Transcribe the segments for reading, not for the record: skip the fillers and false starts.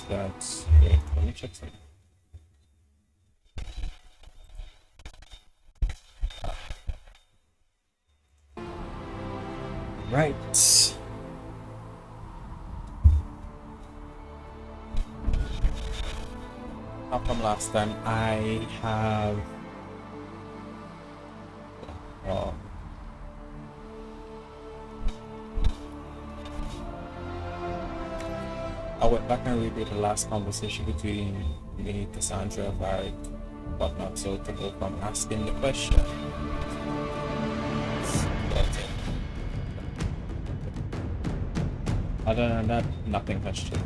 That's wait, let me check something. Right. How from last time I have uh, I went back and reviewed the last conversation between me, Cassandra, Varric, whatnot. So to go from asking the question. Other than that, nothing has changed.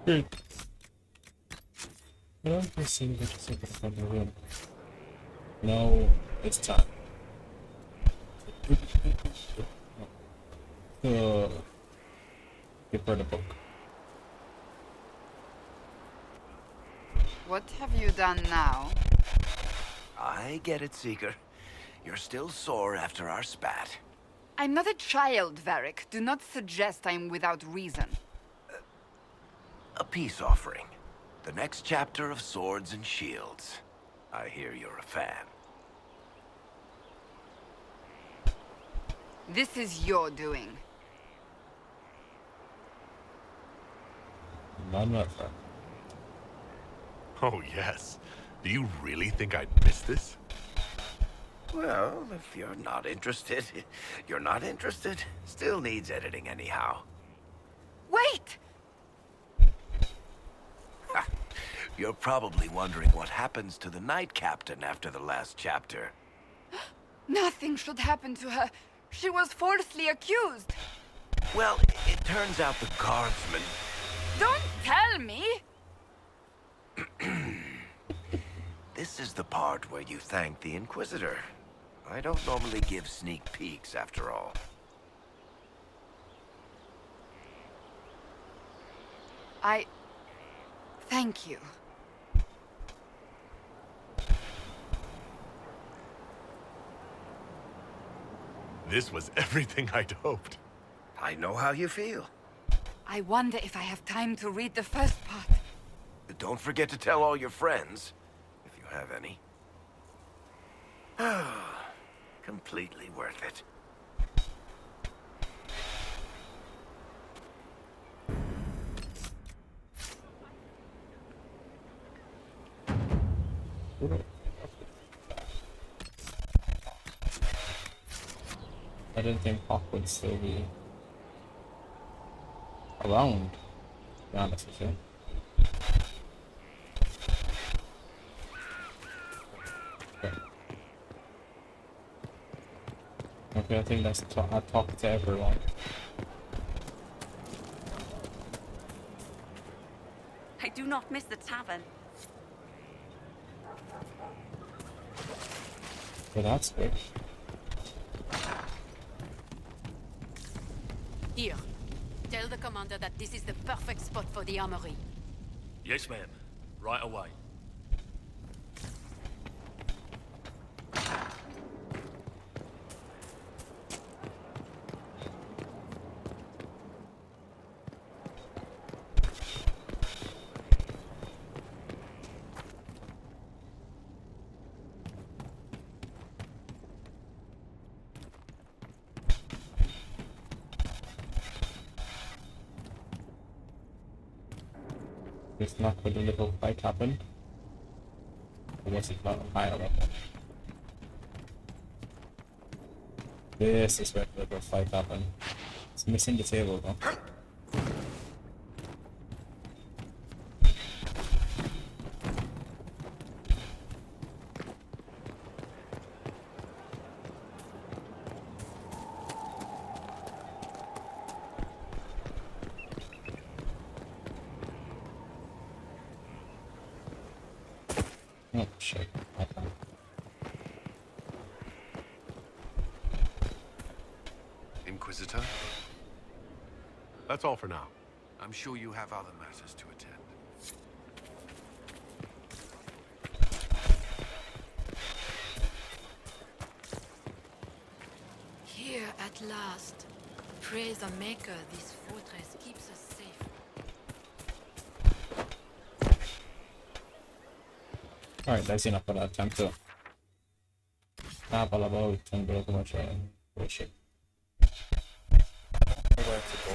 I don't receive it from the room. No, it's time. Give her the book. What have you done now? I get it, Seeker. You're still sore after our spat. I'm not a child, Varric. Do not suggest I'm without reason. A peace offering. The next chapter of Swords and Shields. I hear you're a fan. This is your doing. None of her. Oh, yes. Do you really think I'd miss this? Well, if you're not interested, you're not interested. Still needs editing anyhow. Wait! You're probably wondering what happens to the Knight Captain after the last chapter. Nothing should happen to her. She was falsely accused. Well, it turns out the guardsmen... Don't tell me! This is the part where you thank the Inquisitor. I don't normally give sneak peeks, after all. Thank you. This was everything I'd hoped. I know how you feel. I wonder if I have time to read the first part. Don't forget to tell all your friends, if you have any. Completely worth it. I didn't think Hawk would still be around, to be honest with you. Okay, I think that's I talked to everyone. I do not miss the tavern. So that's good. Here. Tell the commander that this is the perfect spot for the armory. Yes, ma'am. Right away. It's not where the little fight happened. Or was it not a higher level? This is where the little fight happened. It's missing the table though. Oh shit. Okay. Inquisitor? That's all for now. I'm sure you have other matters to attend. At last. Praise the Maker, this fortress keeps us safe. Alright, that's enough for that time too. Nah, palabra, tengo como bullshit. Where to go?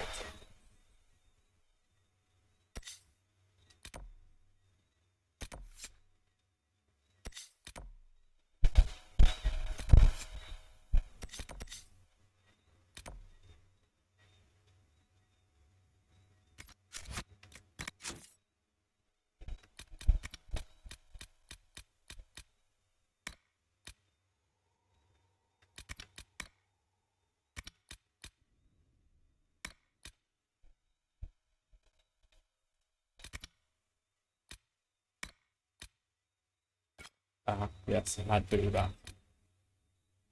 Yes, I had to do that.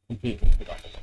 Completely forgot about it.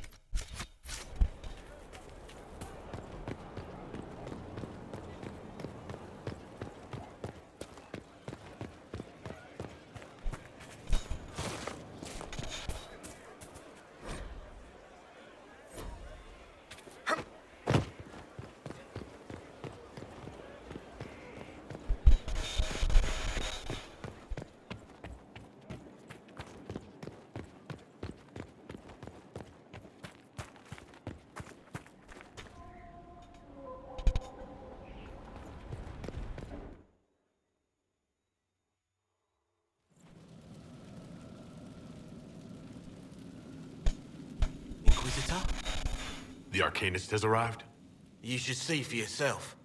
Inquisitor? The Arcanist has arrived? You should see for yourself.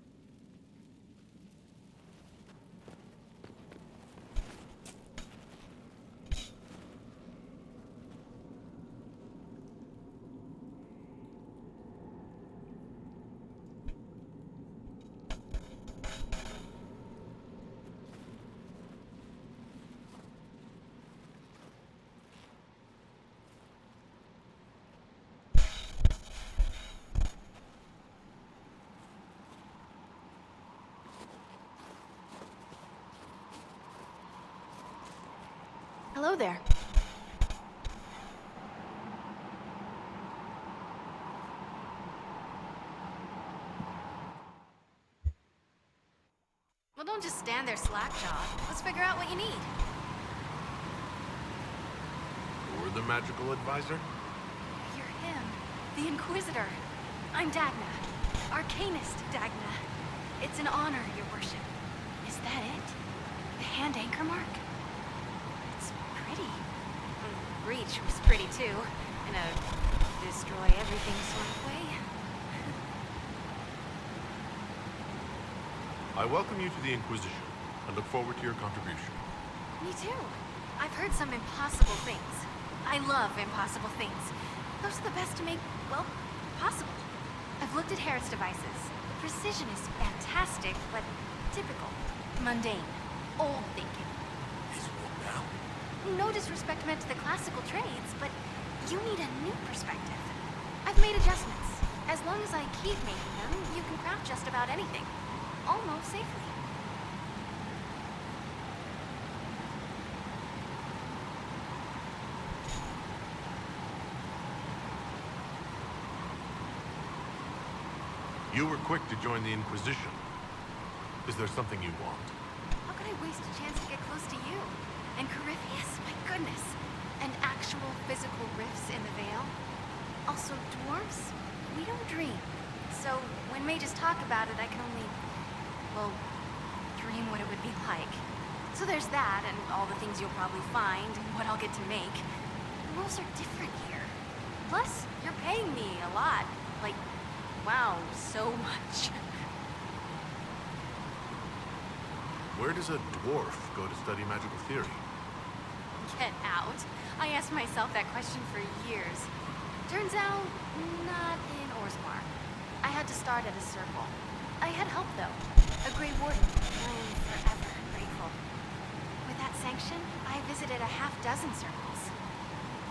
Hello there. Well, don't just stand there slack-jawed. Let's figure out what you need. You're the magical advisor? You're him, the Inquisitor. I'm Dagna. Arcanist Dagna. It's an honor, your worship. Is that it? The hand anchor mark? It's pretty. Reach was pretty too, in a destroy everything sort of way. I welcome you to the Inquisition, and look forward to your contribution. Me too. I've heard some impossible things. I love impossible things. Those are the best to make, well, possible. I've looked at Harrod's devices. The precision is fantastic, but typical. Mundane. Old thinking. Is what now? No disrespect meant to the classical trades, but you need a new perspective. I've made adjustments. As long as I keep making them, you can craft just about anything. Almost safely. You were quick to join the Inquisition. Is there something you want? How could I waste a chance to get close to you? And Corypheus, my goodness. And actual physical rifts in the Veil. Also dwarves? We don't dream. So when mages talk about it, I can only, well, dream what it would be like. So there's that, and all the things you'll probably find, and what I'll get to make. The rules are different here. Plus, you're paying me a lot. Like, wow, so much. Where does a dwarf go to study magical theory? Get out. I asked myself that question for years. Turns out, not in Orzammar. I had to start at a circle. I had help, though. A Grey Warden. I am forever grateful. With that sanction, I visited a half-dozen circles.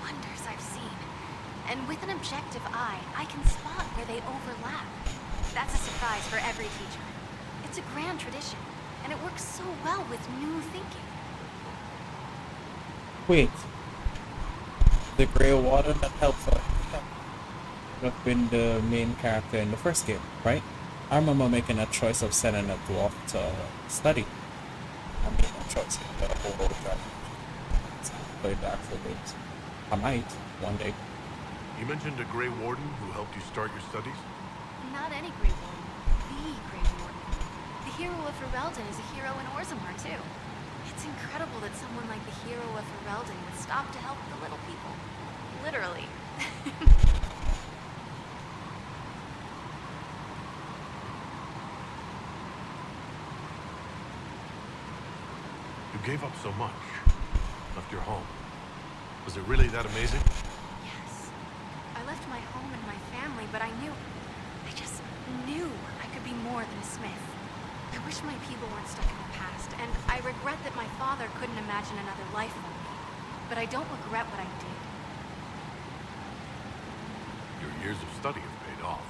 Wonders I've seen. And with an objective eye, I can spot where they overlap. That's a surprise for every teacher. It's a grand tradition, and it works so well with new thinking. Wait. The Grey Warden that helps her. have been the main character in the first game, right? I remember making a choice of sending a dwarf to study. I made a choice in the whole dragon. Play the actual games. I might one day. You mentioned a Grey Warden who helped you start your studies? Not any Grey Warden. The Grey Warden. The hero of Ferelden is a hero in Orzammar, too. It's incredible that someone like the hero of Ferelden would stop to help the little people. Literally. You gave up so much. Left your home. Was it really that amazing? Yes. I left my home and my family, but I just knew I could be more than a smith. I wish my people weren't stuck in the past, and I regret that my father couldn't imagine another life for me. But I don't regret what I did. Your years of study have paid off.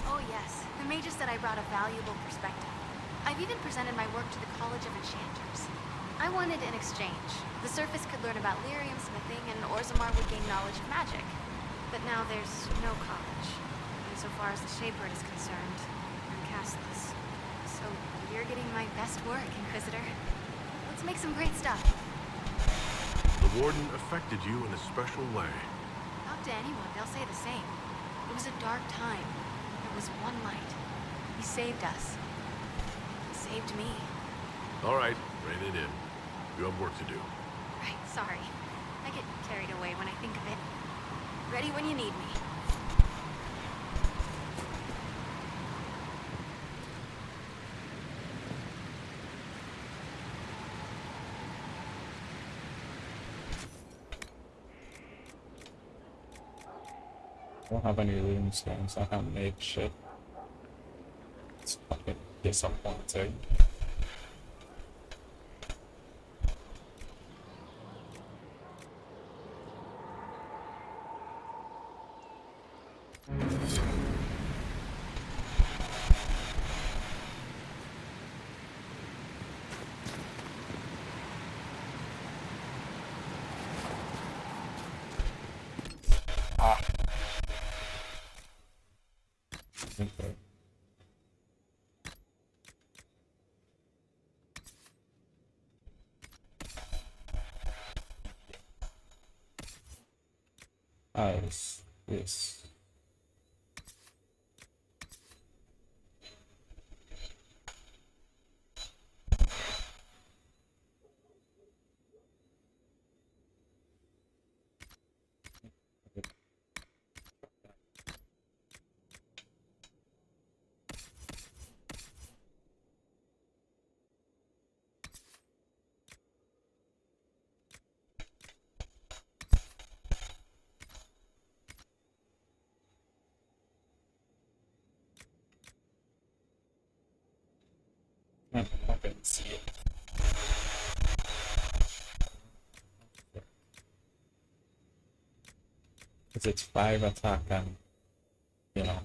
Oh yes, the mage said I brought a valuable perspective. I've even presented my work to the College of Enchanters. I wanted an exchange. The surface could learn about lyrium smithing, and Orzammar would gain knowledge of magic. But now there's no college. And so far as the Shaper is concerned, I'm castless. So you're getting my best work, Inquisitor. Let's make some great stuff. The Warden affected you in a special way. Talk to anyone, they'll say the same. It was a dark time. There was one light. He saved us. He saved me. All right, rein it in. You have work to do. Right, sorry. I get carried away when I think of it. Ready when you need me. I don't have any rune stones. I can't make shit. It's fucking disappointing. Okay. Yes. I can see it. Because it's 5 attack and, you know.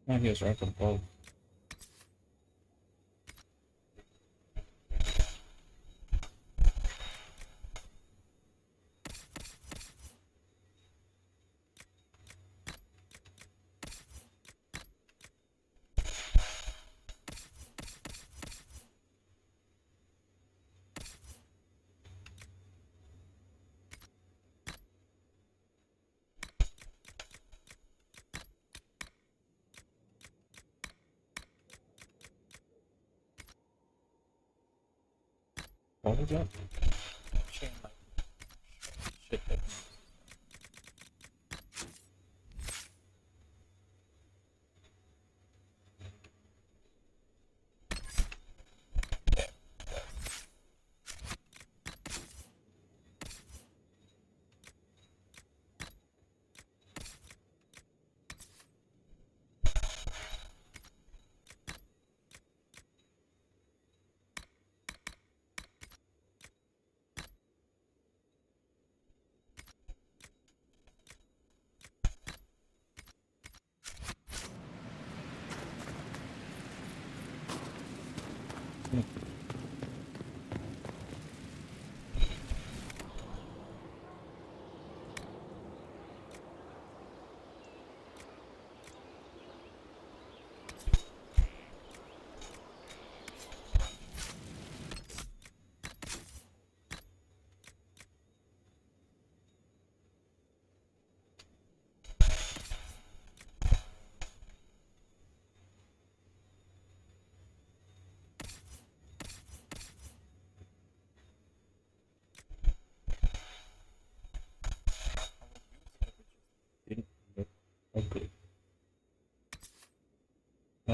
And here's right on both. What was that? Shit. Yeah.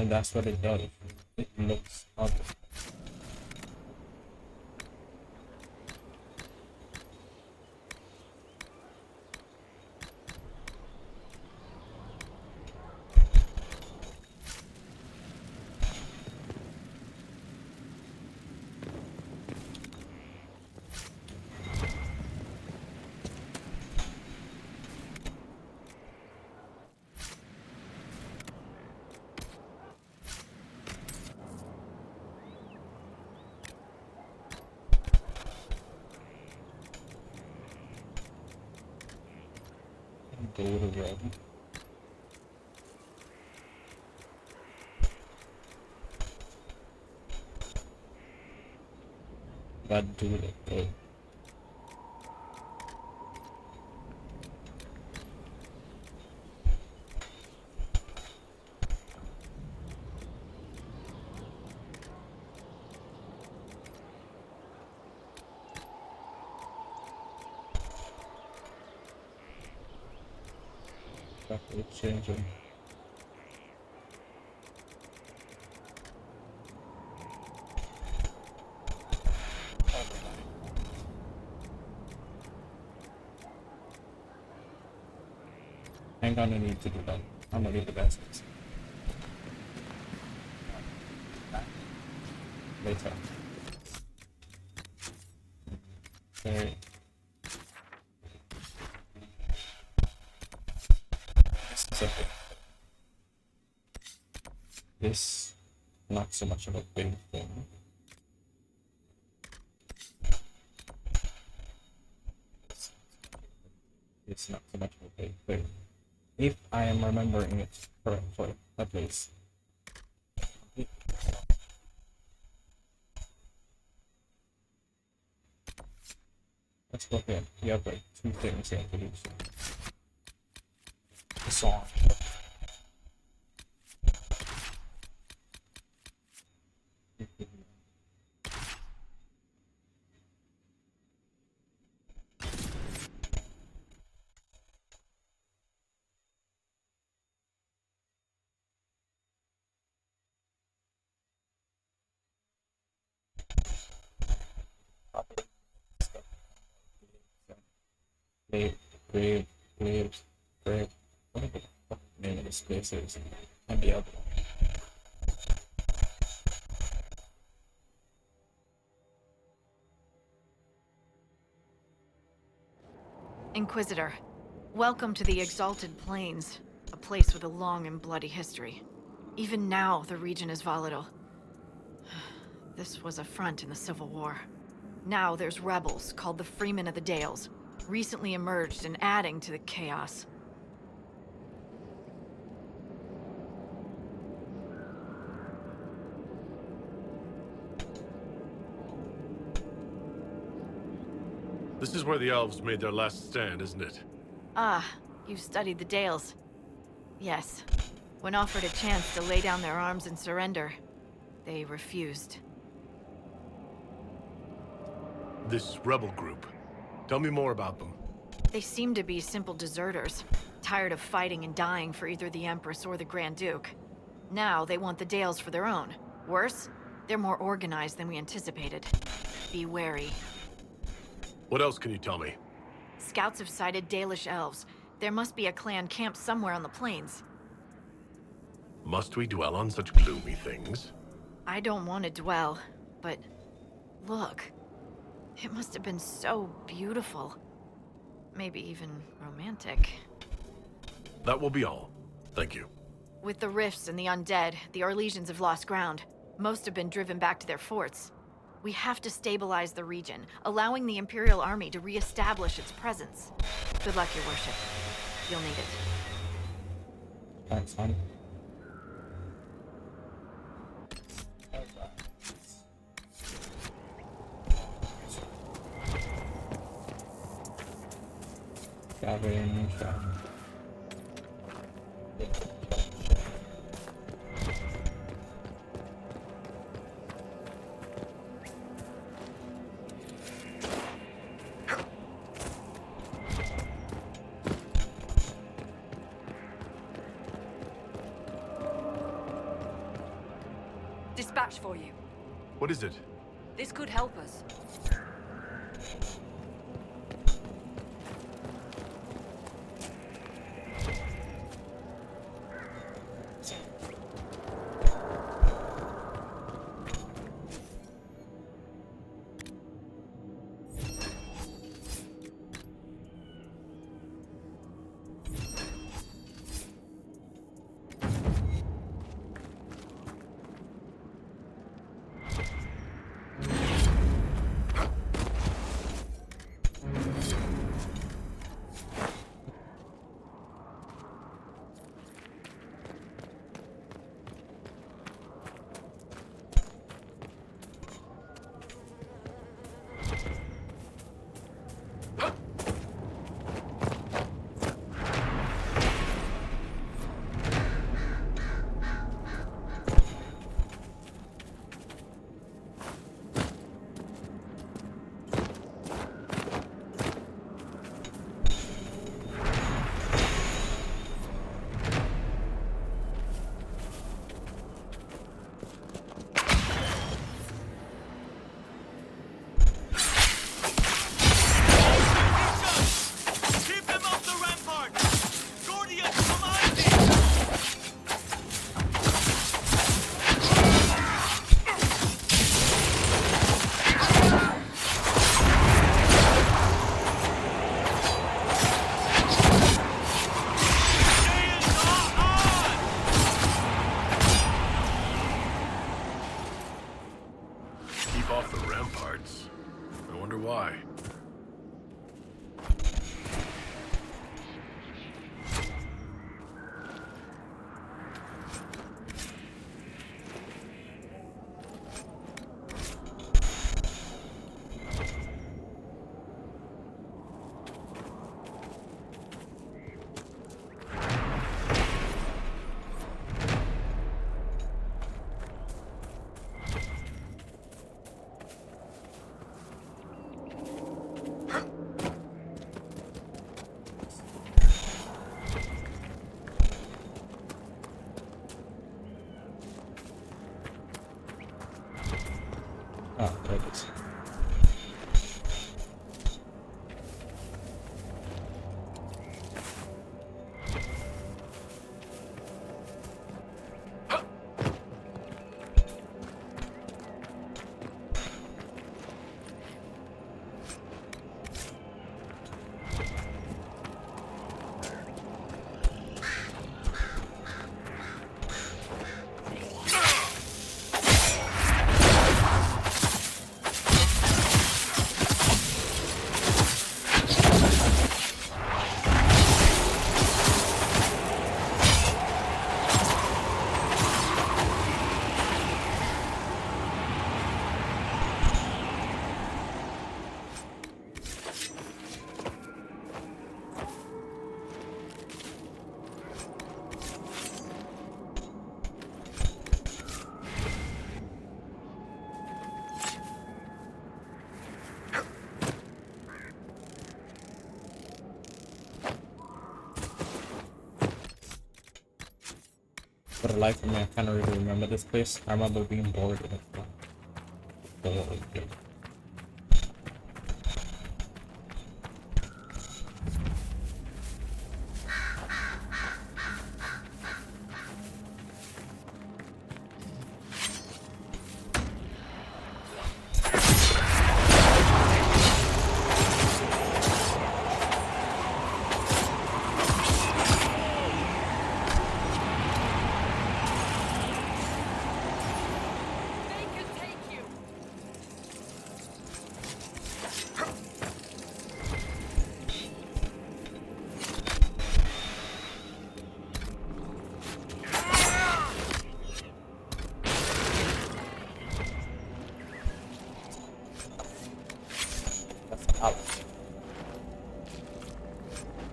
And that's what it does. It looks ugly. Go to red. But do it good. It's changing. I'm gonna need to do that. I'm gonna need the baskets. Later. Okay. This is a big. This, not so much of a big thing. It's not so much of a big thing. If I am remembering it correctly, at least. Let's look at the other two things you have to do. The song. Grave, whatever the fuck the name of this place is, and the other one. Inquisitor, welcome to the Exalted Plains, a place with a long and bloody history. Even now, the region is volatile. This was a front in the Civil War. Now there's rebels called the Freemen of the Dales, recently emerged and adding to the chaos. This is where the elves made their last stand, isn't it? Ah, you've studied the Dales. Yes. When offered a chance to lay down their arms and surrender, they refused. This rebel group. Tell me more about them. They seem to be simple deserters, tired of fighting and dying for either the Empress or the Grand Duke. Now they want the Dales for their own. Worse, they're more organized than we anticipated. Be wary. What else can you tell me? Scouts have sighted Dalish elves. There must be a clan camped somewhere on the plains. Must we dwell on such gloomy things? I don't want to dwell, but look. It must have been so beautiful. Maybe even romantic. That will be all. Thank you. With the rifts and the undead, the Orlesians have lost ground. Most have been driven back to their forts. We have to stabilize the region, allowing the Imperial Army to re-establish its presence. Good luck, Your Worship. You'll need it. Thanks, man. Scavenge. flash for you. What is it? This could help us. Off the ramparts. I wonder why. Oh, there it is. For the life of me, I can't really remember this place. I remember being bored in it.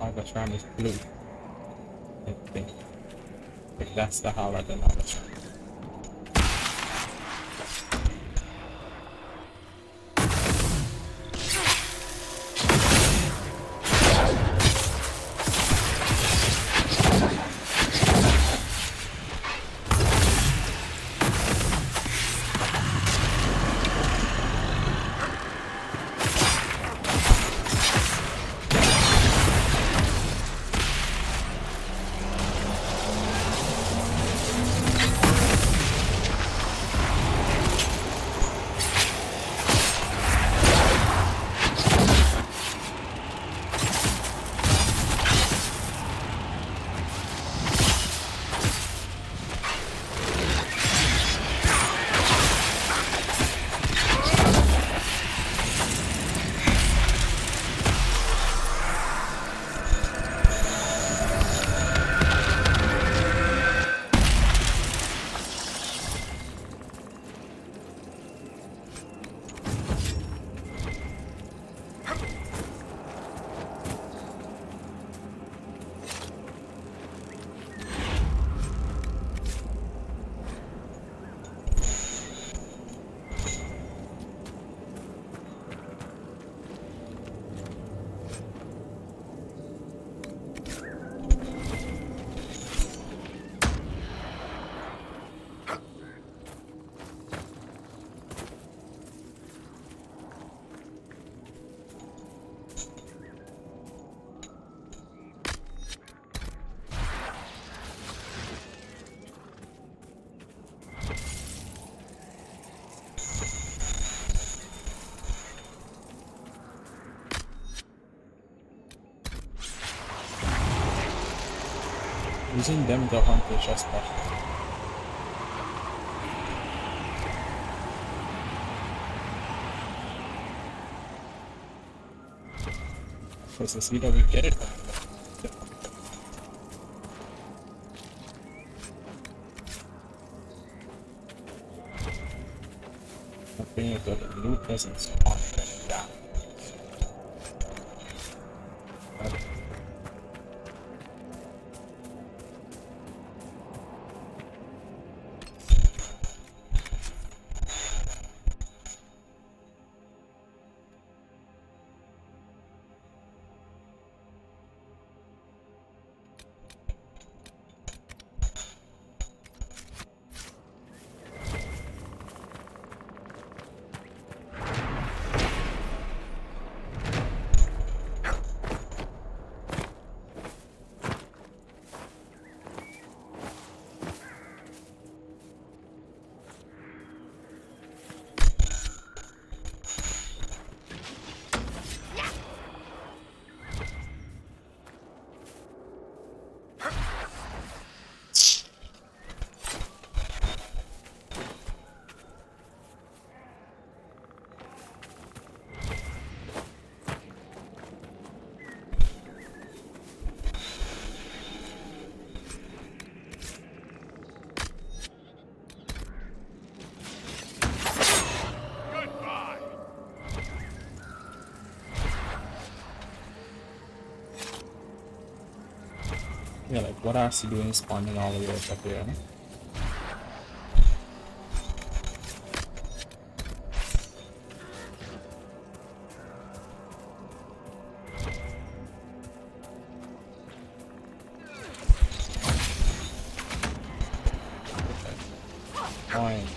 Albatron is blue. I think that's the highlight of Albatron. Using them to hunt is just not. Because the either we get it or we don't. I think the loot doesn't spawn down. Yeah, like what else are you doing spawning all the way up here? Fine.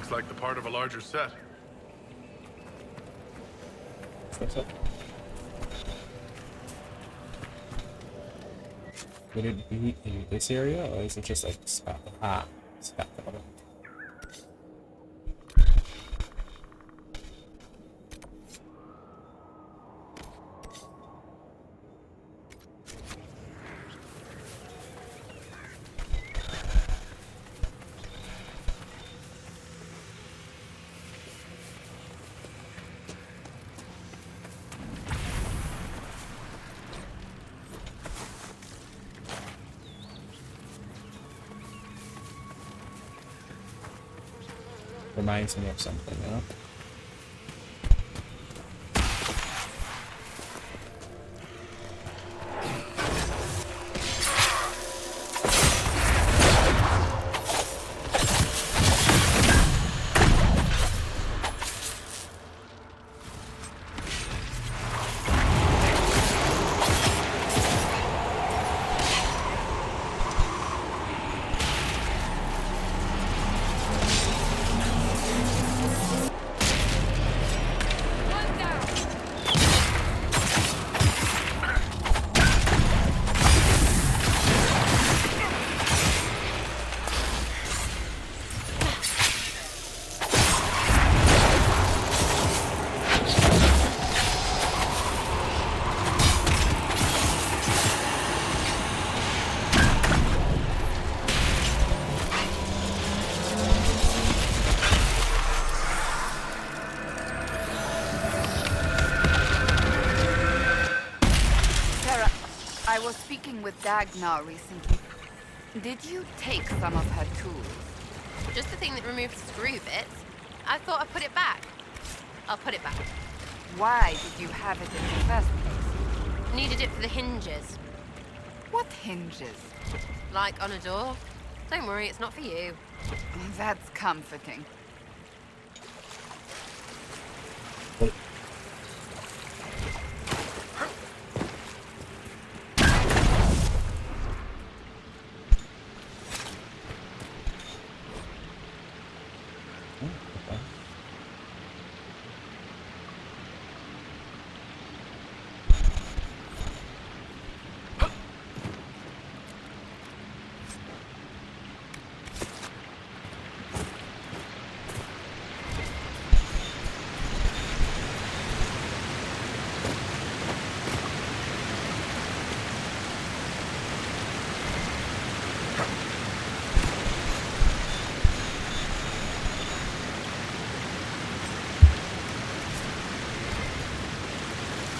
Like the part of a larger set. What's up? Would it be in this area, or is it just like scattered? Ah, scattered. Reminds me of something, you know? speaking with Dagnar recently. Did you take some of her tools? Just the thing that removed the screw bits. I thought I'd put it back. I'll put it back. Why did you have it in the first place? Needed it for the hinges. What hinges? Like on a door. Don't worry, it's not for you. That's comforting.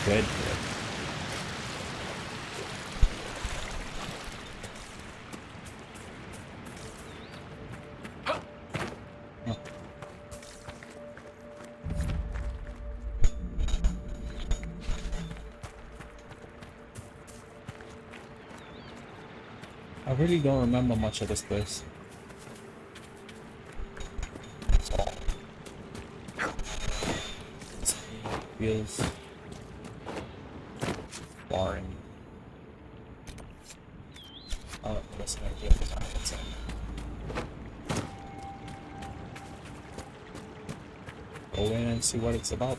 Good. I really don't remember much of this place. So, it feels boring. I don't know what's an idea of the time it's in. Go in and see what it's about.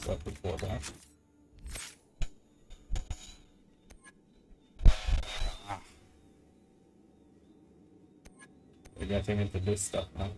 But before that. We're getting into this stuff now.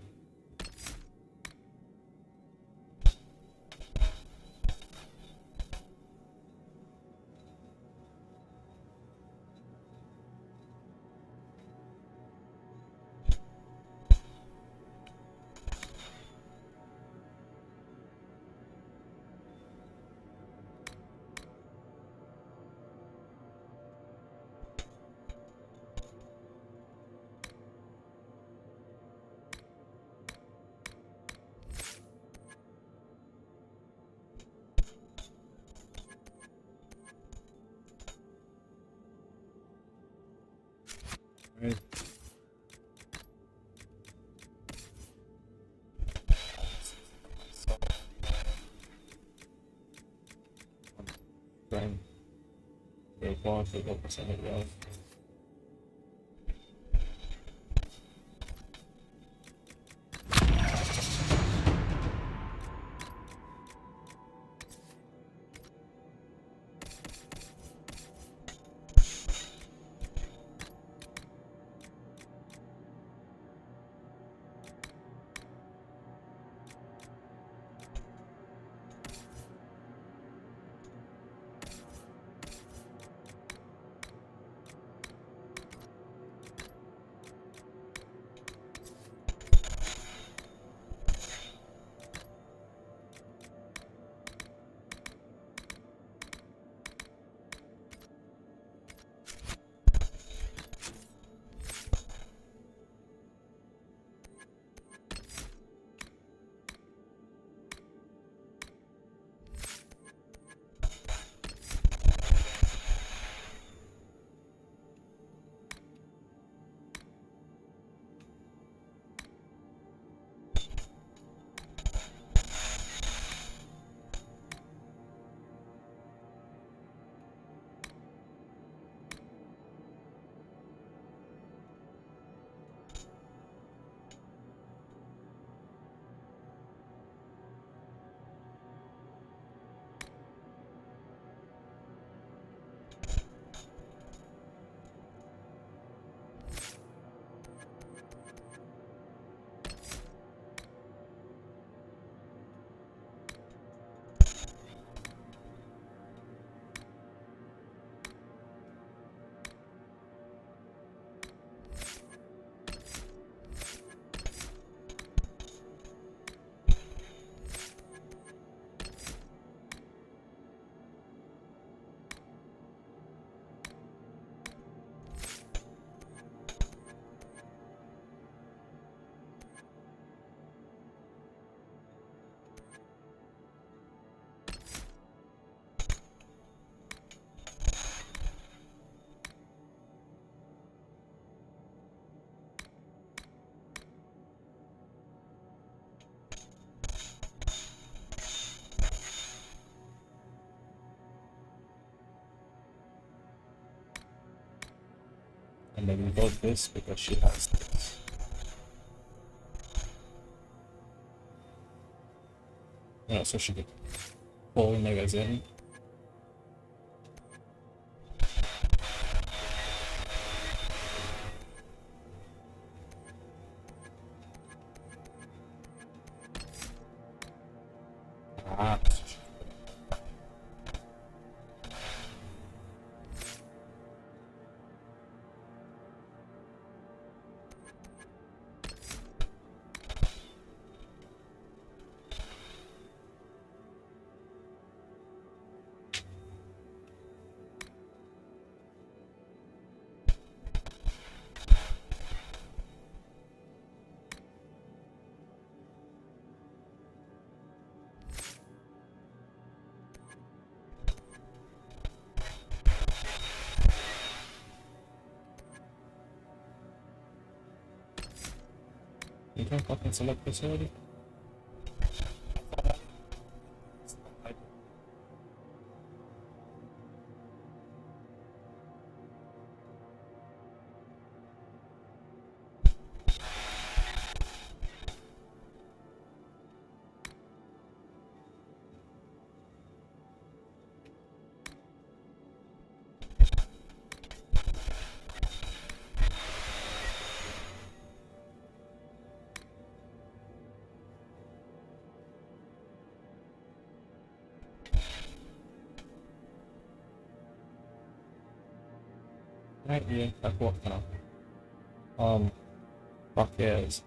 Right. Right. Very quality, low percentage of. And then we got this because she has this. Yeah, so she could pull magazine. Ah. You can fucking select facility. Right, yeah, that worked now. Fuck yes.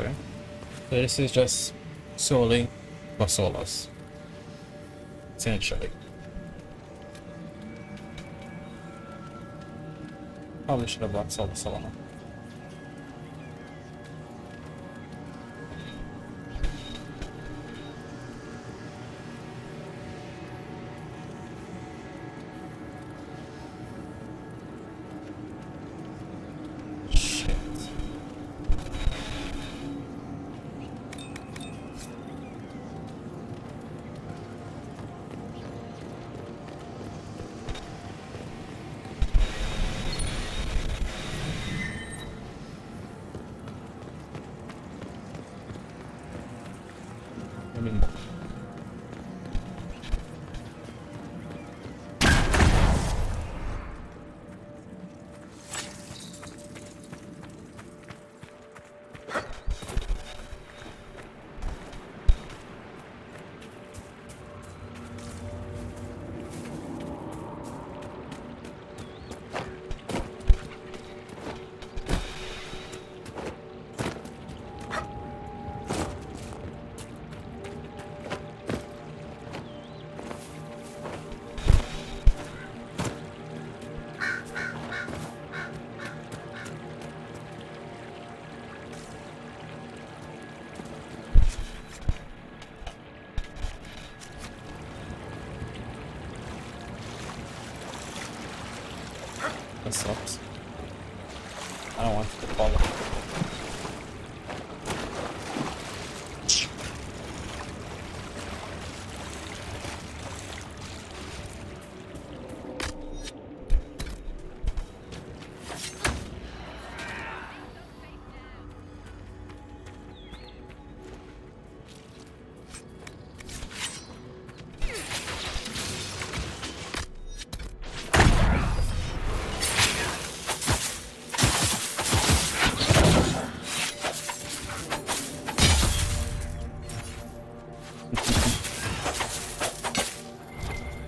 Okay. So this is just soling for solas, essentially. Probably should have brought Solar Solana. I mean, that sucks. I don't want it to fall off.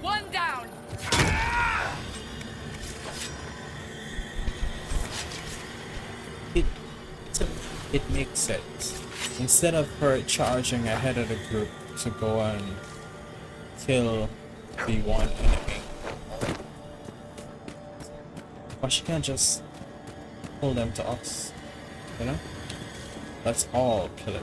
One down. It makes sense. Instead of her charging ahead of the group to go and kill the one enemy, why she can't just pull them to us, you know? Let's all kill it.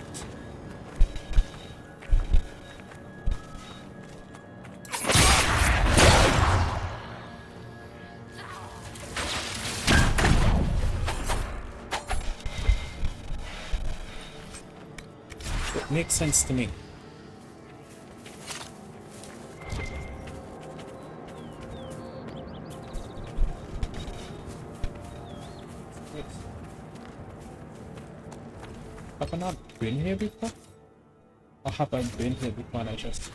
It makes sense to me. Have I not been here before? Or have I been here before and I just...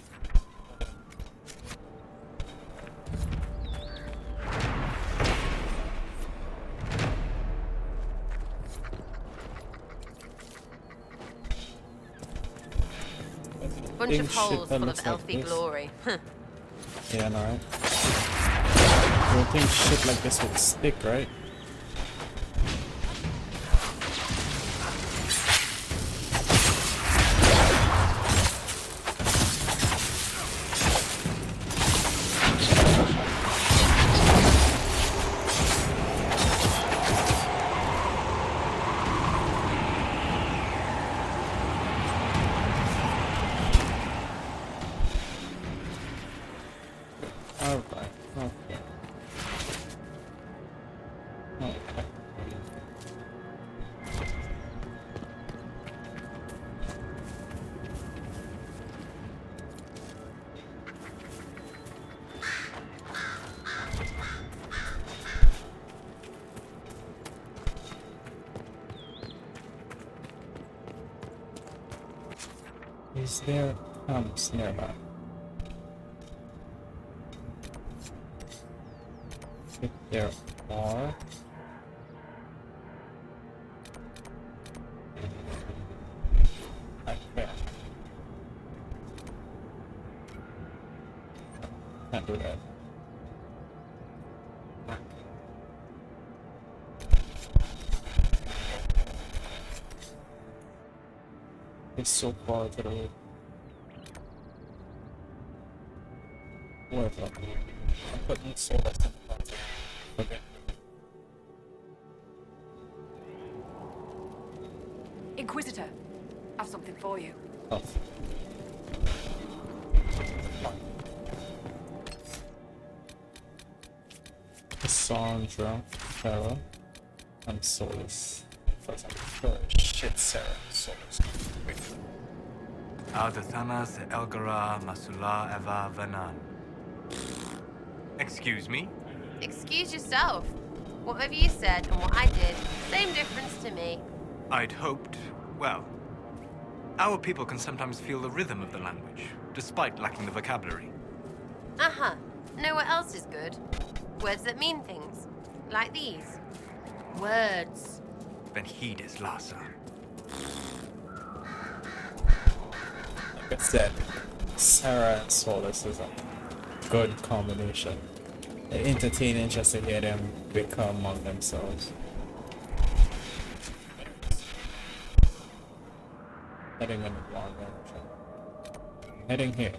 Bunch of Shit holes that full of looks like elfy this. glory. Yeah, no, right? You would think shit like this would stick, right? Alright, okay. Okay. Is there camps nearby? If there are, I can't do that. It's so far to the road. Whatever. I'm putting so less than that. Okay. Inquisitor, I've something for you. Oh. Cassandra, Farah, and Solus. Oh, shit, Sarah, Solus. Wait. Aldathana se Elgara Masula Eva Vanan. Excuse me? Excuse yourself. Whatever you said and what I did, same difference to me. I'd hoped, well, Our people can sometimes feel the rhythm of the language, despite lacking the vocabulary. Uh-huh. Know what else is good? Words that mean things. Like these. Words. Then heed is Lhasa. Like I said, Sarah and Solus is a good combination. They're entertaining just to hear them bicker among themselves. Heading in the wrong direction. Heading here.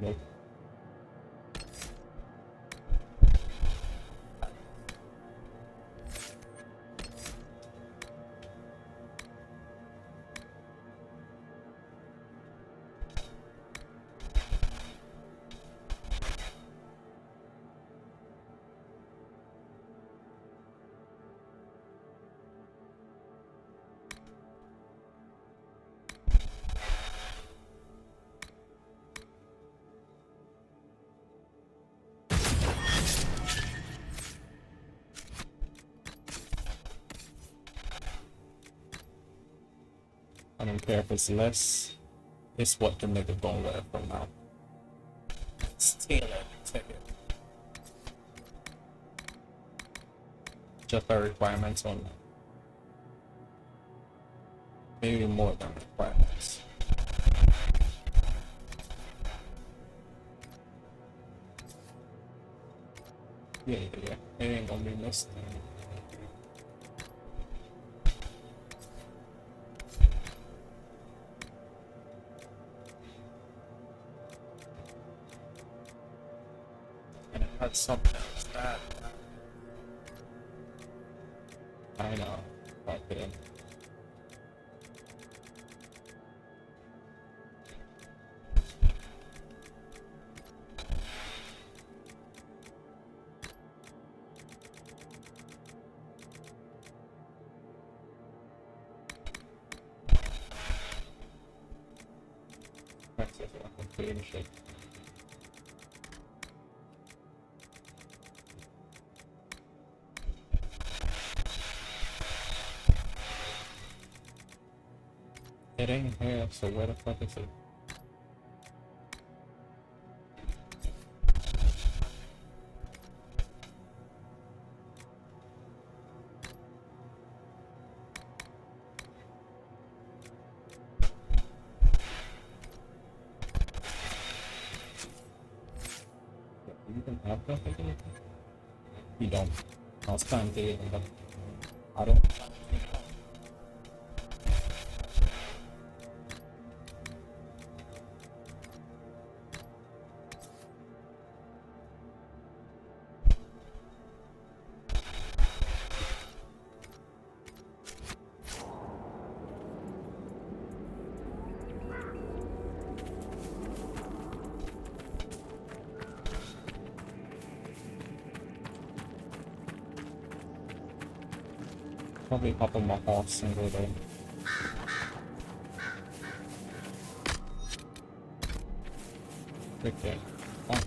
Nope. I don't care if it's less, it's what the nigga gonna wear from now. Steal it, take it. Just our requirements on that. Maybe more than requirements. Yeah, it ain't gonna be missed. And it had something else that I know, but yeah. That's just what I'm feeling shit. It ain't here, so where the fuck is it? You can have that again? You don't. I'll stand there, but I don't. Probably hop on my horse and go there. Right there. Oh.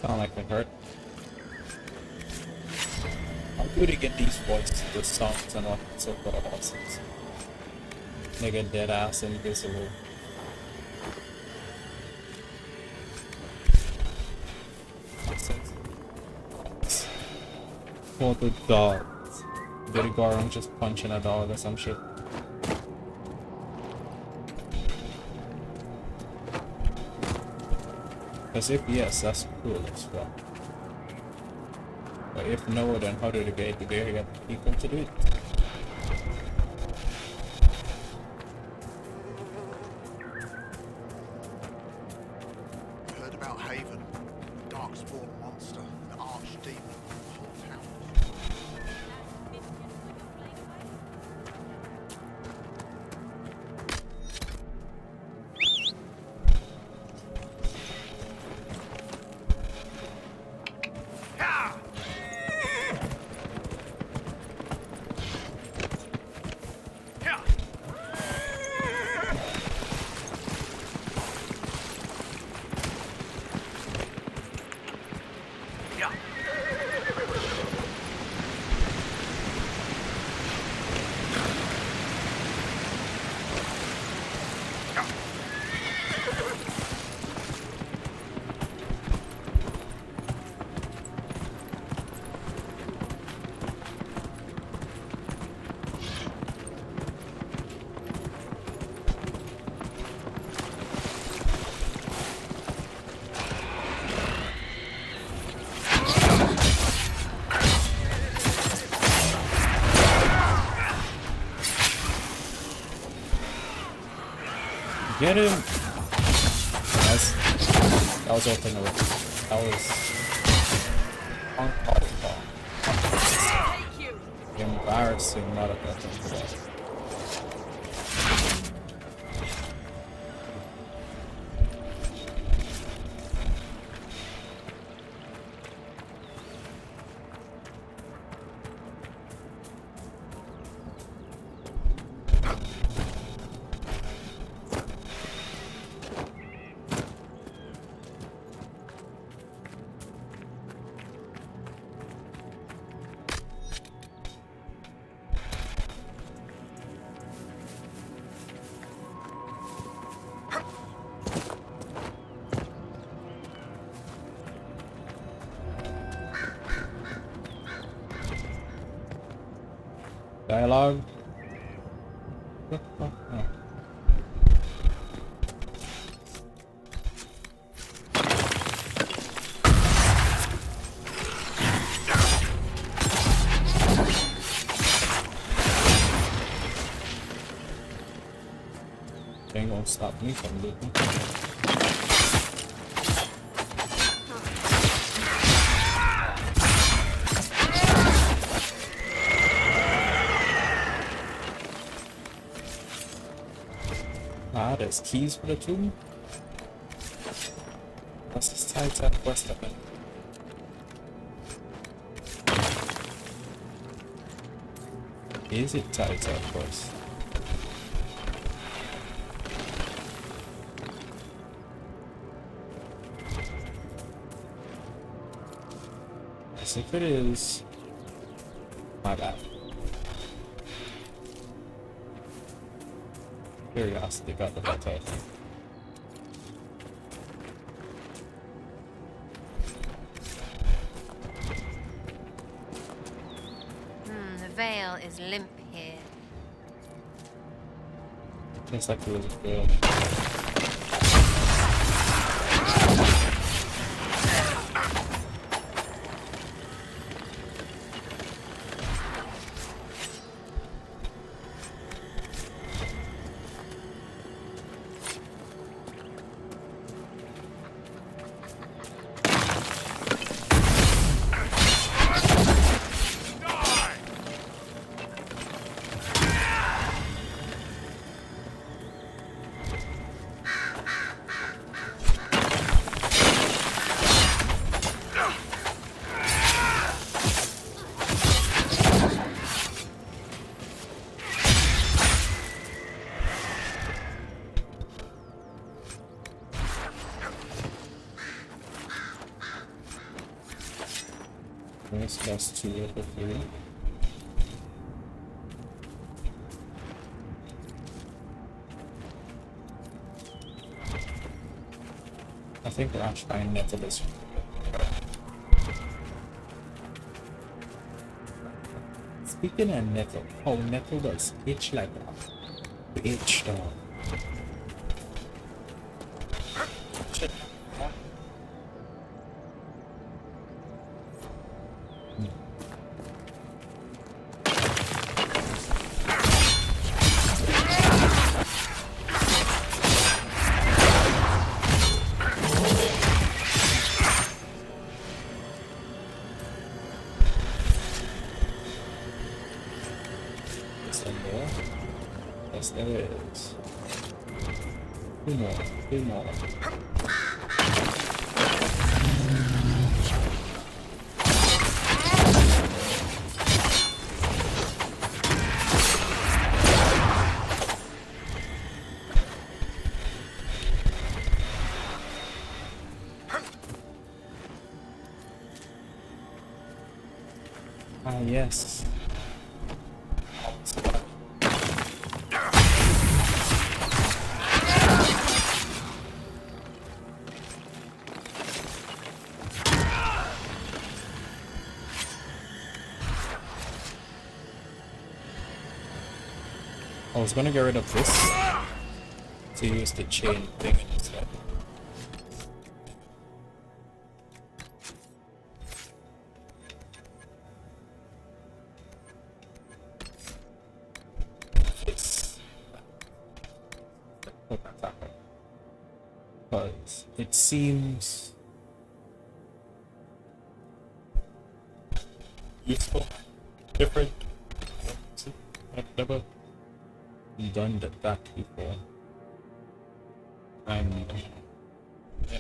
Sound like it hurt. How do they get these voices, the songs and all so for the horses? Nigga dead ass invisible. For the dogs. Did he go around just punching a dog or some shit? Because if yes, that's cool as well. But if no, then how did they get people to do it? Heard about Haven, the darkspawn monster, the archdemon, the whole town. Get him! That was open already. That was uncalled for. Embarrassing motherfucker for that. Dialogue. Oh. Ain't gonna stop me from looting. Ah, there's keys for the tomb. That's this tight quest of it. Is it tight quest? As if it is, my bad. Curiosity got the better of me. The veil is limp here. Looks like it was a girl. That's 2 of the 3. I think we're actually trying to this. speaking of Nettle, how Nettle does itch like that. Itch dog. Shit. Yes, there is. Two more. Two more. Ah, yes. I was gonna get rid of this to use the chain thing instead. Because it seems useful, different. I've never done that before. And yeah.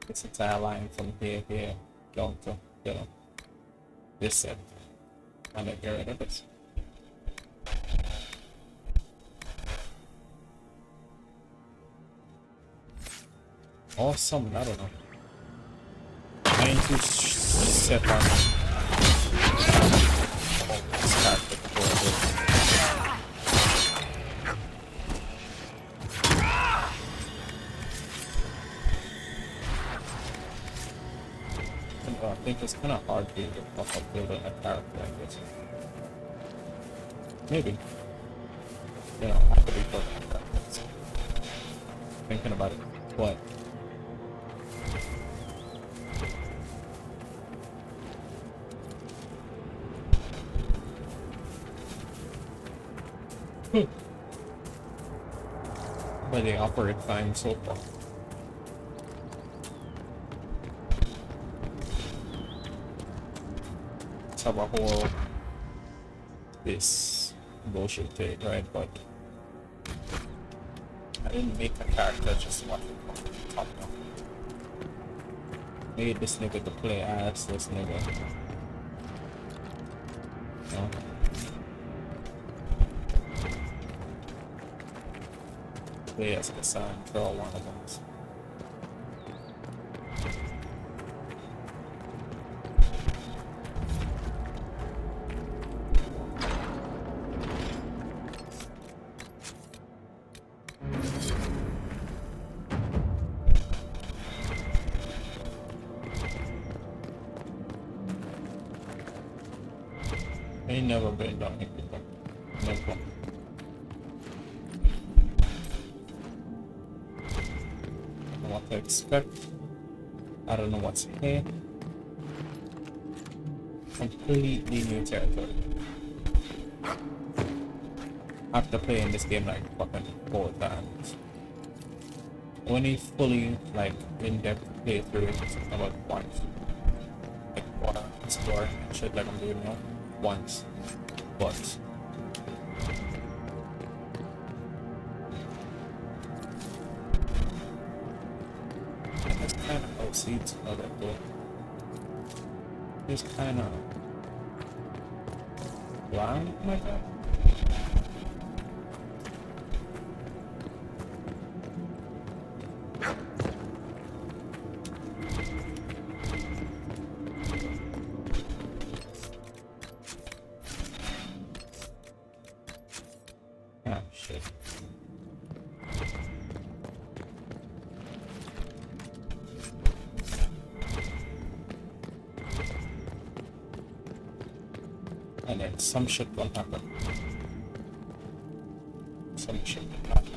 This entire line from here down to this set, and then get rid of this. Awesome, I don't know. I need to set on start the I think it's kind of hard to build a character like this. Maybe. You know, I could be building a character. Thinking about it. What? But they operate fine so far. Let's have a whole this bullshit thing, right? But I didn't make a character just watch it from the top down. Made this nigga to play as this nigga. No. Play as the sun, throw one of them. I ain't never been down here before. Never. I don't know what to expect. I don't know what's here. Completely new territory. After playing this game like fucking 4 times. Only fully like in-depth playthrough about once. Like wanna explore and shit like I'm doing now. Once, but and this kind of proceeds of it though. It's kind of blind like that. And then some shit will happen. Some shit will not happen.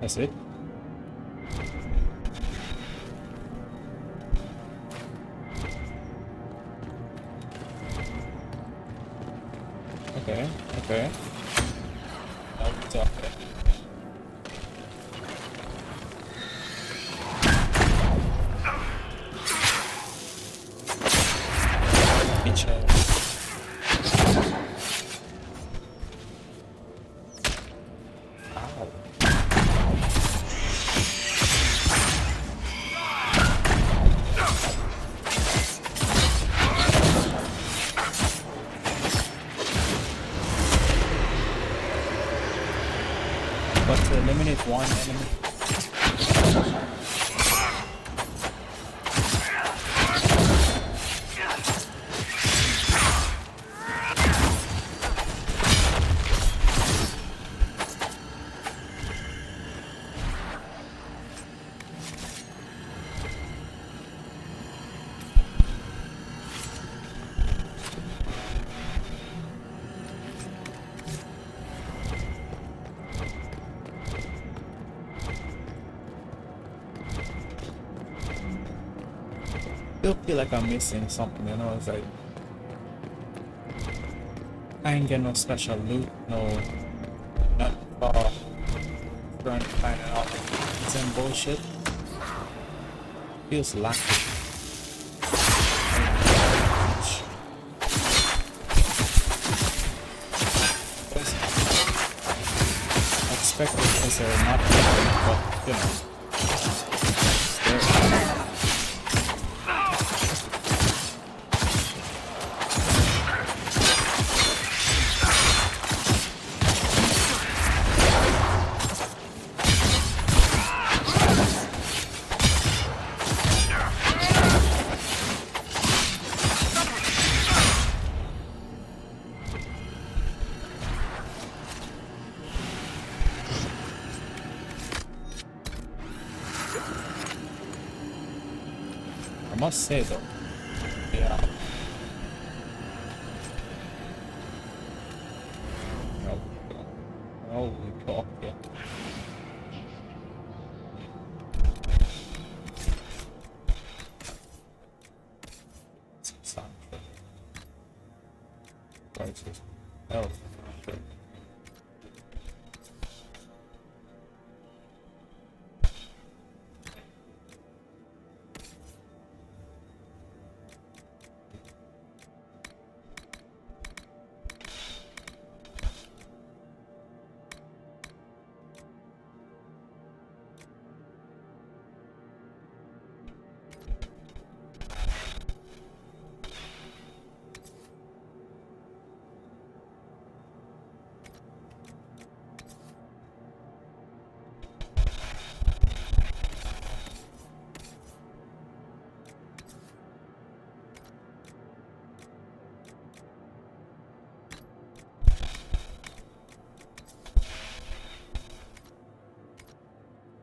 That's it. Okay, okay. Now we're talking. Each other. Ow. But to eliminate one enemy. Still feel like I'm missing something, you know, it's like I ain't getting no special loot, not trying to find out some bullshit. Feels lacking. Expected because they're not moving, but you know. I must say though, yeah. Holy cock, yeah. Soundtrack. What is this? Oh, shit.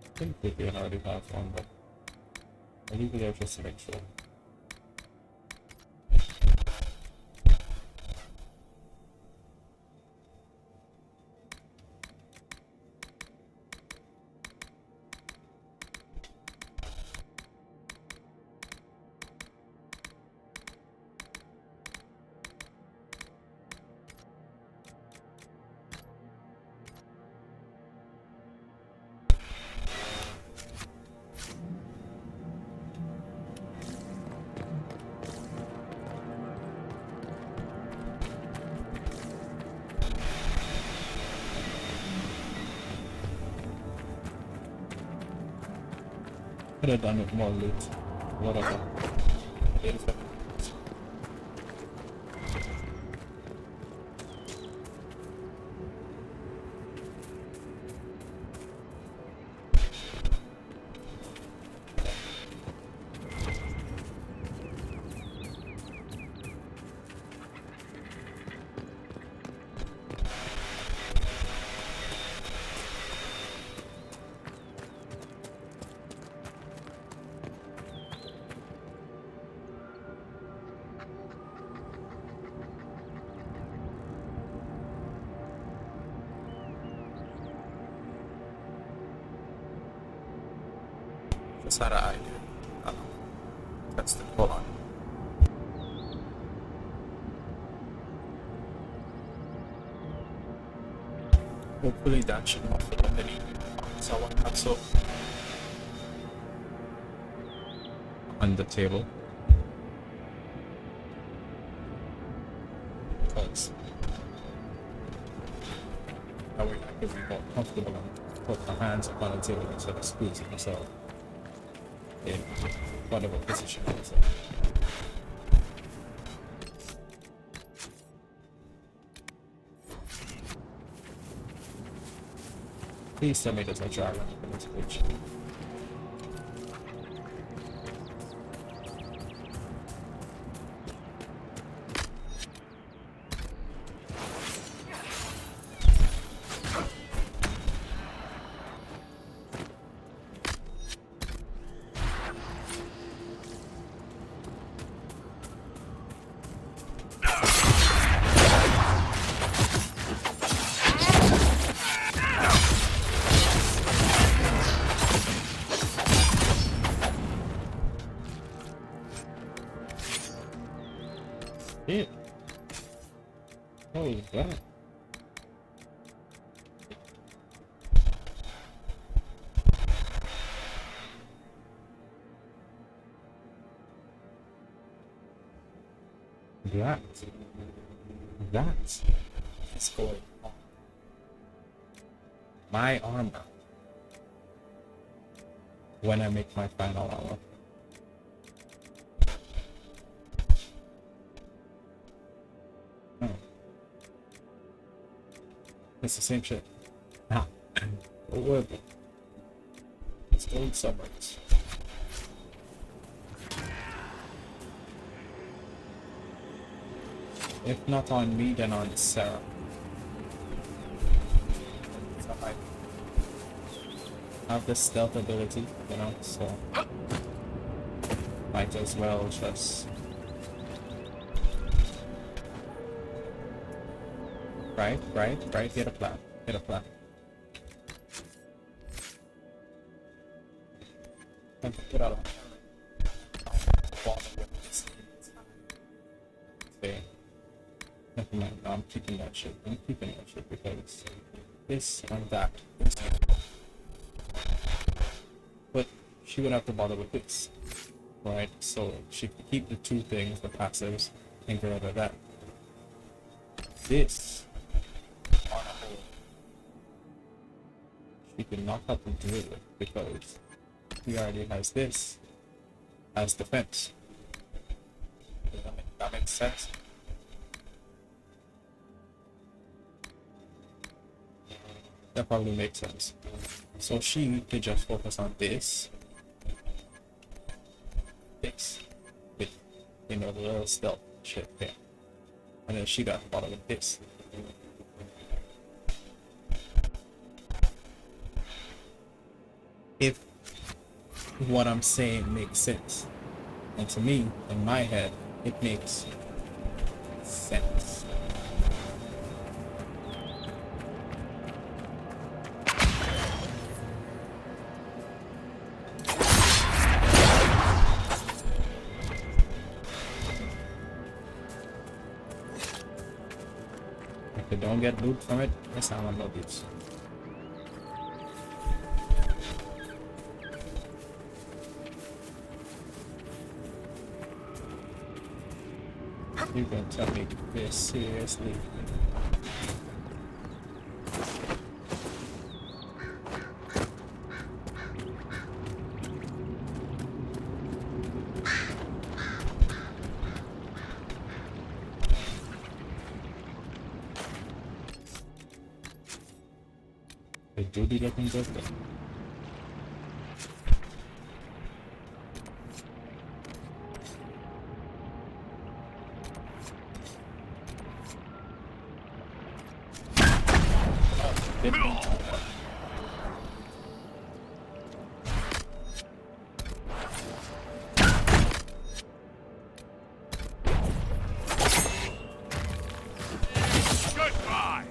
I think Vivian already has one, but I leave it there just to make sure. Could have done with more loot. Whatever. just had an idea. That's the hold on. Hopefully that should not fit underneath. So I want that so on the table. Because that way I can be more comfortable and put my hands up on the table instead of squeezing myself in whatever position I was in. Please tell me there's a dragon in this picture. Shit. Holy God. That is going on. My armor. When I make my final armor. No. It's the same shit. Nah. Horrible. It's old suburbs. If not on me, then on Sarah. So I have the stealth ability, you know, so might as well just right, get a plan. And put out okay. Never mind, no, I'm keeping that shit. Because this and that. But she would have to bother with this. Right? So she could keep the two things, the passives, and get rid of that. This on a whole, she could not have to deal with because he already has this as defense. Does that makes sense? That probably makes sense. So she could just focus on this, with, you know, the little stealth shit there. And then she got to bother with this. If what I'm saying makes sense. And to me, in my head, it makes sense. If you don't get loot from it, that's how I'm not use. You gonna tell me this seriously? They do be looking good though. Goodbye!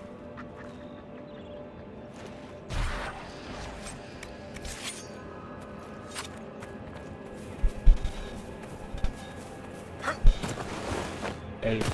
elf.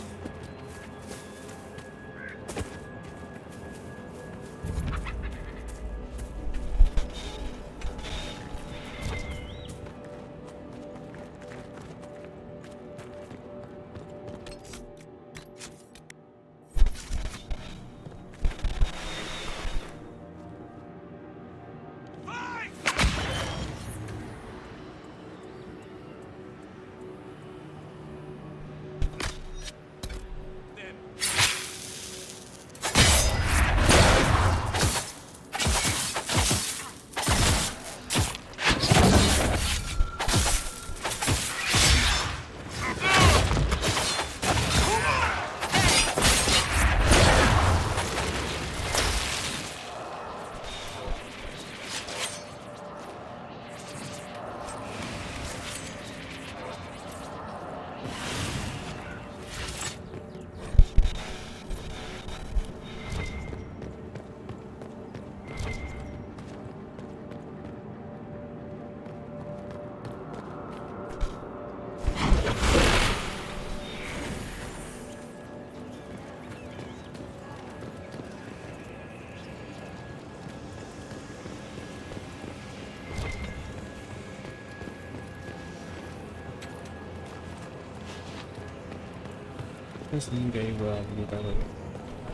This new game will be better.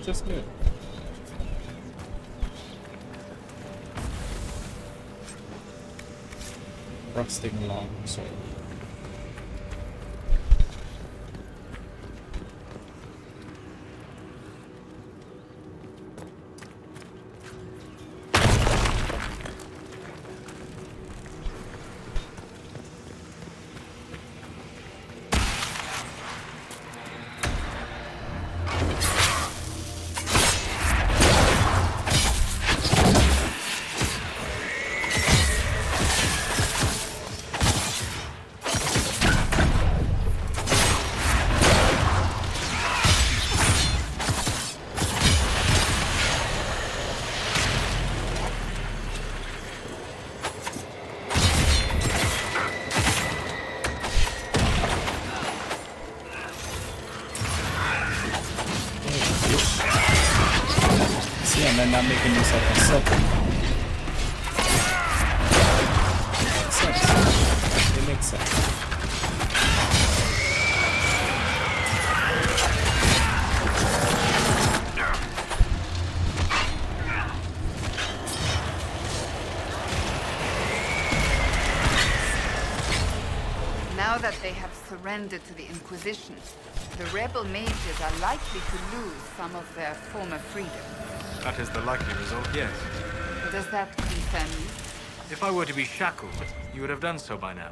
Just good. Rusting long sword. And not making yourself a circle. Makes sense. It makes sense. Now that they have surrendered to the Inquisition, the rebel mages are likely to lose some of their former freedom. That is the likely result, yes. Does that concern you? If I were to be shackled, you would have done so by now.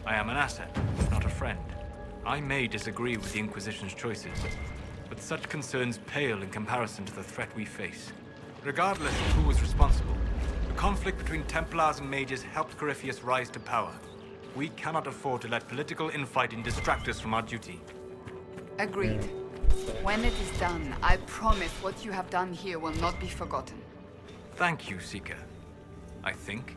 I am an asset, not a friend. I may disagree with the Inquisition's choices, but such concerns pale in comparison to the threat we face. Regardless of who was responsible, the conflict between Templars and mages helped Corypheus rise to power. We cannot afford to let political infighting distract us from our duty. Agreed. When it is done, I promise what you have done here will not be forgotten. Thank you, Seeker. I think.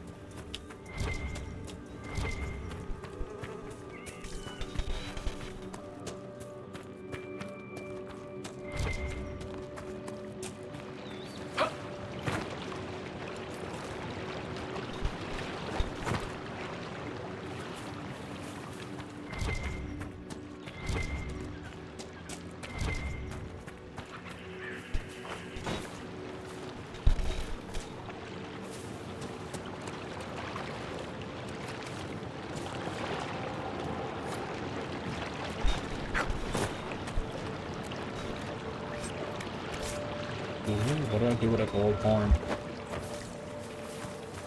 What do I do with a gold horn?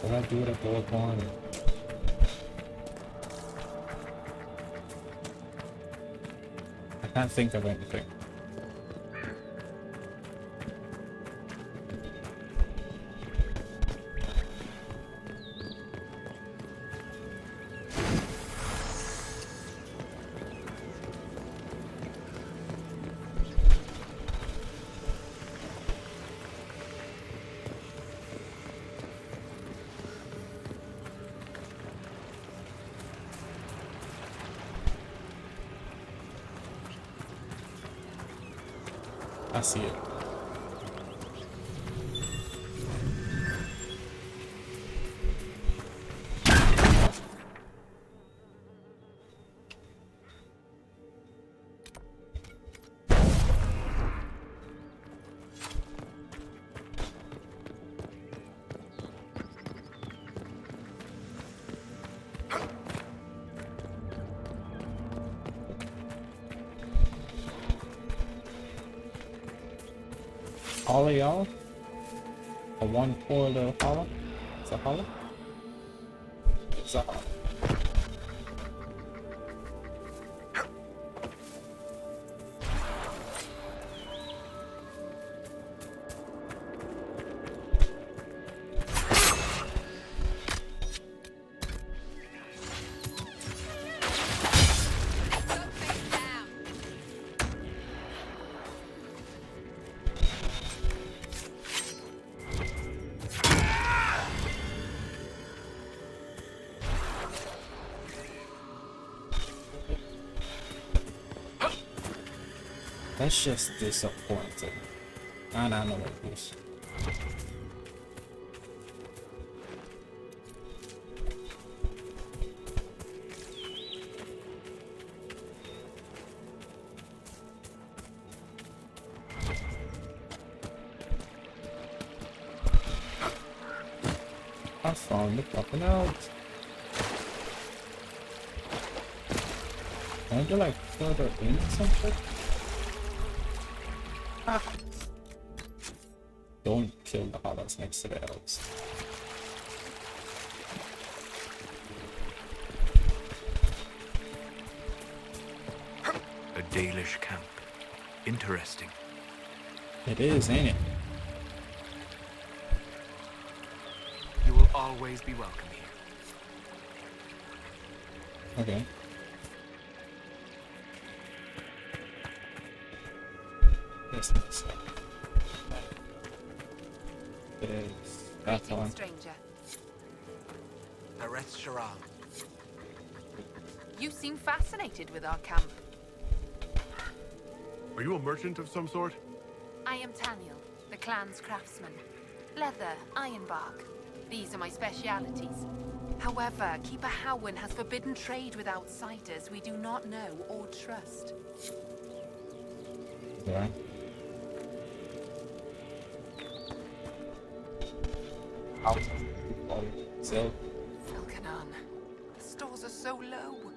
What do I do with a gold horn? I can't think of anything. I see it. All of y'all? A one poor little hollow? It's a hollow? It's a hollow. That's just disappointing. And I know what it is. I found it up and out. Aren't you like further in or something? Ah. Don't kill the hollows next to the elves. A Dalish camp. Interesting. It is, ain't it? You will always be welcome here. Okay. This. It is. That's Greetings, one. stranger. Arrest Sharal. You seem fascinated with our camp. Are you a merchant of some sort? I am Taniel, the clan's craftsman. Leather, ironbark. These are my specialities. However, Keeper Howin has forbidden trade with outsiders we do not know or trust. Yeah. So, Elkanan, the stores are so low.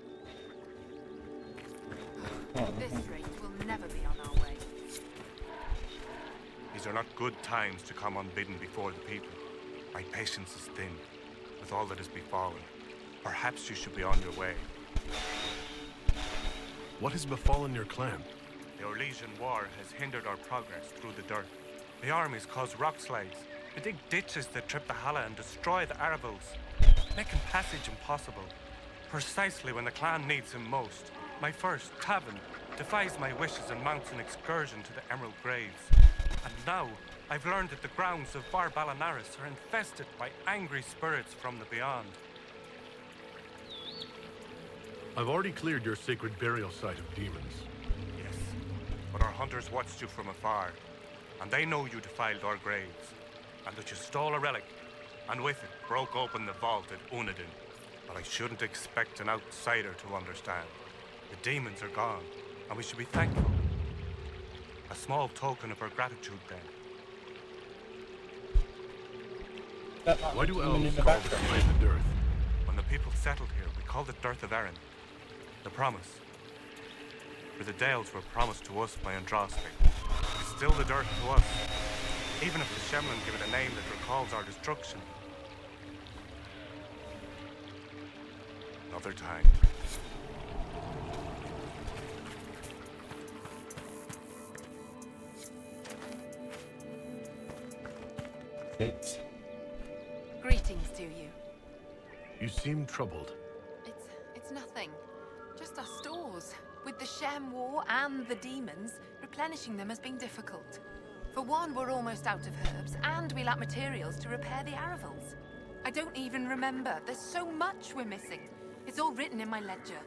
This rate will never be on our way. These are not good times to come unbidden before the people. My patience is thin, with all that has befallen. Perhaps you should be on your way. What has befallen your clan? The Orlesian war has hindered our progress through the dirt. The armies cause rock slides. They dig ditches that trip the Hala and destroy the Arabals, making passage impossible. Precisely when the clan needs him most, my first, Tavern, defies my wishes and mounts an excursion to the Emerald Graves. And now, I've learned that the grounds of Bar Balanaris are infested by angry spirits from the beyond. I've already cleared your sacred burial site of demons. Yes, but our hunters watched you from afar, and they know you defiled our graves, and that you stole a relic, and with it broke open the vault at Unadin. But I shouldn't expect an outsider to understand. The demons are gone, and we should be thankful. A small token of our gratitude, then. Why do elves call this place the Dearth? When the people settled here, we called it Dearth of Erin. The promise. For the Dales were promised to us by Andraste. It's still the Dearth to us, even if the Shemlin give it a name that recalls our destruction. Another time. It's Greetings to you. You seem troubled. It's nothing. Just our stores. With the Shem War and the demons, replenishing them has been difficult. For one, we're almost out of herbs, and we lack materials to repair the Aravals. I don't even remember. There's so much we're missing. It's all written in my ledger.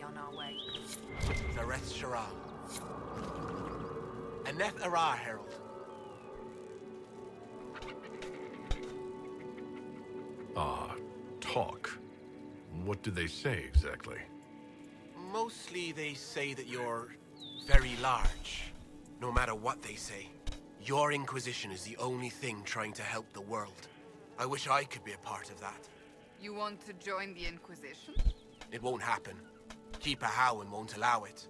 on our way. Zareth Sharal. Aneth Ara, Herald. Talk. What do they say exactly? Mostly they say that you're very large. No matter what they say, your Inquisition is the only thing trying to help the world. I wish I could be a part of that. You want to join the Inquisition? It won't happen. Keeper Howen won't allow it.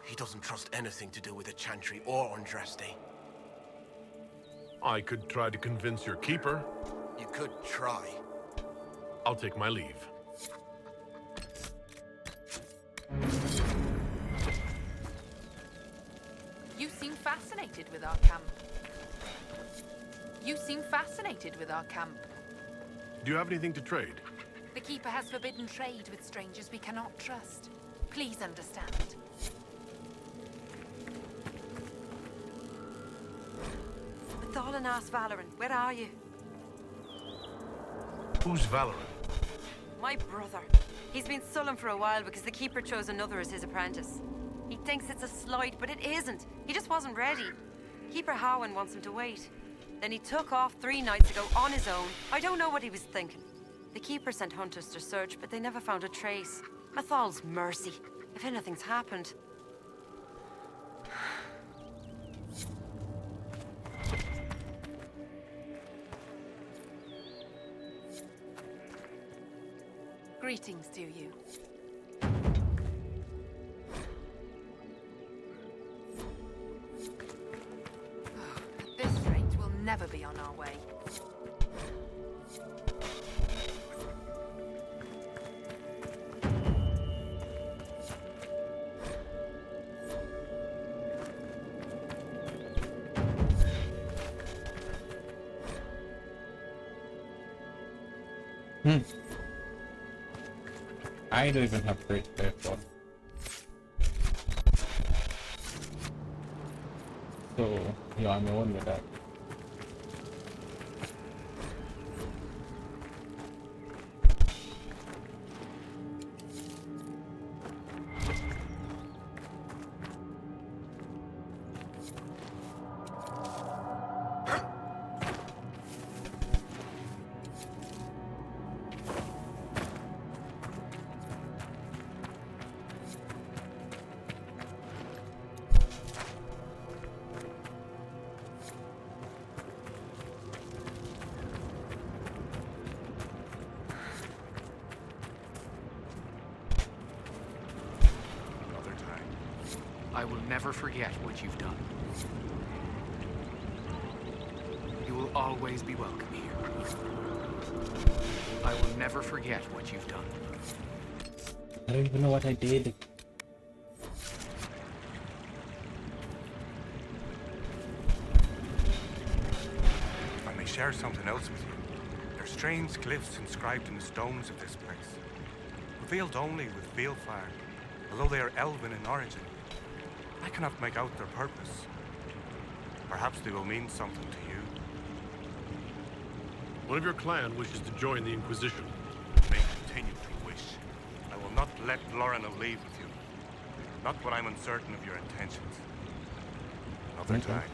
He doesn't trust anything to do with the Chantry or Andraste. I could try to convince your keeper. You could try. I'll take my leave. You seem fascinated with our camp. You seem fascinated with our camp. Do you have anything to trade? The Keeper has forbidden trade with strangers we cannot trust. Please understand. Thalanas Valoran, where are you? Who's Valorant? My brother. He's been sullen for a while because the Keeper chose another as his apprentice. He thinks it's a slight, but it isn't. He just wasn't ready. Keeper Howen wants him to wait. Then he took off 3 nights ago on his own. I don't know what he was thinking. The Keeper sent hunters to search, but they never found a trace. Athal's mercy. If anything's happened. Greetings to you. At this rate, we'll never be on our way. I don't even have great for. So, yeah, I'm the one with that. I will never forget what you've done. You will always be welcome here. I will never forget what you've done. I don't even know what I did. If I may share something else with you. There are strange glyphs inscribed in the stones of this place. Revealed only with Veilfire, although they are elven in origin. I cannot make out their purpose. Perhaps they will mean something to you. One of your clan wishes to join the Inquisition. May continue to wish. I will not let Lorna leave with you. Not when I'm uncertain of your intentions. Another time.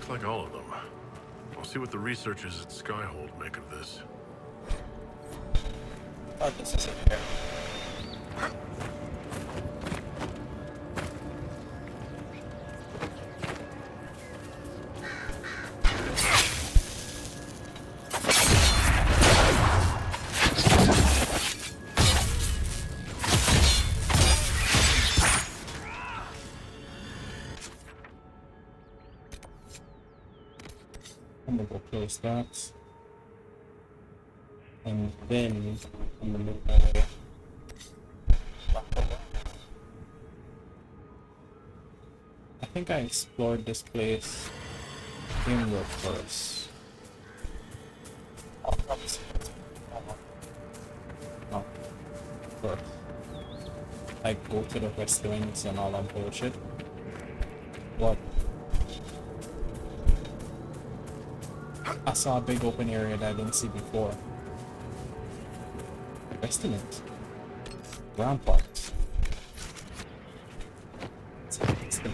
Looks like all of them. I'll see what the researchers at Skyhold make of this. Oh, this is it here. I'm gonna go close that. And then I'm gonna move my way back over. I think I explored this place inward first. No, first. Like go to the west wings and all that bullshit. What? I saw a big open area that I didn't see before. Estimate. Ground parts. It's an estimate.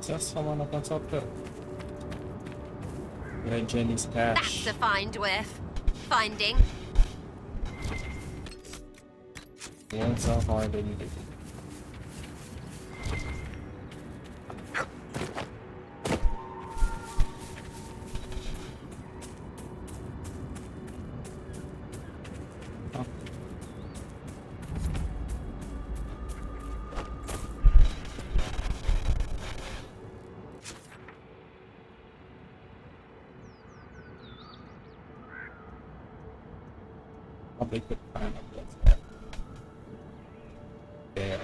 Is that someone up on top there? Red Jenny's cash. That's a fine dwarf. Finding. What's so hard to do? Probably could find a place there. There.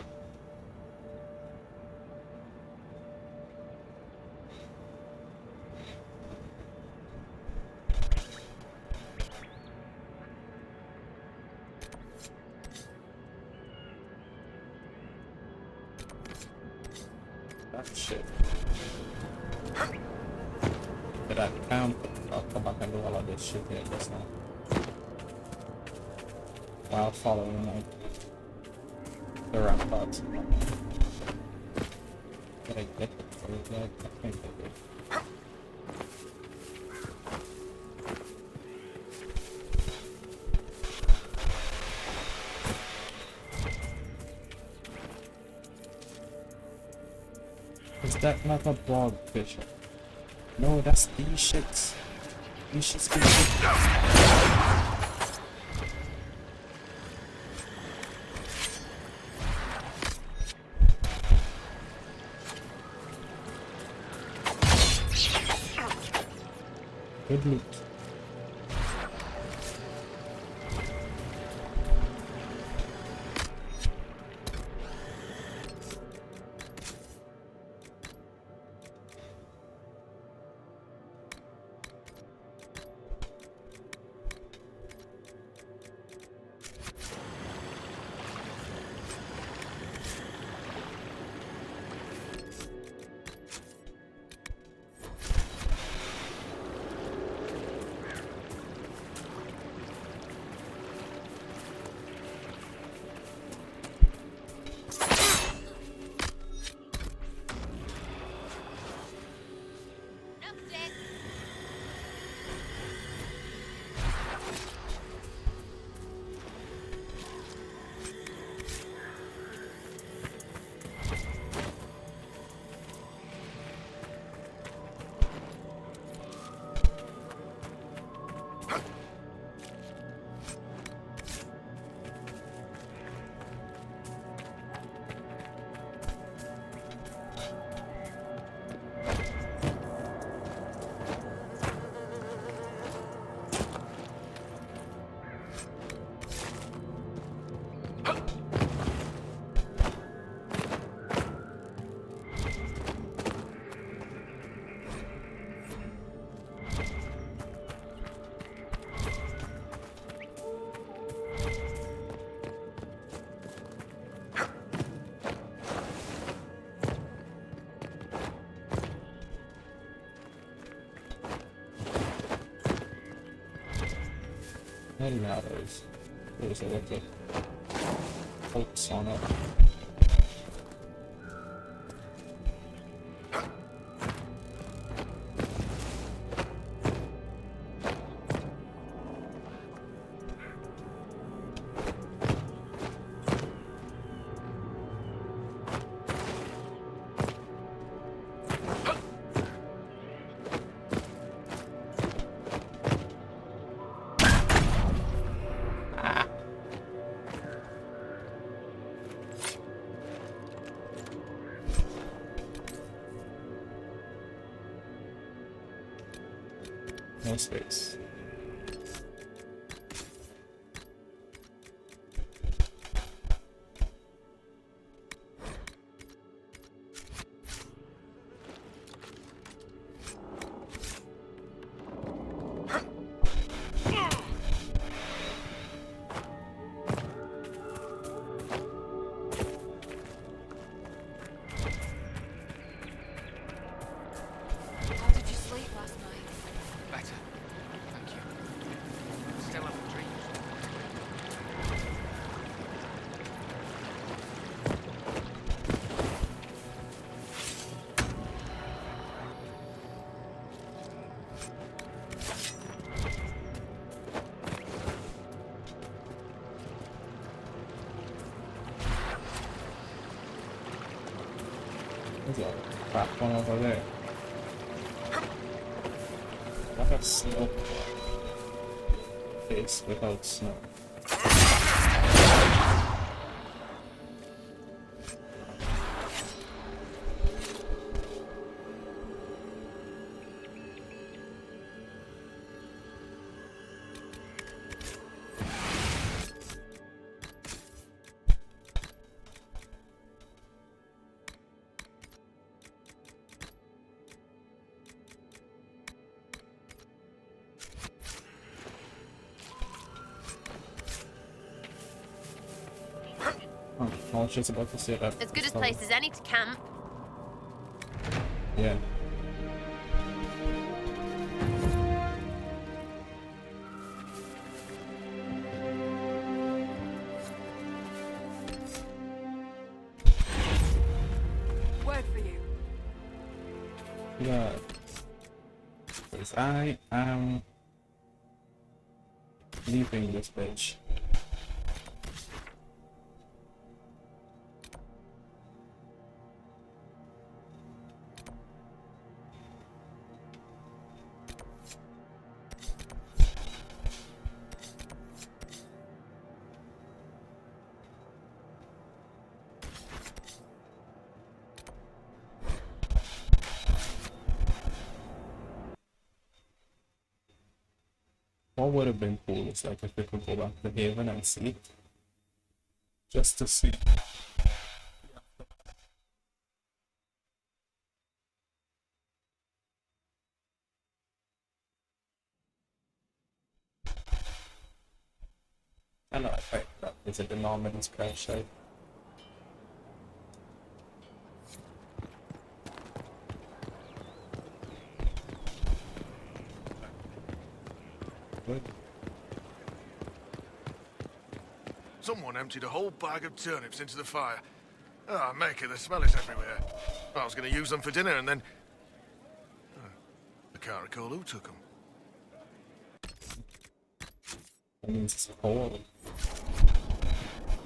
That shit. Did I count? I'll come back and do all of this shit here just now. While following like the ramparts. Did I get it for it? Like, I think I did. Is that not a blobfish? No, that's these shits. These shits be good loot. Now there's a little hooks on it. No space. How did you sleep last night? Better. Thank you. Still have a dream. There's a crap one over there. I have snow face without snow. I was just about to say that. As good a place as any to camp. Yeah. Word for you. Yeah. Because I am leaving this bitch. What would have been cool is like if we could go back to Haven and see, just to see. I know, right, that is it the Norman's crash site. Good. Someone emptied a whole bag of turnips into the fire. Ah, Maker, the smell is everywhere. I was going to use them for dinner and then... I can't recall who took them. That means it's cold.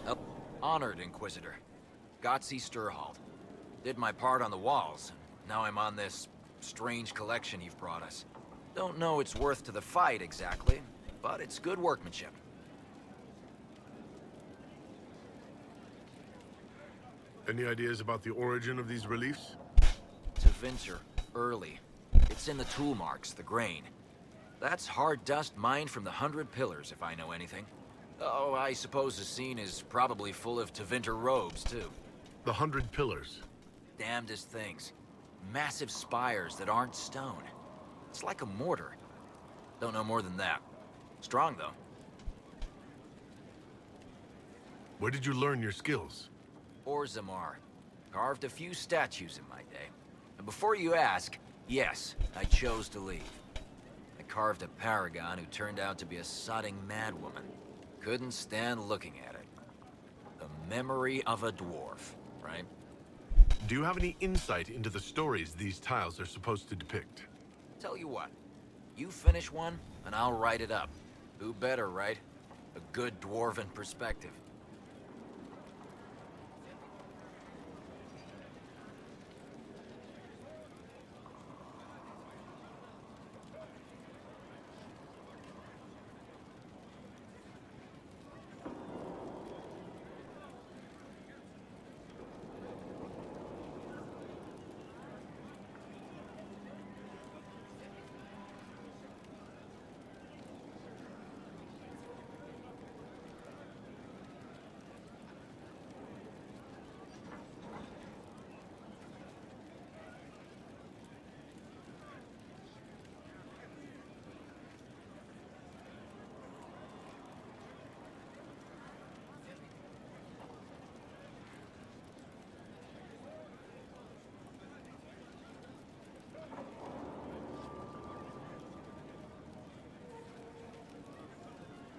Oh, honored Inquisitor. Gotzi Sturhald. Did my part on the walls. Now I'm on this strange collection you've brought us. Don't know it's worth to the fight exactly, but it's good workmanship. Any ideas about the origin of these reliefs? To Vinter, early. It's in the tool marks, the grain. That's hard dust mined from the 100 Pillars, if I know anything. Oh, I suppose the scene is probably full of Tevinter robes, too. The 100 Pillars? Damnedest things. Massive spires that aren't stone. It's like a mortar. Don't know more than that. Strong, though. Where did you learn your skills? Orzammar. Carved a few statues in my day. And before you ask, yes, I chose to leave. I carved a paragon who turned out to be a sodding madwoman. Couldn't stand looking at it. The memory of a dwarf, right? Do you have any insight into the stories these tiles are supposed to depict? Tell you what, you finish one, and I'll write it up. Who better, right? A good dwarven perspective.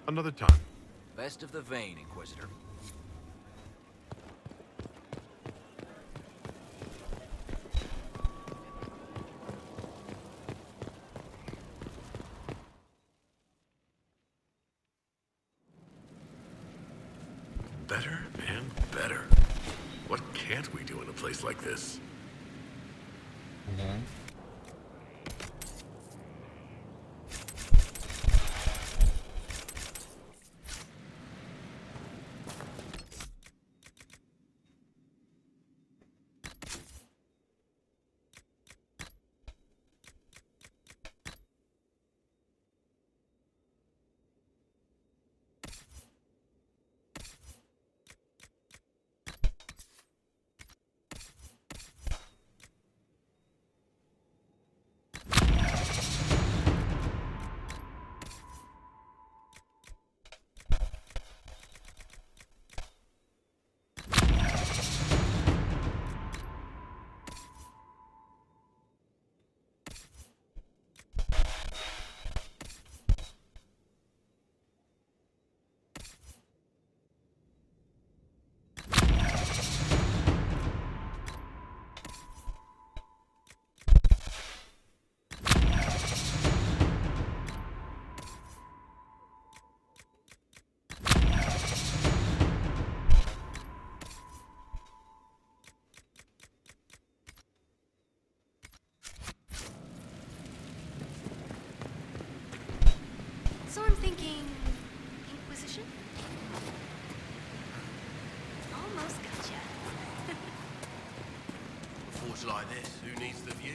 Another time. Best of the vein, Inquisitor. Better and better. What can't we do in a place like this? So I'm thinking... Inquisition? Almost gotcha. Forge like this, who needs the view?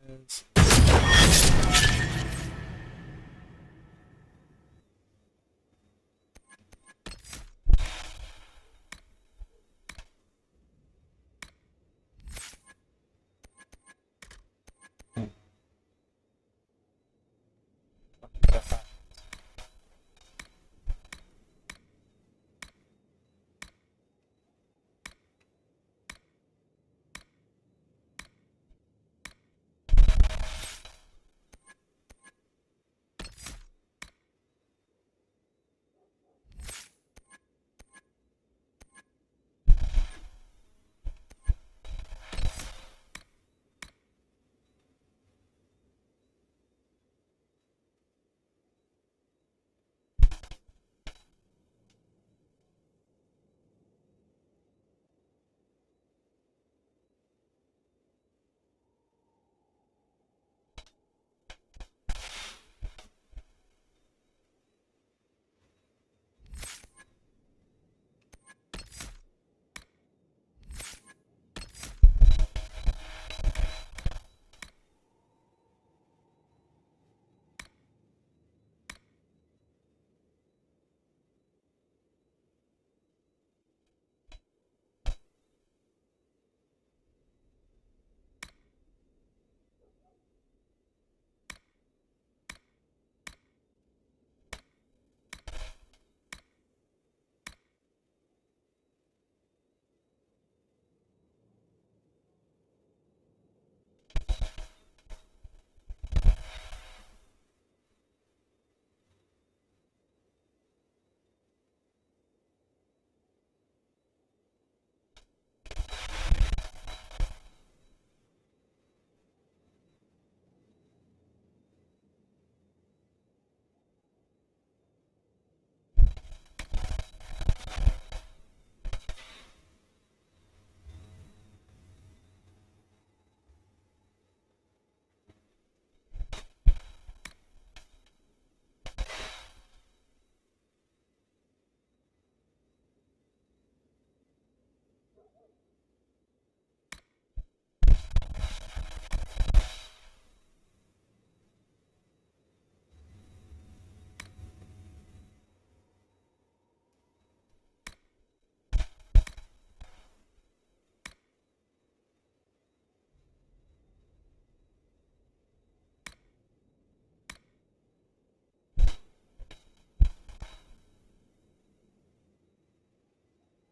is.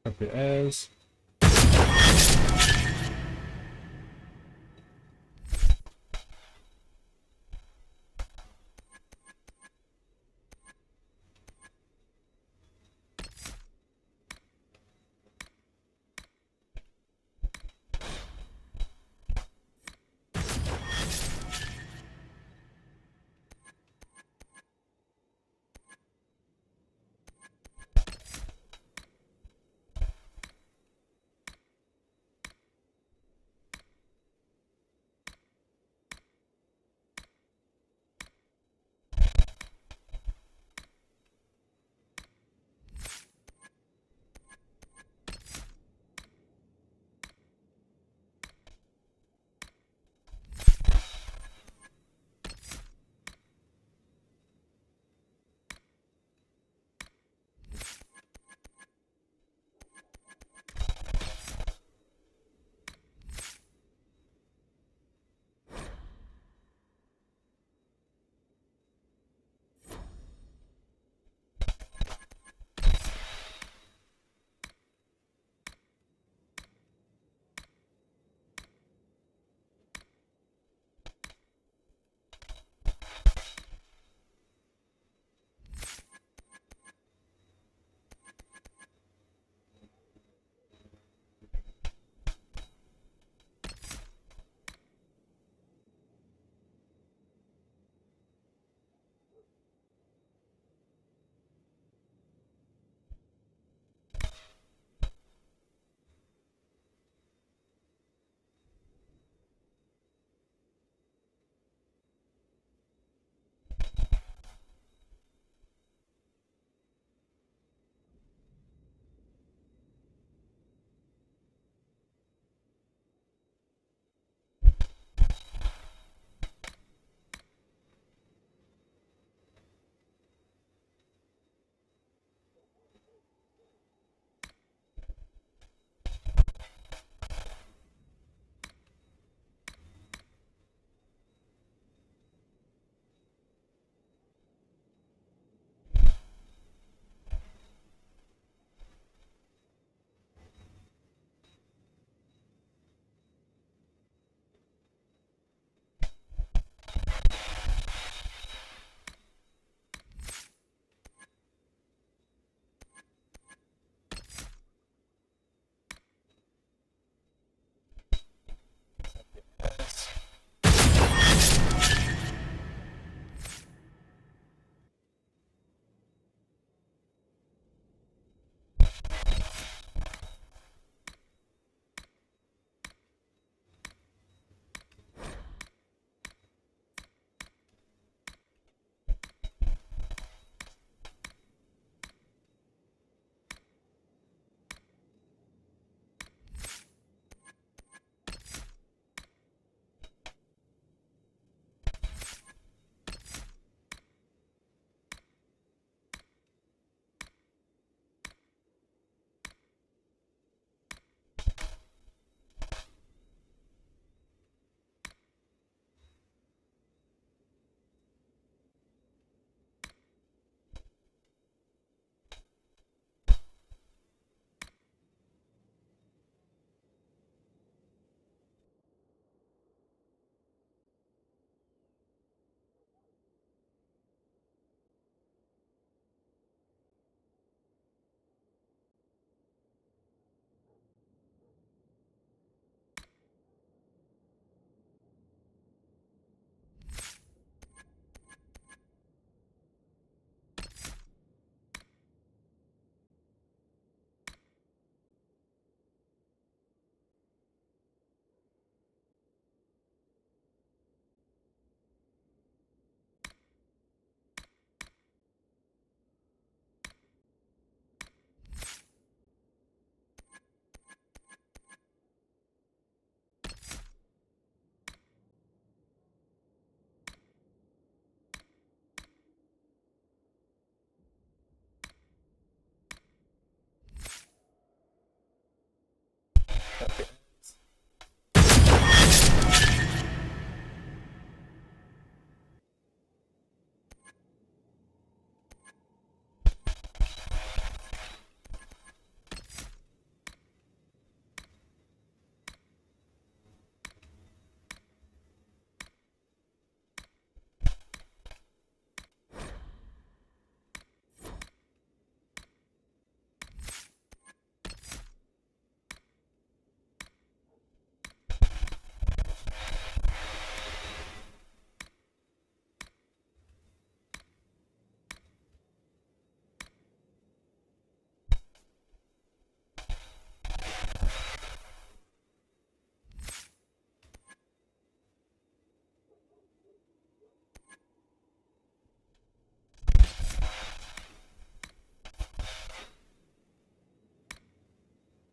Copy as.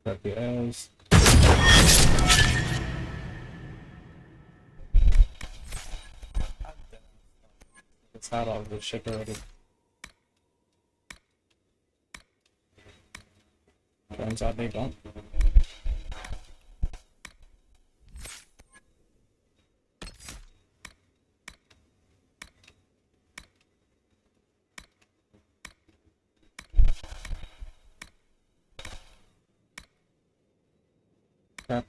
Got the L's. It's hot all the shit already. Turns out they don't. Crap.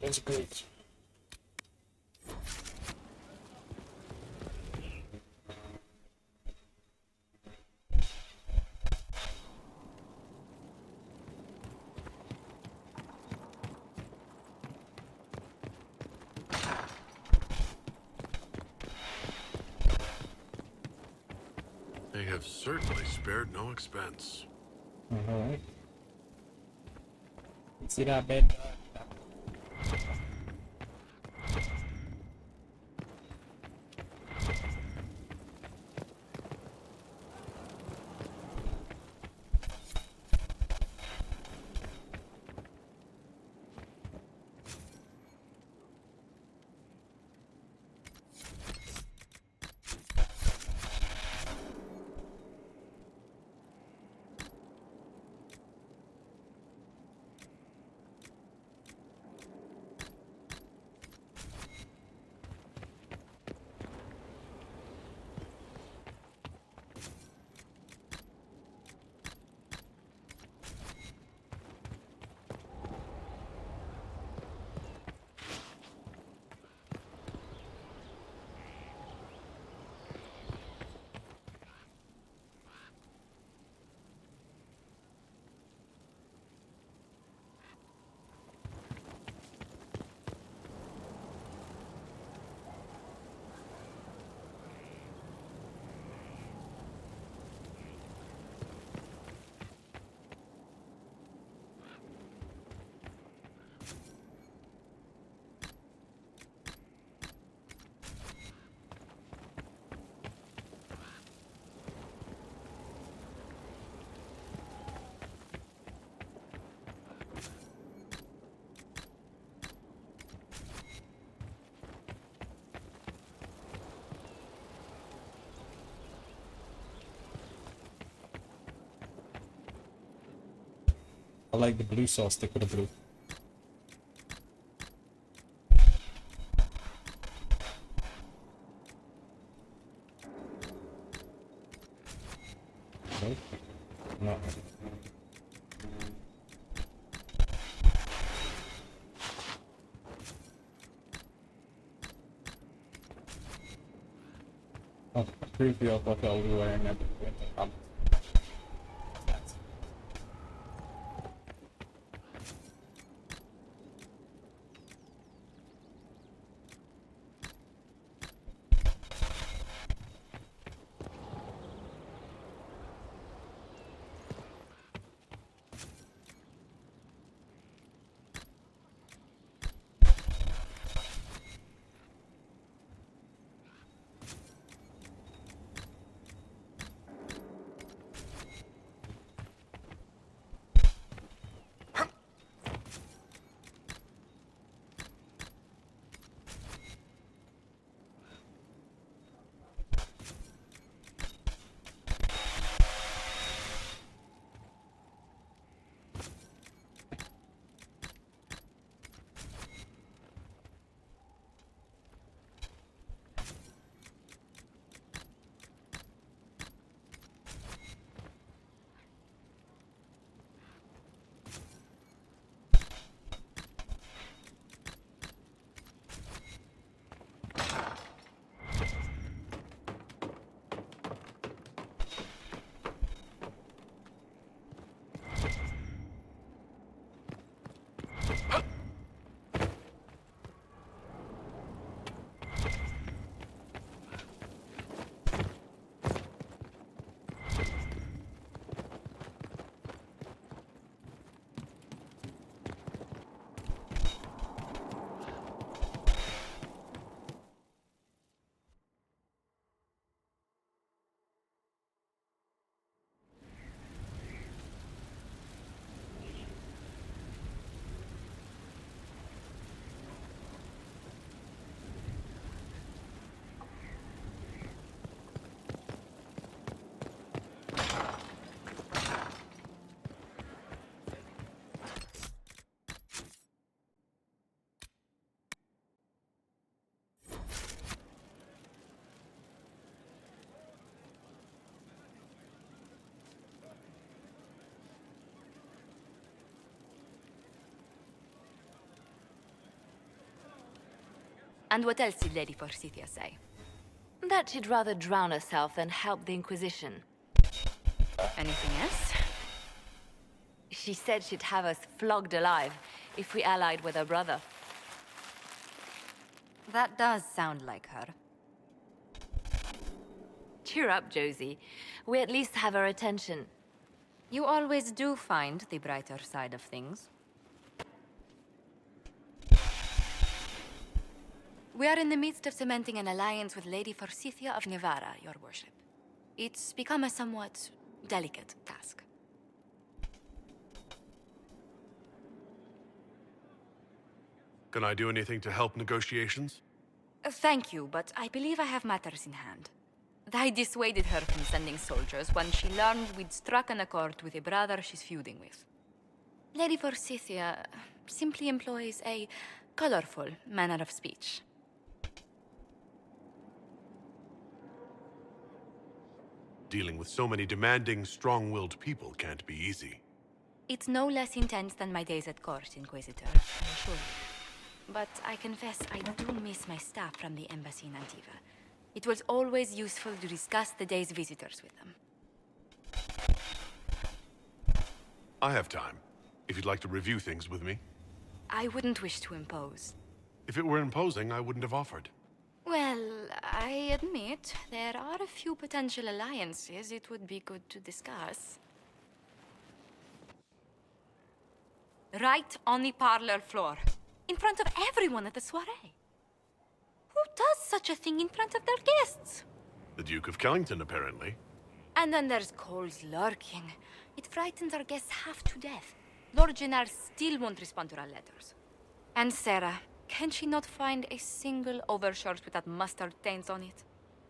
That's great. They have certainly spared no expense. Alright. See that bed? I like the blue, so I'll stick with the blue. Nope. No. Oh, preview of what I'll be wearing at the winter camp. And what else did Lady Forsythia say? That she'd rather drown herself than help the Inquisition. Anything else? She said she'd have us flogged alive if we allied with her brother. That does sound like her. Cheer up, Josie. We at least have her attention. You always do find the brighter side of things. We are in the midst of cementing an alliance with Lady Forsythia of Navarra, your worship. It's become a somewhat delicate task. Can I do anything to help negotiations? Thank you, but I believe I have matters in hand. I dissuaded her from sending soldiers when she learned we'd struck an accord with a brother she's feuding with. Lady Forsythia simply employs a colorful manner of speech. Dealing with so many demanding, strong-willed people can't be easy. It's no less intense than my days at court, Inquisitor, I'm sure. But I confess I do miss my staff from the embassy in Antiva. It was always useful to discuss the day's visitors with them. I have time, if you'd like to review things with me. I wouldn't wish to impose. If it were imposing, I wouldn't have offered. Well, I admit there are a few potential alliances it would be good to discuss. Right on the parlor floor, in front of everyone at the soiree. Who does such a thing in front of their guests? The Duke of Kellington, apparently. And then there's Cole's lurking. It frightens our guests half to death. Lord Gennard still won't respond to our letters. And Sarah, can she not find a single overshirt without mustard stains on it?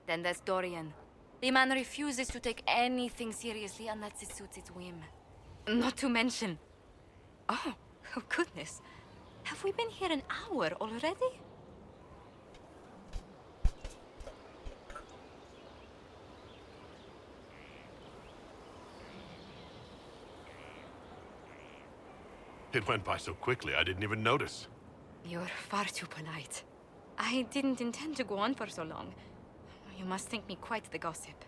Then there's Dorian. The man refuses to take anything seriously unless it suits its whim. Not to mention... Oh goodness. Have we been here an hour already? It went by so quickly, I didn't even notice. You're far too polite. I didn't intend to go on for so long. You must think me quite the gossip.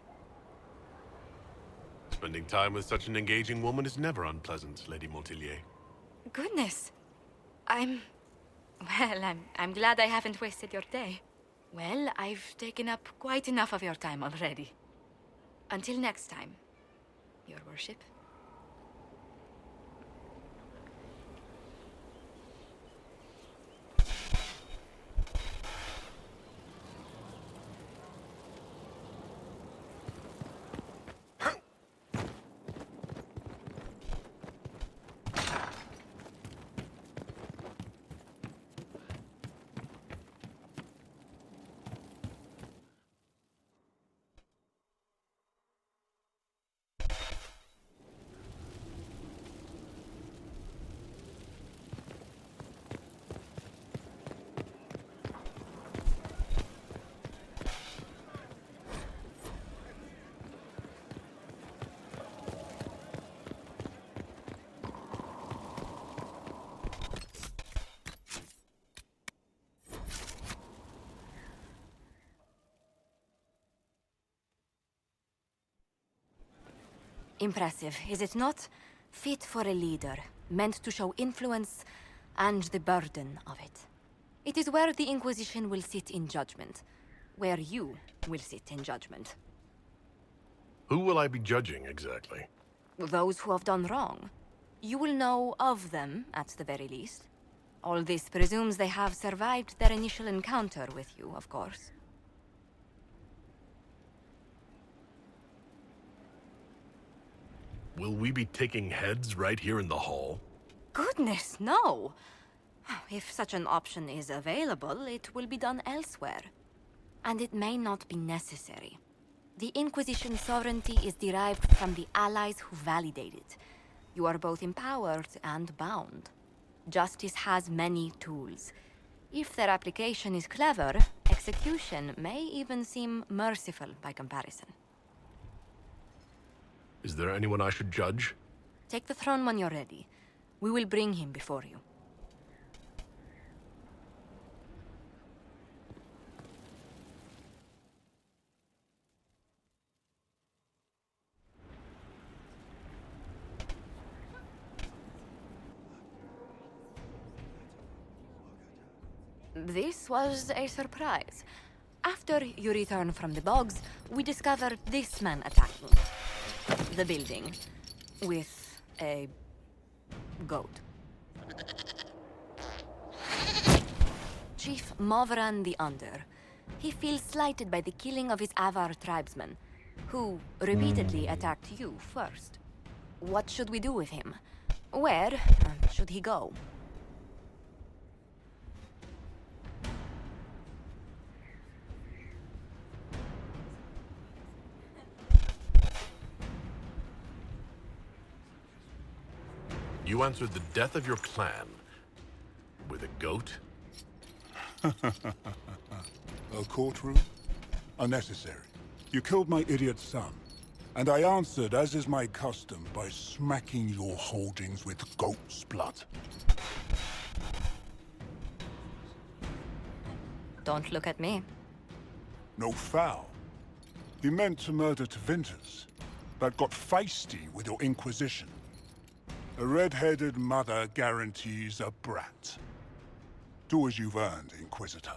Spending time with such an engaging woman is never unpleasant, Lady Montilyet. Goodness. I'm glad I haven't wasted your day. Well, I've taken up quite enough of your time already. Until next time, Your Worship. Impressive, is it not? Fit for a leader, meant to show influence and the burden of it. It is where the Inquisition will sit in judgment, where you will sit in judgment. Who will I be judging, exactly? Those who have done wrong. You will know of them, at the very least. All this presumes they have survived their initial encounter with you, of course. Will we be taking heads right here in the hall? Goodness, no! If such an option is available, it will be done elsewhere. And it may not be necessary. The Inquisition's sovereignty is derived from the allies who validate it. You are both empowered and bound. Justice has many tools. If their application is clever, execution may even seem merciful by comparison. Is there anyone I should judge? Take the throne when you're ready. We will bring him before you. This was a surprise. After you return from the bogs, we discovered this man attacking the building with a goat. Chief Movran the Under. He feels slighted by the killing of his Avar tribesmen, who repeatedly attacked you first. What should we do with him? Where should he go? You answered the death of your clan with a goat? A courtroom? Unnecessary. You killed my idiot son, and I answered, as is my custom, by smacking your holdings with goat's blood. Don't look at me. No foul. He meant to murder Tevinters, but got feisty with your Inquisition. A red-headed mother guarantees a brat. Do as you've earned, Inquisitor.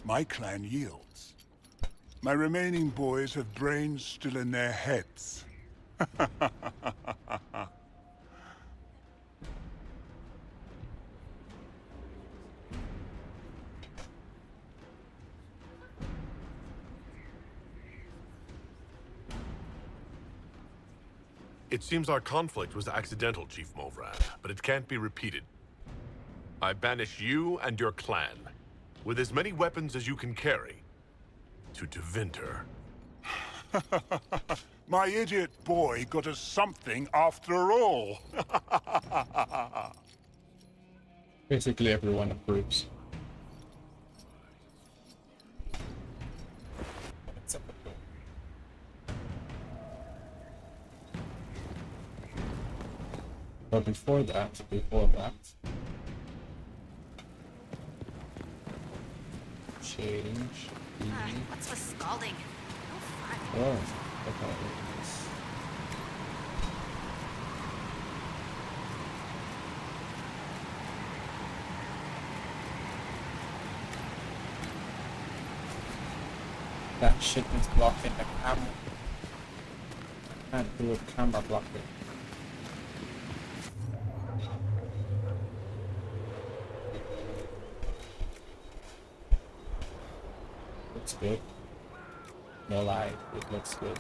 My clan yields. My remaining boys have brains still in their heads. It seems our conflict was accidental, Chief Movran, but it can't be repeated. I banish you and your clan, with as many weapons as you can carry, to Tevinter. My idiot boy got us something after all. Basically, everyone approves. Except for Bill. But before that, change the... What's with scalding? No fun. Oh, okay. That shit is blocking the camera. I can't do a camera blocking. Looks good. No lie, it looks good.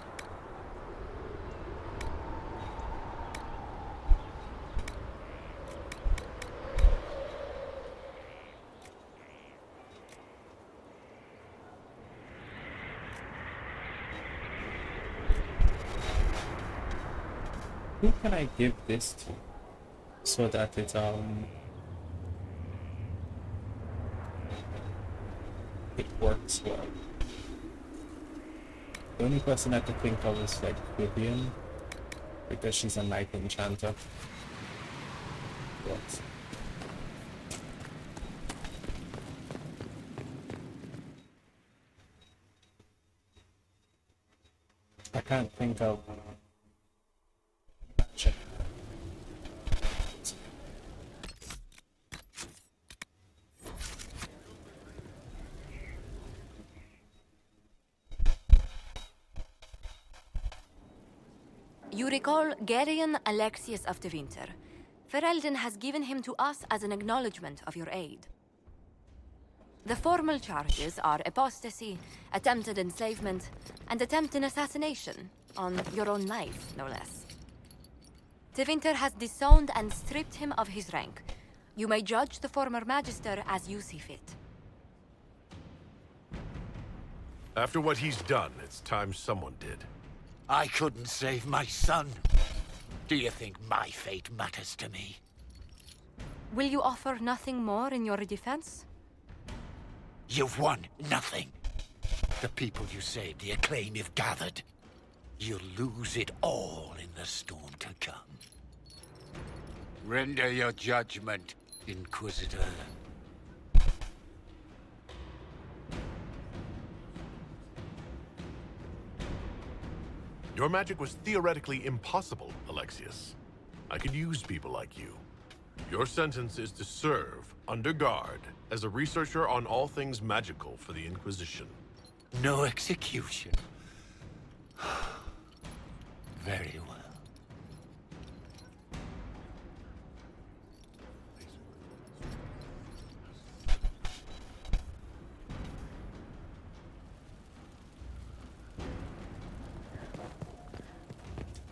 Who can I give this to so that it works well? The only person I could think of is like Vivian, because she's a knight enchanter. But I can't think of much. You recall Gerion Alexius of Tevinter. Ferelden has given him to us as an acknowledgement of your aid. The formal charges are apostasy, attempted enslavement, and attempted assassination on your own life, no less. Tevinter has disowned and stripped him of his rank. You may judge the former magister as you see fit. After what he's done, it's time someone did. I couldn't save my son. Do you think my fate matters to me? Will you offer nothing more in your defense? You've won nothing. The people you saved, the acclaim you've gathered. You'll lose it all in the storm to come. Render your judgment, Inquisitor. Your magic was theoretically impossible, Alexius. I could use people like you. Your sentence is to serve, under guard, as a researcher on all things magical for the Inquisition. No execution. Very well.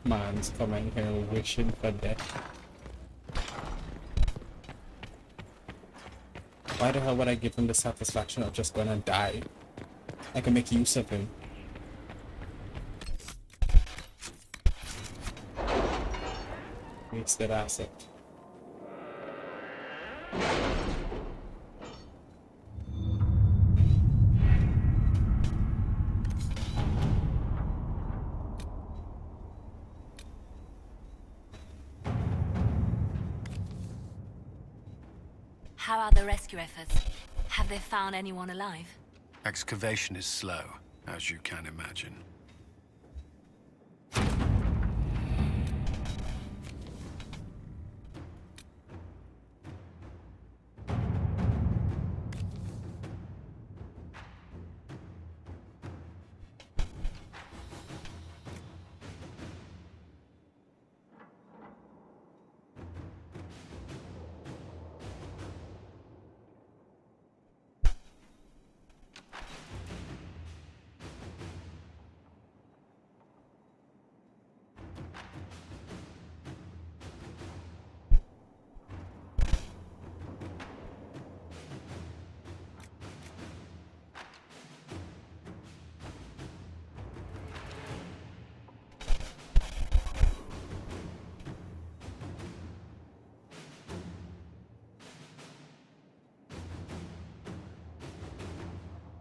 Man's coming here wishing for death. Why the hell would I give him the satisfaction of just going to die? I can make use of him. Wasted asset. How are the rescue efforts? Have they found anyone alive? Excavation is slow, as you can imagine.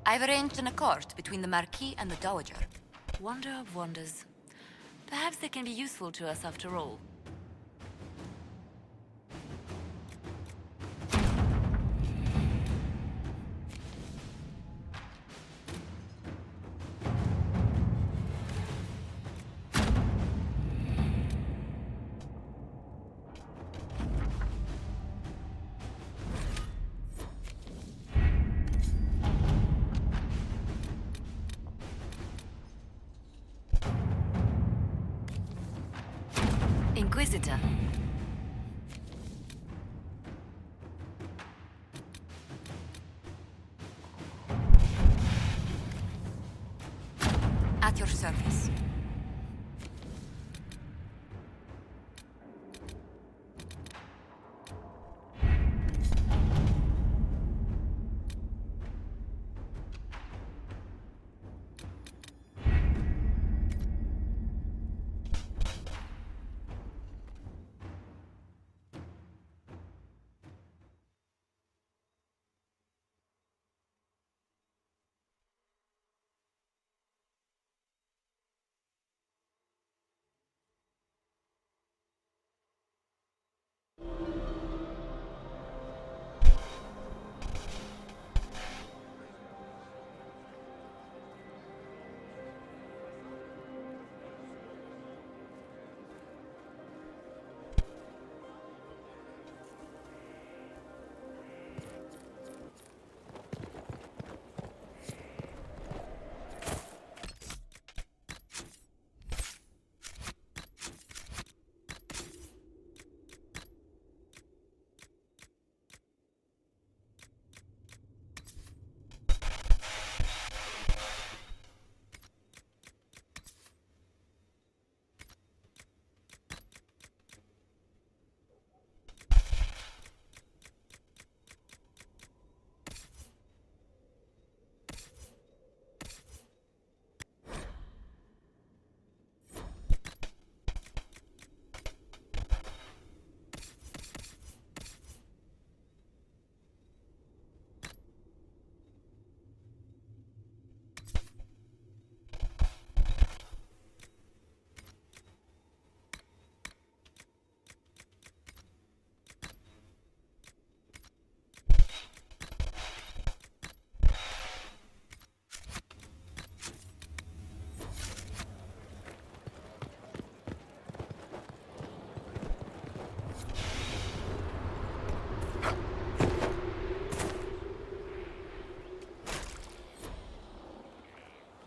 I've arranged an accord between the Marquis and the Dowager. Wonder of wonders. Perhaps they can be useful to us after all. Inquisitor. At your service.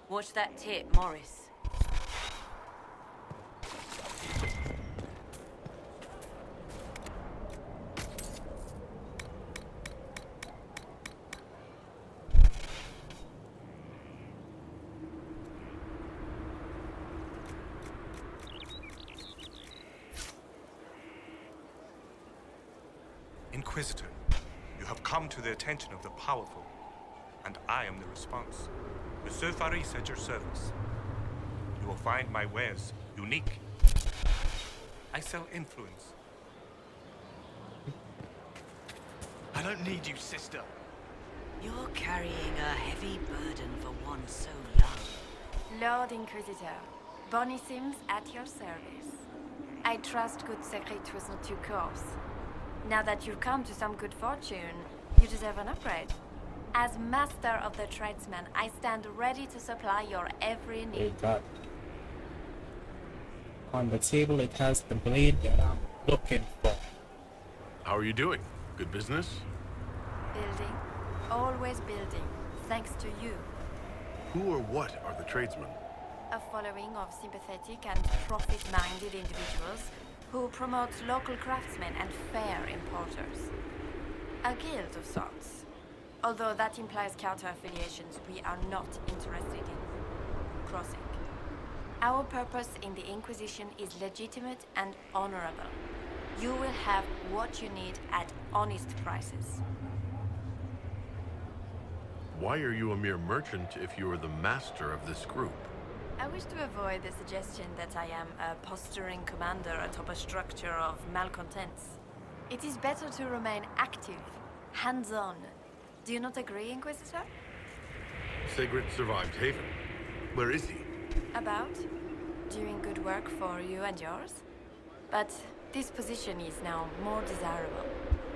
Watch that tip, Morris. Inquisitor, you have come to the attention of the powerful, and I am the response. Monsieur Faris at your service. You will find my wares unique. I sell influence. I don't need you, sister. You're carrying a heavy burden for one so young. Lord Inquisitor, Bonnie Sims at your service. I trust good secret was not too coarse. Now that you've come to some good fortune, you deserve an upgrade. As master of the tradesman, I stand ready to supply your every need. Oh God. On the table it has the blade that I'm looking for. How are you doing? Good business? Building. Always building. Thanks to you. Who or what are the tradesmen? A following of sympathetic and profit-minded individuals who promote local craftsmen and fair importers. A guild of sorts. Although that implies counter-affiliations we are not interested in crossing. Our purpose in the Inquisition is legitimate and honorable. You will have what you need at honest prices. Why are you a mere merchant if you are the master of this group? I wish to avoid the suggestion that I am a posturing commander atop a structure of malcontents. It is better to remain active, hands-on. Do you not agree, Inquisitor? Sigrid survived Haven. Where is he? About? Doing good work for you and yours? But this position is now more desirable.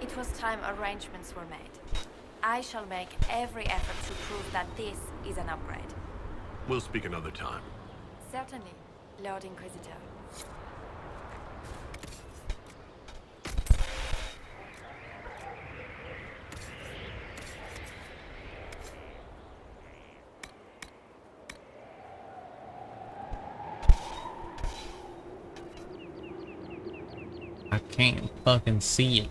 It was time arrangements were made. I shall make every effort to prove that this is an upgrade. We'll speak another time. Certainly, Lord Inquisitor. I can't fucking see it.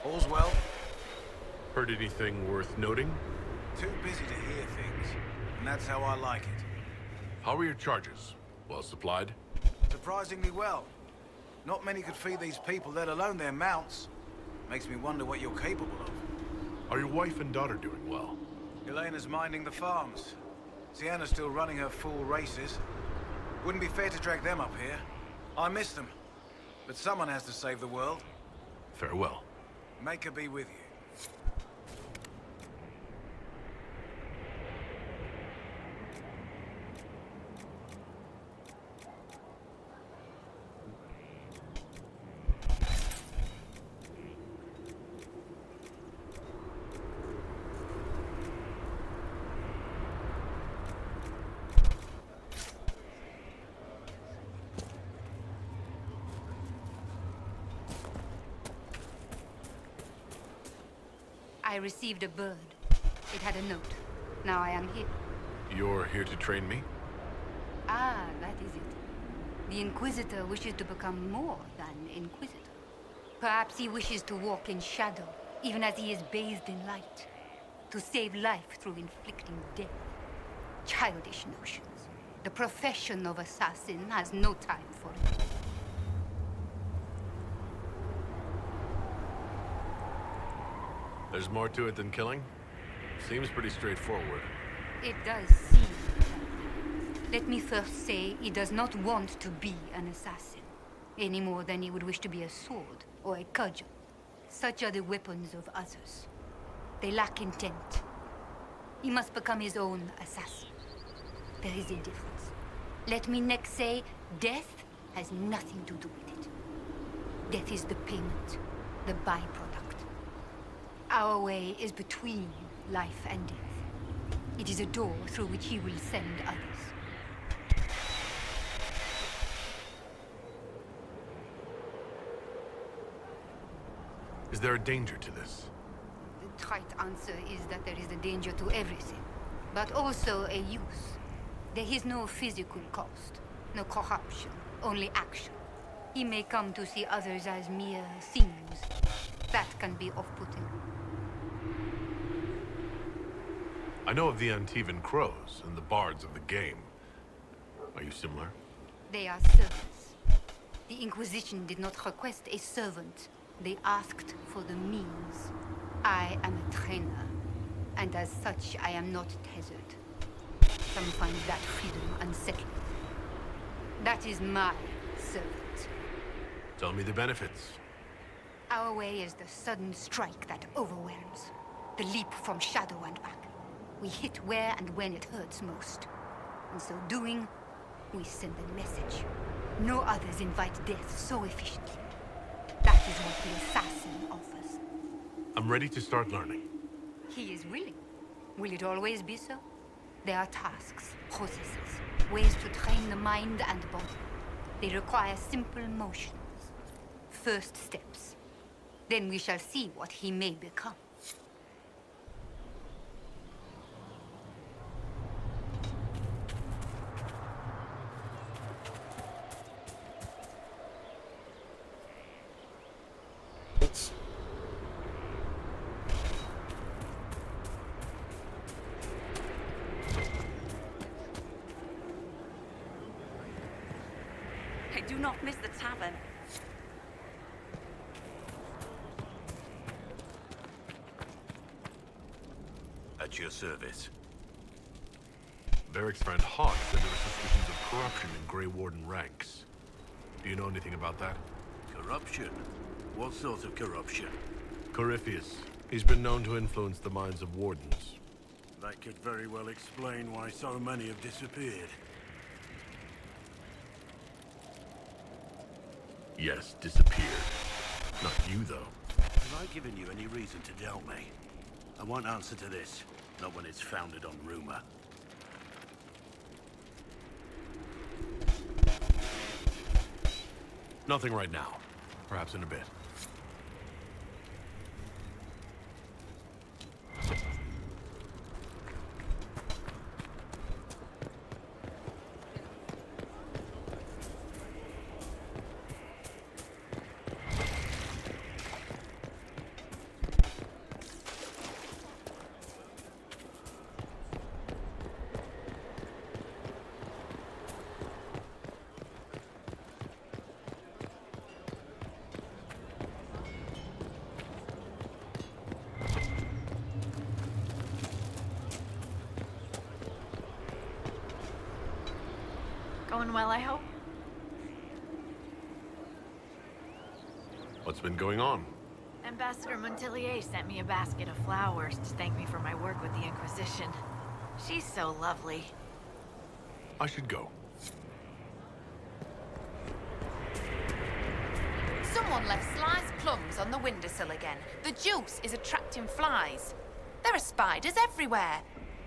All's well? Heard anything worth noting? Too busy to hear things, and that's how I like it. How are your charges? Well supplied? Surprisingly well. Not many could feed these people, let alone their mounts. Makes me wonder what you're capable of. Are your wife and daughter doing well? Elena's minding the farms. Sienna's still running her full races. Wouldn't be fair to drag them up here. I miss them. But someone has to save the world. Farewell. Make her be with you. I received a bird. It had a note. Now I am here. You're here to train me? Ah, that is it. The Inquisitor wishes to become more than Inquisitor. Perhaps he wishes to walk in shadow, even as he is bathed in light. To save life through inflicting death. Childish notions. The profession of assassin has no time for it. There's more to it than killing? Seems pretty straightforward. It does seem. Let me first say he does not want to be an assassin, any more than he would wish to be a sword or a cudgel. Such are the weapons of others. They lack intent. He must become his own assassin. There is a difference. Let me next say, death has nothing to do with it. Death is the payment, the byproduct. Our way is between life and death. It is a door through which he will send others. Is there a danger to this? The trite answer is that there is a danger to everything, but also a use. There is no physical cost, no corruption, only action. He may come to see others as mere things. That can be off-putting. I know of the Antivan Crows and the bards of the game. Are you similar? They are servants. The Inquisition did not request a servant. They asked for the means. I am a trainer, and as such, I am not tethered. Some find that freedom unsettling. That is my servant. Tell me the benefits. Our way is the sudden strike that overwhelms. The leap from shadow and back. We hit where and when it hurts most. In so doing, we send a message. No others invite death so efficiently. That is what the assassin offers. I'm ready to start learning. He is willing. Will it always be so? There are tasks, processes, ways to train the mind and body. They require simple motions. First steps. Then we shall see what he may become. Do not miss the tavern. At your service. Varric's friend Hawk said there were suspicions of corruption in Grey Warden ranks. Do you know anything about that? Corruption? What sort of corruption? Corypheus. He's been known to influence the minds of wardens. That could very well explain why so many have disappeared. Yes, disappeared. Not you, though. Have I given you any reason to doubt me? I won't answer to this, not when it's founded on rumor. Nothing right now. Perhaps in a bit. Going well, I hope? What's been going on? Ambassador Montelier sent me a basket of flowers to thank me for my work with the Inquisition. She's so lovely. I should go. Someone left sliced plums on the windowsill again. The juice is attracting flies. There are spiders everywhere.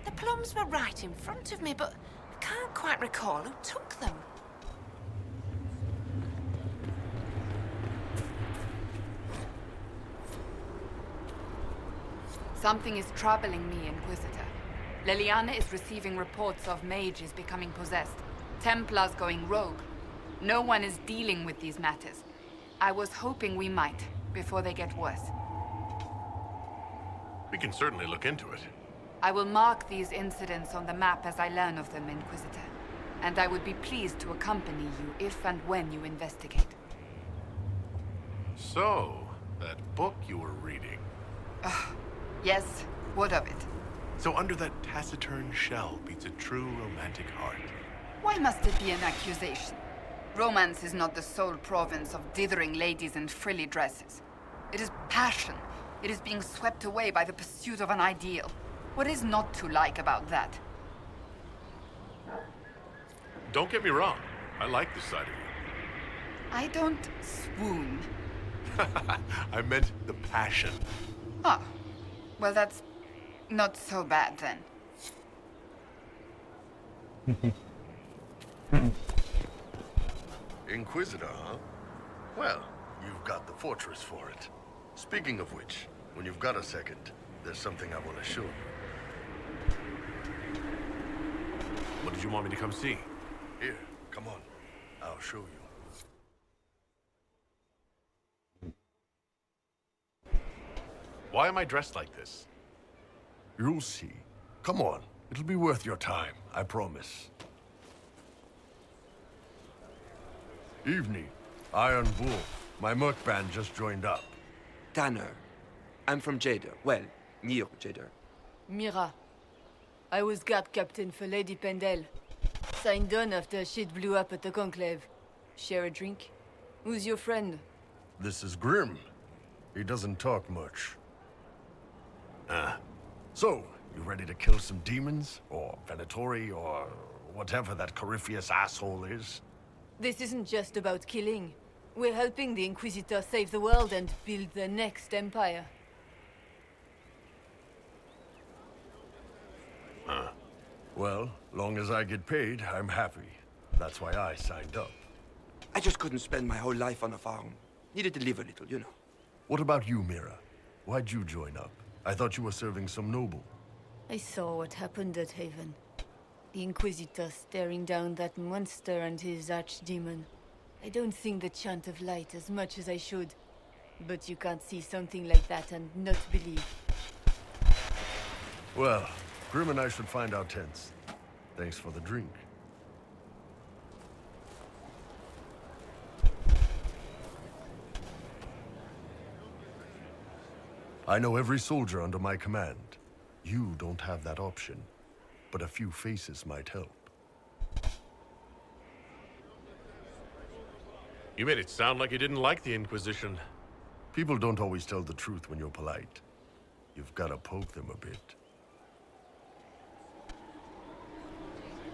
The plums were right in front of me, but I can't quite recall who took them. Something is troubling me, Inquisitor. Leliana is receiving reports of mages becoming possessed, Templars going rogue. No one is dealing with these matters. I was hoping we might, before they get worse. We can certainly look into it. I will mark these incidents on the map as I learn of them, Inquisitor. and I would be pleased to accompany you if and when you investigate. So, that book you were reading. Yes, what of it? So under that taciturn shell beats a true romantic heart. Why must it be an accusation? Romance is not the sole province of dithering ladies in frilly dresses. It is passion. It is being swept away by the pursuit of an ideal. What is not to like about that? Don't get me wrong. I like this side of you. I don't swoon. I meant the passion. Ah, well, that's not so bad then. Inquisitor, huh? Well, you've got the fortress for it. Speaking of which, when you've got a second, there's something I want to show you. What did you want me to come see? Here, come on. I'll show you. Why am I dressed like this? You'll see. Come on. It'll be worth your time, I promise. Evening. Iron Bull. My merc band just joined up. Tanner. I'm from Jader. Well, near Jader. Mira. I was guard captain for Lady Pendel. Signed on after shit blew up at the Conclave. Share a drink? Who's your friend? This is Grim. He doesn't talk much. So, you ready to kill some demons? Or Venatori, or whatever that Corypheus asshole is? This isn't just about killing. We're helping the Inquisitor save the world and build the next empire. Well, long as I get paid, I'm happy. That's why I signed up. I just couldn't spend my whole life on a farm. Needed to live a little, you know. What about you, Mira? Why'd you join up? I thought you were serving some noble. I saw what happened at Haven. The Inquisitor staring down that monster and his archdemon. I don't sing the chant of light as much as I should. But you can't see something like that and not believe. Well, Grim and I should find our tents. Thanks for the drink. I know every soldier under my command. You don't have that option, but a few faces might help. You made it sound like you didn't like the Inquisition. People don't always tell the truth when you're polite. You've got to poke them a bit.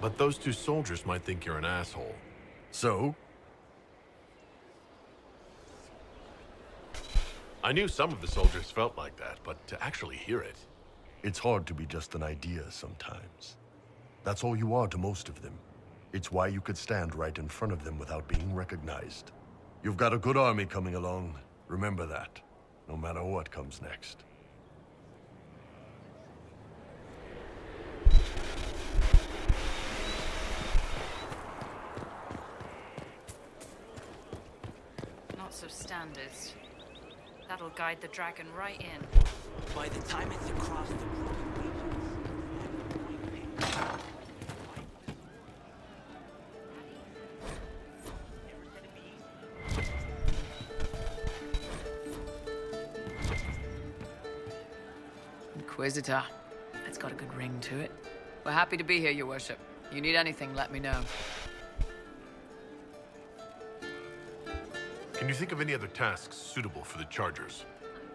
But those two soldiers might think you're an asshole. So? I knew some of the soldiers felt like that, but to actually hear it... It's hard to be just an idea sometimes. That's all you are to most of them. It's why you could stand right in front of them without being recognized. You've got a good army coming along. Remember that, no matter what comes next. Not so standards. That'll guide the dragon right in. By the time it's across the Inquisitor. It's got a good ring to it. We're happy to be here, Your Worship. You need anything, let me know. Can you think of any other tasks suitable for the Chargers?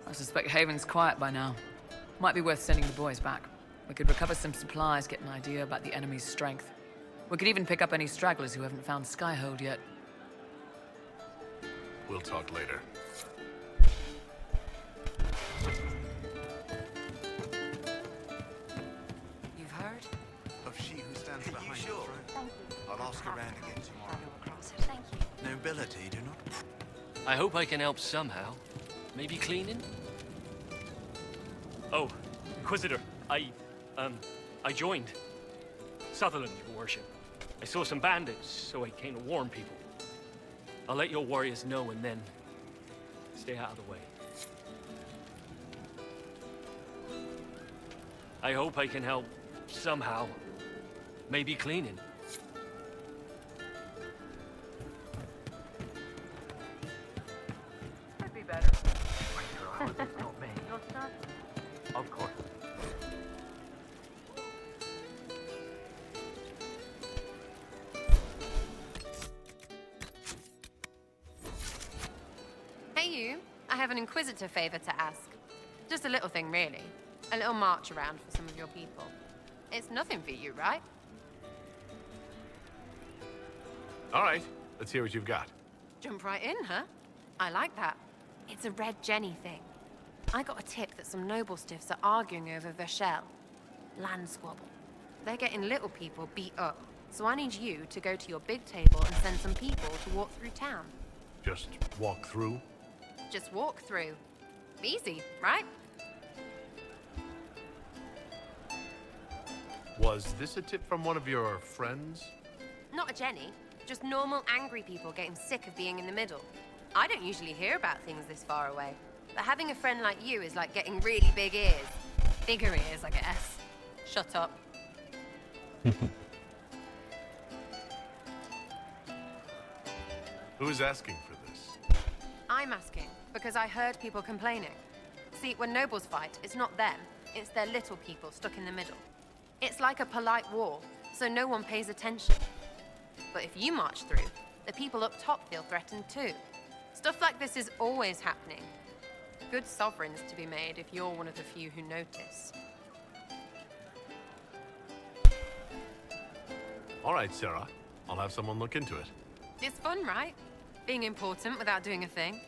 I suspect Haven's quiet by now. Might be worth sending the boys back. We could recover some supplies, get an idea about the enemy's strength. We could even pick up any stragglers who haven't found Skyhold yet. We'll talk later. You've heard? Of she who stands behind the throne. Thank you. I'll ask around again tomorrow. Thank you. Nobility do not... I hope I can help somehow. Maybe cleaning? Oh, Inquisitor, I joined. Sutherland, Your Worship. I saw some bandits, so I came to warn people. I'll let your warriors know and then stay out of the way. I hope I can help somehow. Maybe cleaning. course it's not me. Your son? Of course. Hey you, I have an Inquisitor favor to ask. Just a little thing, really. A little march around for some of your people. It's nothing for you, right? All right, let's hear what you've got. Jump right in, huh? I like that. It's a Red Jenny thing. I got a tip that some noble stiffs are arguing over Vershel. Land squabble. They're getting little people beat up. So I need you to go to your big table and send some people to walk through town. Just walk through? Just walk through. Easy, right? Was this a tip from one of your friends? Not a Jenny. Just normal angry people getting sick of being in the middle. I don't usually hear about things this far away. But having a friend like you is like getting really big ears. Bigger ears, I guess. Shut up. Who is asking for this? I'm asking because I heard people complaining. See, when nobles fight, it's not them. It's their little people stuck in the middle. It's like a polite war, so no one pays attention. But if you march through, the people up top feel threatened too. Stuff like this is always happening. Good sovereigns to be made if you're one of the few who notice. All right, Sarah. I'll have someone look into it. It's fun, right? Being important without doing a thing.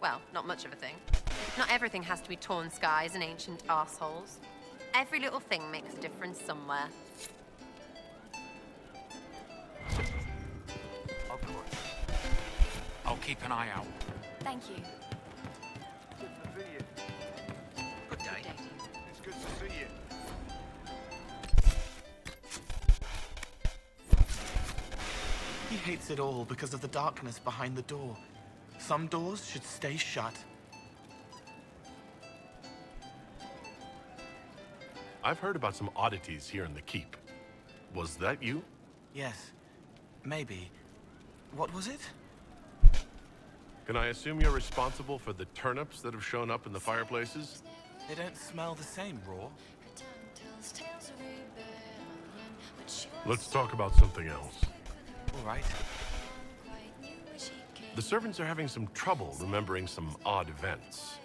Well, not much of a thing. Not everything has to be torn skies and ancient arseholes. Every little thing makes a difference somewhere. Of course. I'll keep an eye out. Thank you. Good to see you. Good day. It's good to see you. He hates it all because of the darkness behind the door. Some doors should stay shut. I've heard about some oddities here in the keep. Was that you? Yes. Maybe. What was it? Can I assume you're responsible for the turnips that have shown up in the fireplaces? They don't smell the same, Raw. Let's talk about something else. All right. The servants are having some trouble remembering some odd events.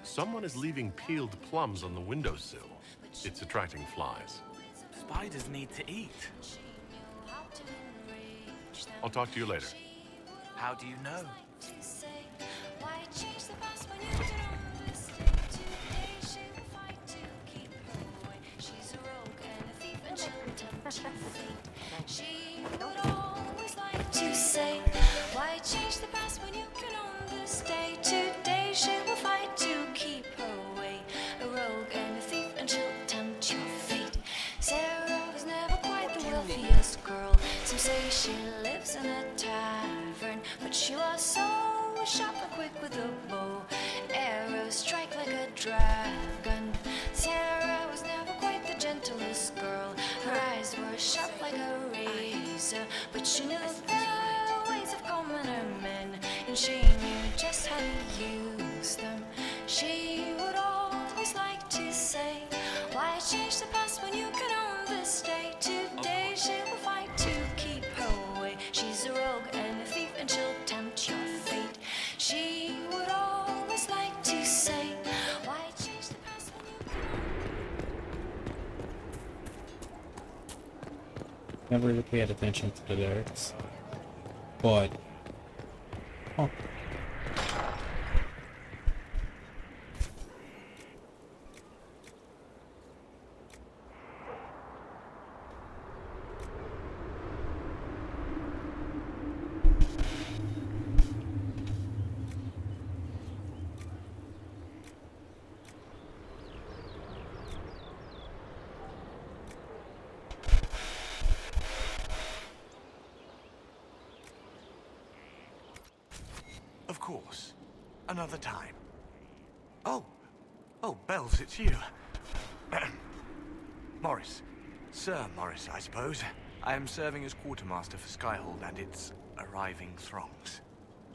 Someone is leaving peeled plums on the windowsill. It's attracting flies. Spiders need to eat. I'll talk to you later. How do you know? She would always like to say, why change the past when you can own this day? Today she will fight to keep her way. A rogue and a thief, and she'll tempt your fate. Sarah was never quite the wealthiest girl. Some say she lives in a tavern, but she was so sharp and quick with a bow. Arrows strike like a dragon. Sarah was never quite the gentlest girl. Her eyes were sharp like a razor, but she knew the ways of commoner men, and she knew just how to use them. She would always like to say, why change the past when you can own this day? Today she will fight to keep her way. She's a rogue and a thief, and she'll tempt your fate. She would always like to say, why change the past when you Never really paid attention to the lyrics. But oh. Of course. Another time. Oh, Bells, it's you. Morris. Sir Morris, I suppose. I am serving as quartermaster for Skyhold and its arriving throngs.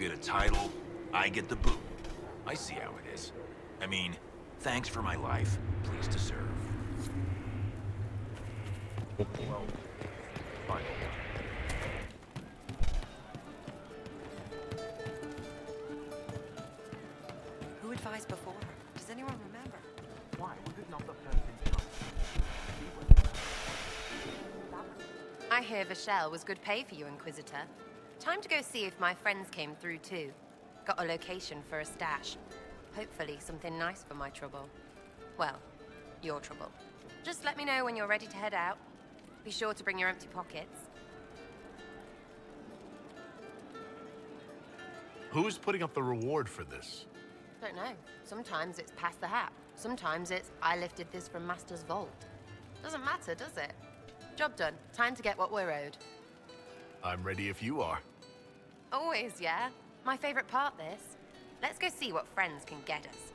get a title, I get the boot. I see how it is. I mean, thanks for my life, pleased to serve. Well, fine. Who advised before her? Does anyone remember? Why was it not the first in time? I hear Vachelle was good pay for you, Inquisitor. Time to go see if my friends came through too. Got a location for a stash. Hopefully something nice for my trouble. Well, your trouble. Just let me know when you're ready to head out. Be sure to bring your empty pockets. Who's putting up the reward for this? Don't know. Sometimes it's pass the hat. Sometimes it's I lifted this from Master's vault. Doesn't matter, does it? Job done. Time to get what we're owed. I'm ready if you are. Always, yeah. My favorite part, this. Let's go see what friends can get us.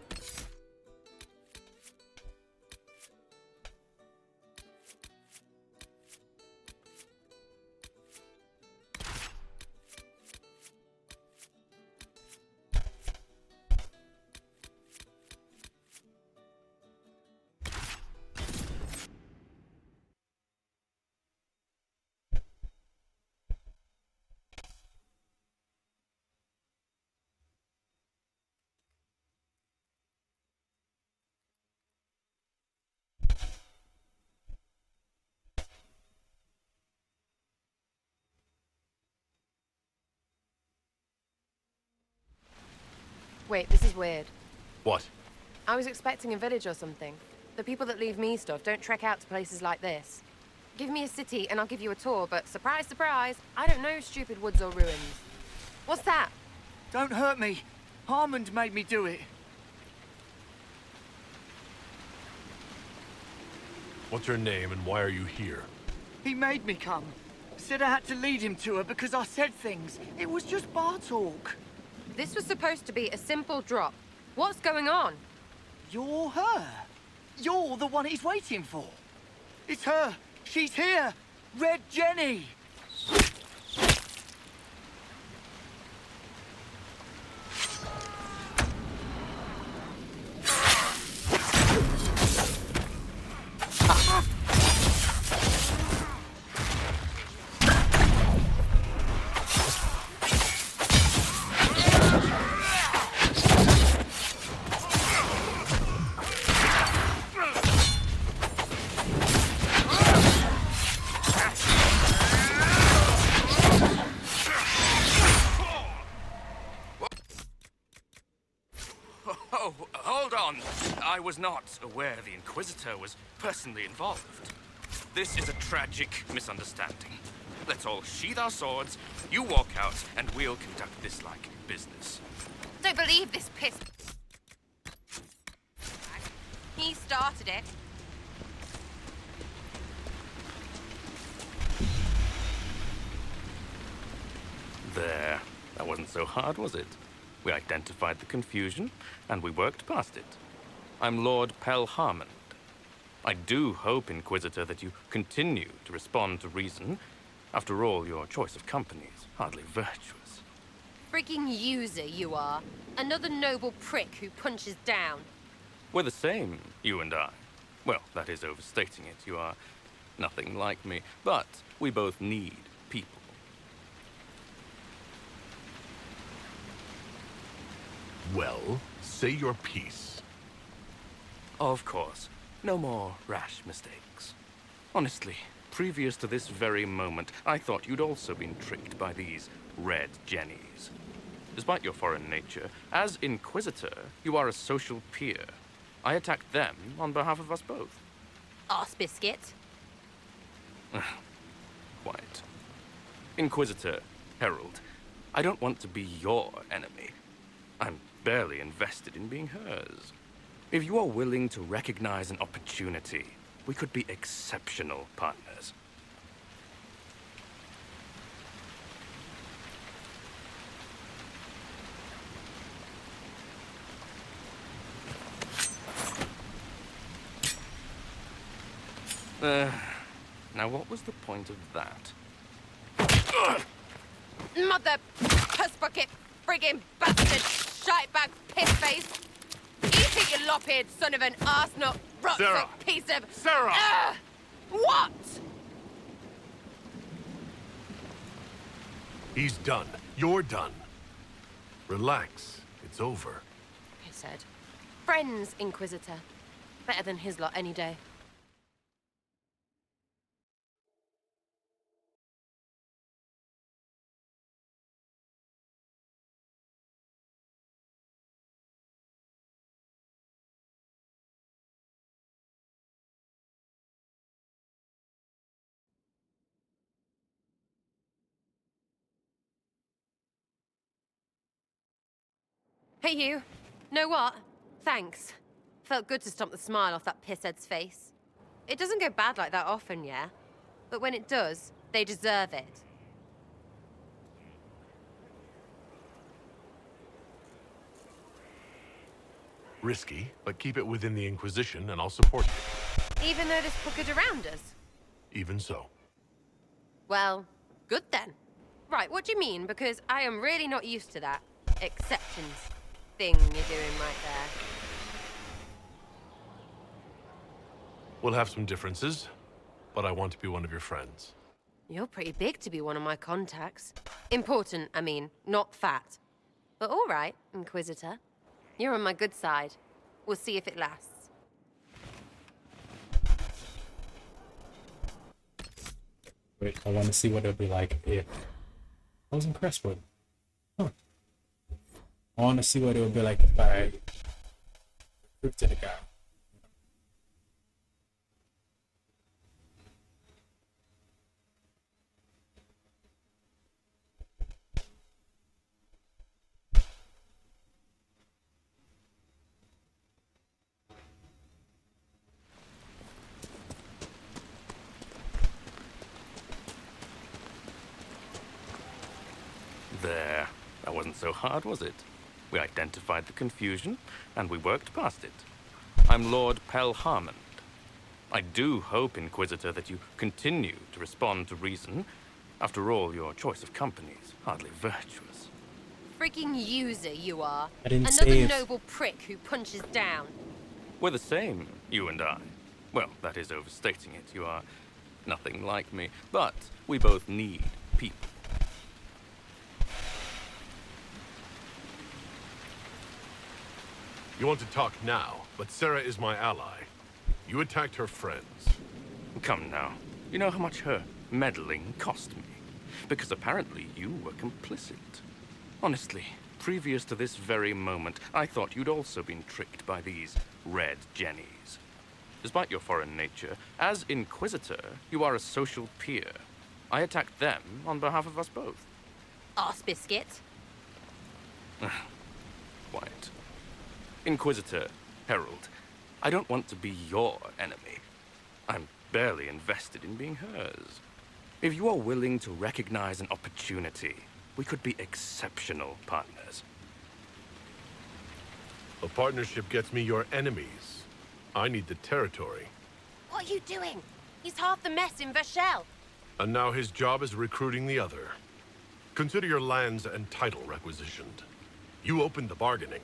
Wait, this is weird. What? I was expecting a village or something. The people that leave me stuff don't trek out to places like this. Give me a city and I'll give you a tour, but surprise, surprise, I don't know stupid woods or ruins. What's that? Don't hurt me. Harmond made me do it. What's her name and why are you here? He made me come. Said I had to lead him to her because I said things. It was just bar talk. This was supposed to be a simple drop. What's going on? You're her. You're the one he's waiting for. It's her. She's here. Red Jenny. I was not aware the Inquisitor was personally involved. This is a tragic misunderstanding. Let's all sheath our swords, you walk out, and we'll conduct this like business. Don't believe this piss. He started it. There. That wasn't so hard, was it? We identified the confusion, and we worked past it. I'm Lord Pel Harmond. I do hope, Inquisitor, that you continue to respond to reason. After all, your choice of company is hardly virtuous. Freaking user, you are. Another noble prick who punches down. We're the same, you and I. Well, that is overstating it. You are nothing like me. But we both need people. Well, say your piece. Of course. No more rash mistakes. Honestly, previous to this very moment, I thought you'd also been tricked by these red jennies. Despite your foreign nature, as Inquisitor, you are a social peer. I attacked them on behalf of us both. Arse biscuit. Quite. Inquisitor, Herald, I don't want to be your enemy. I'm barely invested in being hers. If you are willing to recognize an opportunity, we could be exceptional partners. Now what was the point of that? Mother puss bucket. friggin' bastard! Shite-bag piss-face! Eat it, you lop-eared son of an arse-nut, rot-suck piece of... Sarah! What? He's done. You're done. Relax. It's over. He said. Friends, Inquisitor. Better than his lot any day. Hey, you. Know what? Thanks. Felt good to stomp the smile off that pisshead's face. It doesn't go bad like that often, yeah? But when it does, they deserve it. Risky, but keep it within the Inquisition and I'll support you. Even though this puckered around us? Even so. Well, good then. Right, what do you mean? Because I am really not used to that acceptance thing you're doing right there. We'll have some differences, but I want to be one of your friends. You're pretty big to be one of my contacts. Important, I mean, not fat. But all right, Inquisitor. You're on my good side. We'll see if it lasts. Wait, I want to see what it'll be like if... I was impressed with. Huh. I want to see what it would be like if I recruited a guy. There. That wasn't so hard, was it? We identified the confusion, and we worked past it. I'm Lord Pelharmond. I do hope, Inquisitor, that you continue to respond to reason. After all, your choice of company is hardly virtuous. Freaking user you are. I didn't Another save. noble prick who punches down. We're the same, you and I. Well, that is overstating it. You are nothing like me. But we both need people. You want to talk now, but Sarah is my ally. You attacked her friends. Come now. You know how much her meddling cost me? Because apparently you were complicit. Honestly, previous to this very moment, I thought you'd also been tricked by these red jennies. Despite your foreign nature, as Inquisitor, you are a social peer. I attacked them on behalf of us both. Arse biscuit. Quiet. Inquisitor, Herald, I don't want to be your enemy. I'm barely invested in being hers. If you are willing to recognize an opportunity, we could be exceptional partners. A partnership gets me your enemies. I need the territory. What are you doing? He's half the mess in Vashel. And now his job is recruiting the other. Consider your lands and title requisitioned. You opened the bargaining.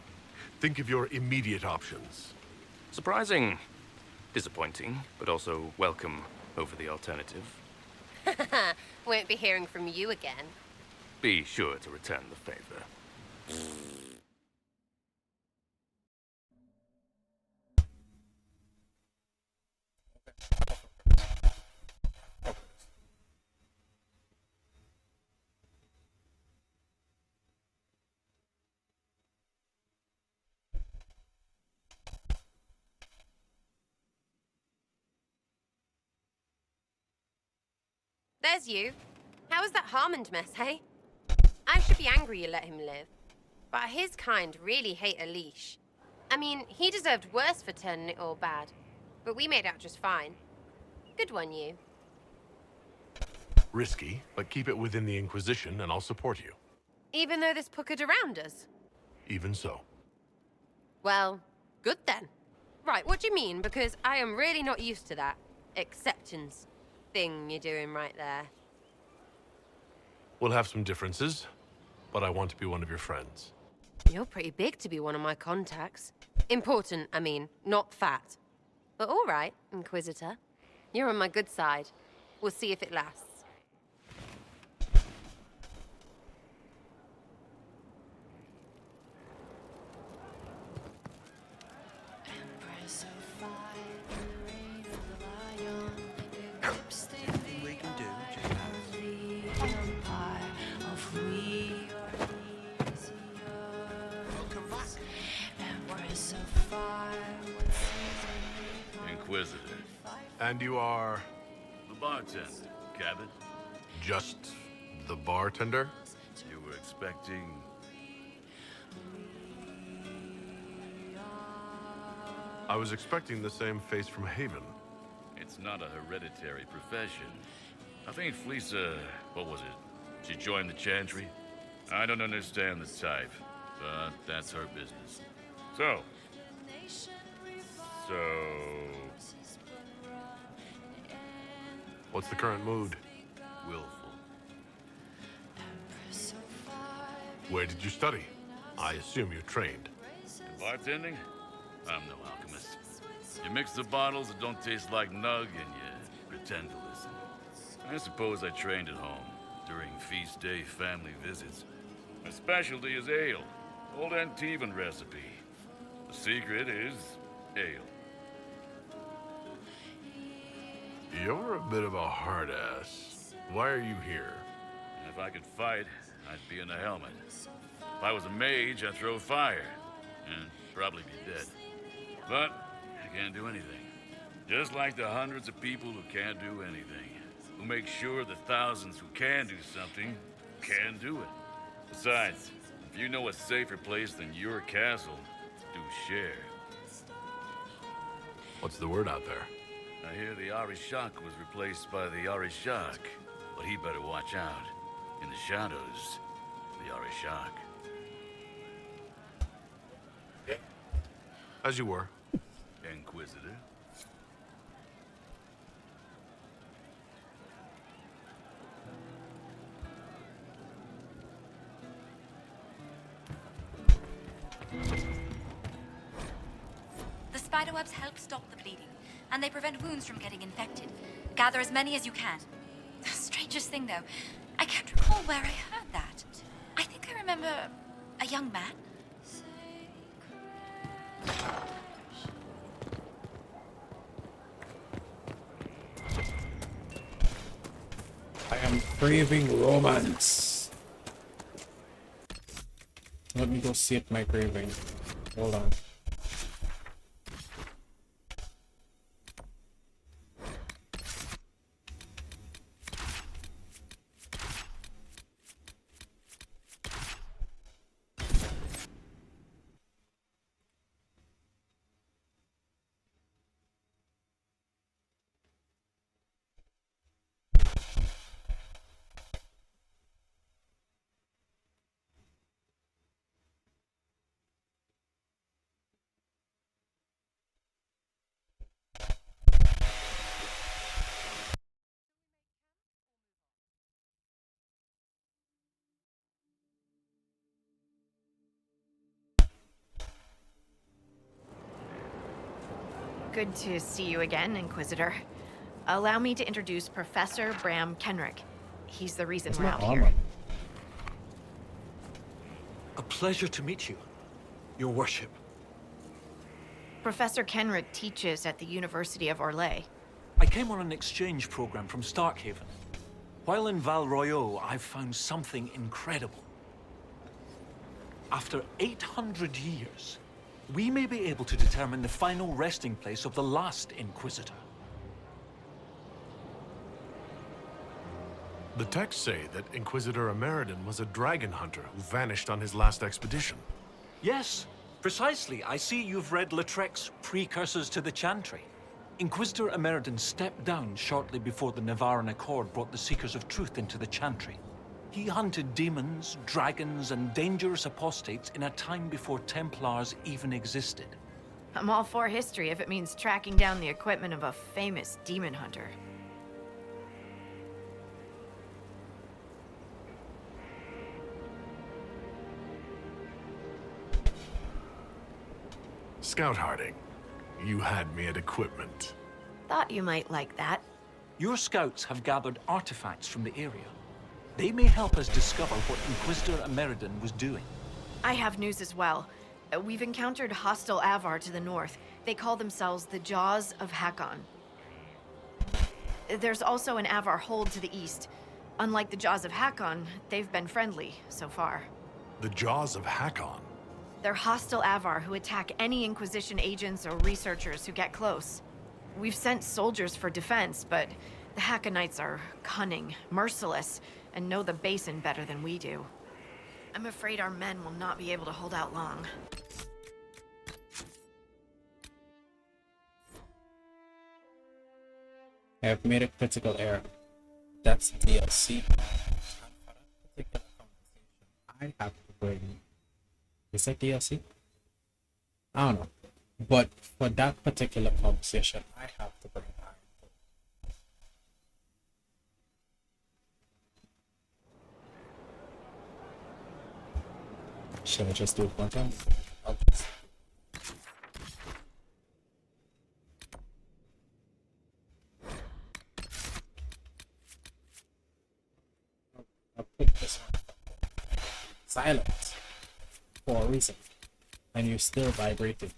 Think of your immediate options. Surprising. Disappointing, but also welcome over the alternative. Won't be hearing from you again. Be sure to return the favor. There's you. How was that Harmond mess, hey? I should be angry you let him live. But his kind really hate a leash. I mean, he deserved worse for turning it all bad. But we made out just fine. Good one, you. Risky, but keep it within the Inquisition and I'll support you. Even though this puckered around us? Even so. Well, good then. Right, what do you mean? Because I am really not used to that acceptance thing you're doing right there. We'll have some differences, but I want to be one of your friends. You're pretty big to be one of my contacts. Important, I mean, not fat. But all right, Inquisitor. You're on my good side. We'll see if it lasts. We can do, Inquisitor. And you are? The bartender, Cabot. Just the bartender? You were expecting... I was expecting the same face from Haven. It's not a hereditary profession. I think Fleesa... what was it? She joined the Chantry? I don't understand the type, but that's her business. So... What's the current mood? Willful. Where did you study? I assume you're trained. In bartending? I'm no alchemist. You mix the bottles that don't taste like nug and you pretend to listen. I suppose I trained at home during feast day family visits. My specialty is ale. Old Antivan recipe. The secret is ale. You're a bit of a hard-ass. Why are you here? If I could fight, I'd be in a helmet. If I was a mage, I'd throw fire. And probably be dead. But I can't do anything. Just like the hundreds of people who can't do anything. Who make sure the thousands who can do something can do it. Besides, if you know a safer place than your castle, do share. What's the word out there? I hear the Arishak was replaced by the Arishak, but he better watch out. In the shadows, the Arishak. As you were. Inquisitor. The spiderwebs help stop the bleeding, and they prevent wounds from getting infected. Gather as many as you can. The strangest thing, though, I can't recall where I heard that. I think I remember a young man. I am craving romance. Let me go see my craving. Hold on. Good to see you again, Inquisitor. Allow me to introduce Professor Bram Kenrick. He's the reason we're out here. A pleasure to meet you, Your Worship. Professor Kenrick teaches at the University of Orlais. I came on an exchange program from Starkhaven. While in Val Royeaux, I've found something incredible. After 800 years, we may be able to determine the final resting place of the last Inquisitor. The texts say that Inquisitor Ameridan was a dragon hunter who vanished on his last expedition. Yes, precisely. I see you've read Lautrec's Precursors to the Chantry. Inquisitor Ameridan stepped down shortly before the Nevarran Accord brought the Seekers of Truth into the Chantry. He hunted demons, dragons, and dangerous apostates in a time before Templars even existed. I'm all for history if it means tracking down the equipment of a famous demon hunter. Scout Harding, you had me at equipment. Thought you might like that. Your scouts have gathered artifacts from the area. They may help us discover what Inquisitor Ameridan was doing. I have news as well. We've encountered hostile Avar to the north. They call themselves the Jaws of Hakon. There's also an Avar hold to the east. Unlike the Jaws of Hakon, they've been friendly so far. The Jaws of Hakon? They're hostile Avar who attack any Inquisition agents or researchers who get close. We've sent soldiers for defense, but the Hakonites are cunning, merciless, and know the basin better than we do. I'm afraid our men will not be able to hold out long. I have made a critical error. That's DLC. I have to bring... Is that DLC? I don't know. But for that particular conversation, I have to bring Iron. Should I just do it one time? I'll just... I'll pick this one. Silence. For a reason. And you're still vibrating.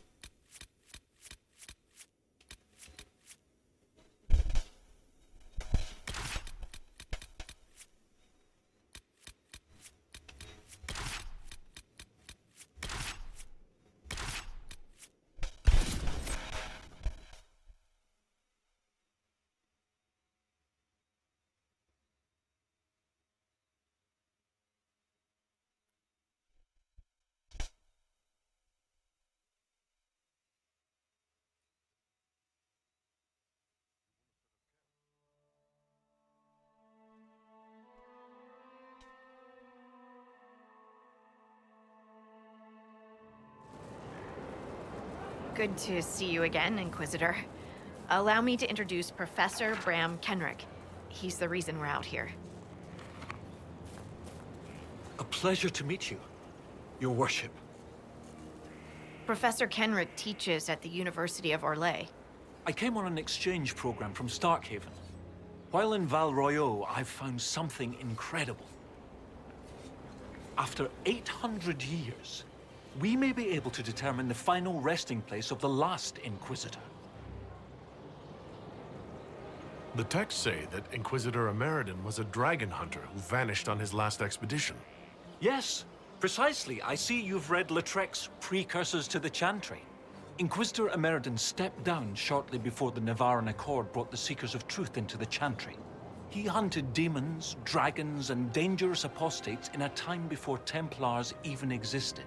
Good to see you again, Inquisitor. Allow me to introduce Professor Bram Kenrick. He's the reason we're out here. A pleasure to meet you, Your Worship. Professor Kenrick teaches at the University of Orlais. I came on an exchange program from Starkhaven. While in Val Royeaux, I've found something incredible. After 800 years, we may be able to determine the final resting place of the last Inquisitor. The texts say that Inquisitor Ameridan was a dragon hunter who vanished on his last expedition. Yes, precisely. I see you've read Lautrec's Precursors to the Chantry. Inquisitor Ameridan stepped down shortly before the Nevarin Accord brought the Seekers of Truth into the Chantry. He hunted demons, dragons, and dangerous apostates in a time before Templars even existed.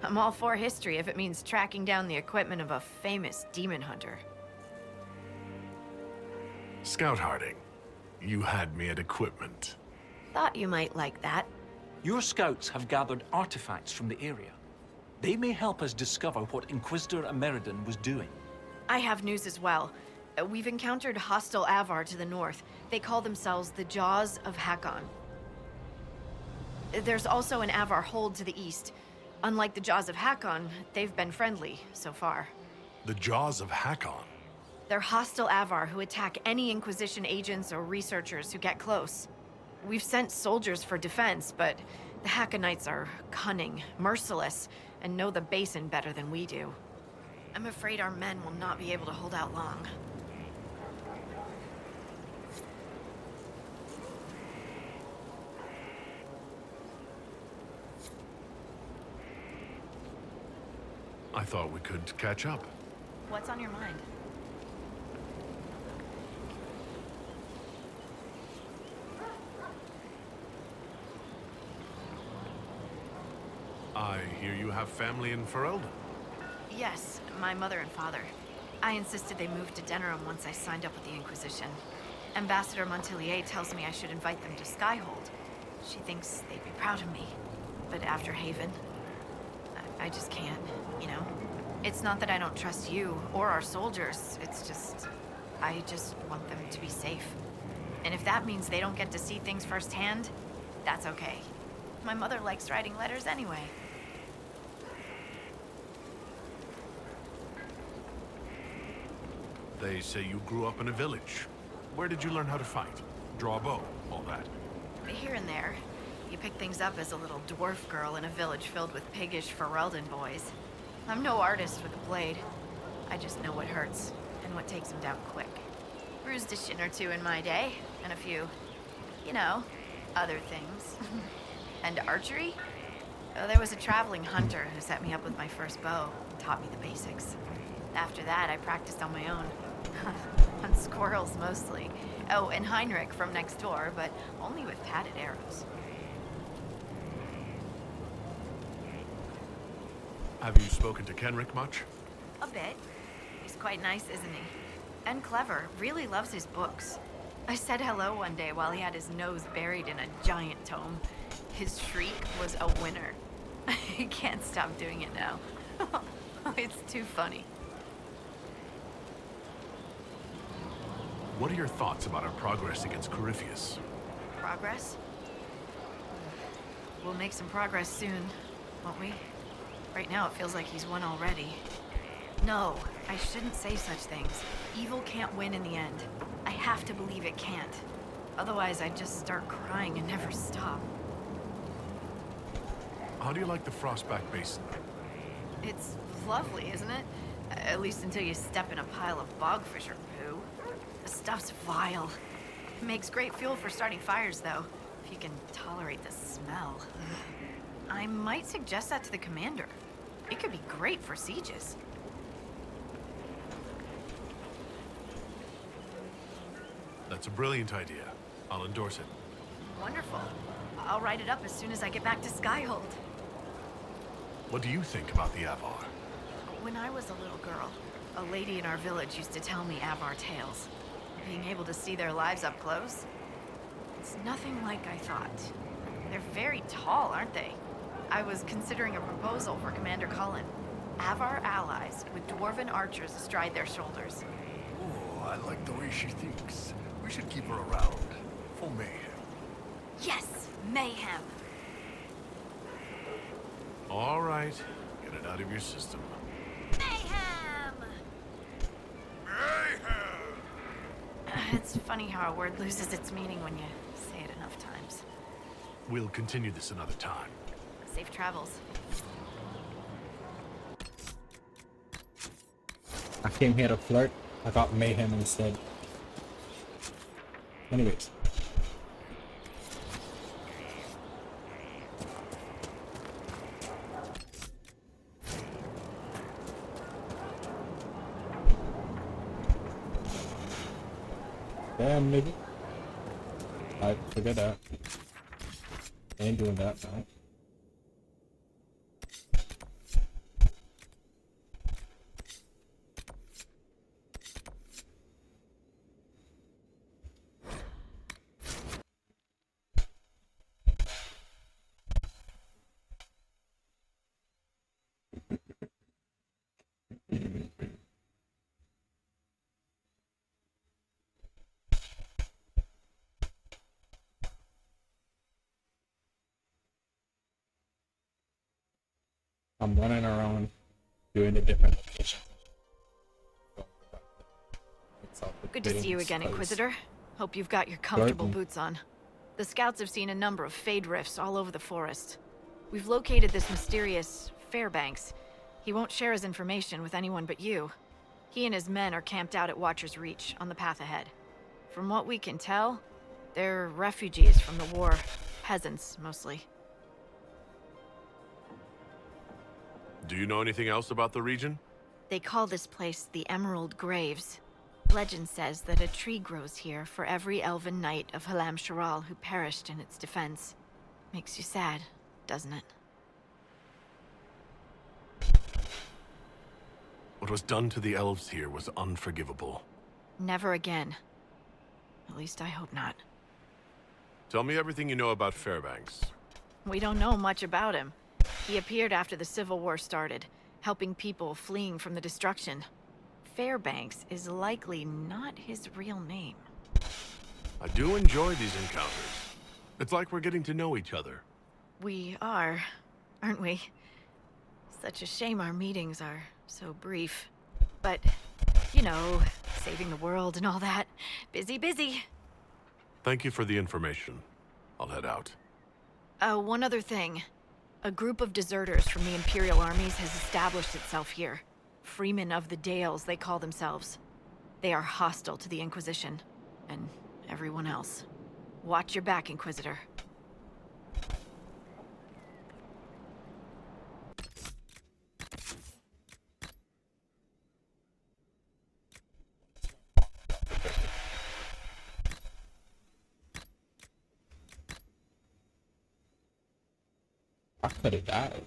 I'm all for history if it means tracking down the equipment of a famous demon hunter. Scout Harding, you had me at equipment. Thought you might like that. Your scouts have gathered artifacts from the area. They may help us discover what Inquisitor Ameridan was doing. I have news as well. We've encountered hostile Avar to the north. They call themselves the Jaws of Hakon. There's also an Avar hold to the east. Unlike the Jaws of Hakon, they've been friendly so far. The Jaws of Hakon? They're hostile Avar who attack any Inquisition agents or researchers who get close. We've sent soldiers for defense, but the Hakonites are cunning, merciless, and know the basin better than we do. I'm afraid our men will not be able to hold out long. I thought we could catch up. What's on your mind? I hear you have family in Ferelden. Yes, my mother and father. I insisted they move to Denerim once I signed up with the Inquisition. Ambassador Montilier tells me I should invite them to Skyhold. She thinks they'd be proud of me. But after Haven, I just can't, you know? It's not that I don't trust you or our soldiers. It's just, I just want them to be safe. And if that means they don't get to see things firsthand, that's okay. My mother likes writing letters anyway. They say you grew up in a village. Where did you learn how to fight? Draw a bow, all that? Here and there. You pick things up as a little dwarf girl in a village filled with piggish Ferelden boys. I'm no artist with a blade. I just know what hurts, and what takes them down quick. Bruised a shin or two in my day, and a few, you know, other things. And archery? Oh, there was a traveling hunter who set me up with my first bow and taught me the basics. After that, I practiced on my own. On squirrels, mostly. Oh, and Heinrich from next door, but only with padded arrows. Have you spoken to Kenrick much? A bit. He's quite nice, isn't he? And clever. Really loves his books. I said hello one day while he had his nose buried in a giant tome. His shriek was a winner. He can't stop doing it now. It's too funny. What are your thoughts about our progress against Corypheus? Progress? We'll make some progress soon, won't we? Right now it feels like he's won already. No, I shouldn't say such things. Evil can't win in the end. I have to believe it can't. Otherwise I'd just start crying and never stop. How do you like the Frostback Basin? It's lovely, isn't it? At least until you step in a pile of bogfish or poo. The stuff's vile. It makes great fuel for starting fires, though, if you can tolerate the smell. I might suggest that to the commander. It could be great for sieges. That's a brilliant idea. I'll endorse it. Wonderful. I'll write it up as soon as I get back to Skyhold. What do you think about the Avar? When I was a little girl, a lady in our village used to tell me Avar tales. Being able to see their lives up close, it's nothing like I thought. They're very tall, aren't they? I was considering a proposal for Commander Cullen. Avar allies with dwarven archers astride their shoulders. Oh, I like the way she thinks. We should keep her around. For mayhem. Yes, mayhem. All right. Get it out of your system. Mayhem! It's funny how a word loses its meaning when you say it enough times. We'll continue this another time. Safe travels. I came here to flirt. I got mayhem instead. Anyways. Damn, nigga. I forget that. Ain't doing that now. I'm running around doing the different locations. Good to see you again, Inquisitor. Hope you've got your comfortable boots on. The scouts have seen a number of Fade rifts all over the forest. We've located this mysterious Fairbanks. He won't share his information with anyone but you. He and his men are camped out at Watcher's Reach, on the path ahead. From what we can tell, they're refugees from the war. Peasants, mostly. Do you know anything else about the region? They call this place the Emerald Graves. Legend says that a tree grows here for every elven knight of Halam Sharal who perished in its defense. Makes you sad, doesn't it? What was done to the elves here was unforgivable. Never again. At least I hope not. Tell me everything you know about Fairbanks. We don't know much about him. He appeared after the Civil War started, helping people fleeing from the destruction. Fairbanks is likely not his real name. I do enjoy these encounters. It's like we're getting to know each other. We are, aren't we? Such a shame our meetings are so brief. But, you know, Saving the world and all that. Busy, busy. Thank you for the information. I'll head out. One other thing. A group of deserters from the Imperial armies has established itself here. Freemen of the Dales, they call themselves. They are hostile to the Inquisition, and everyone else. Watch your back, Inquisitor. I could have died.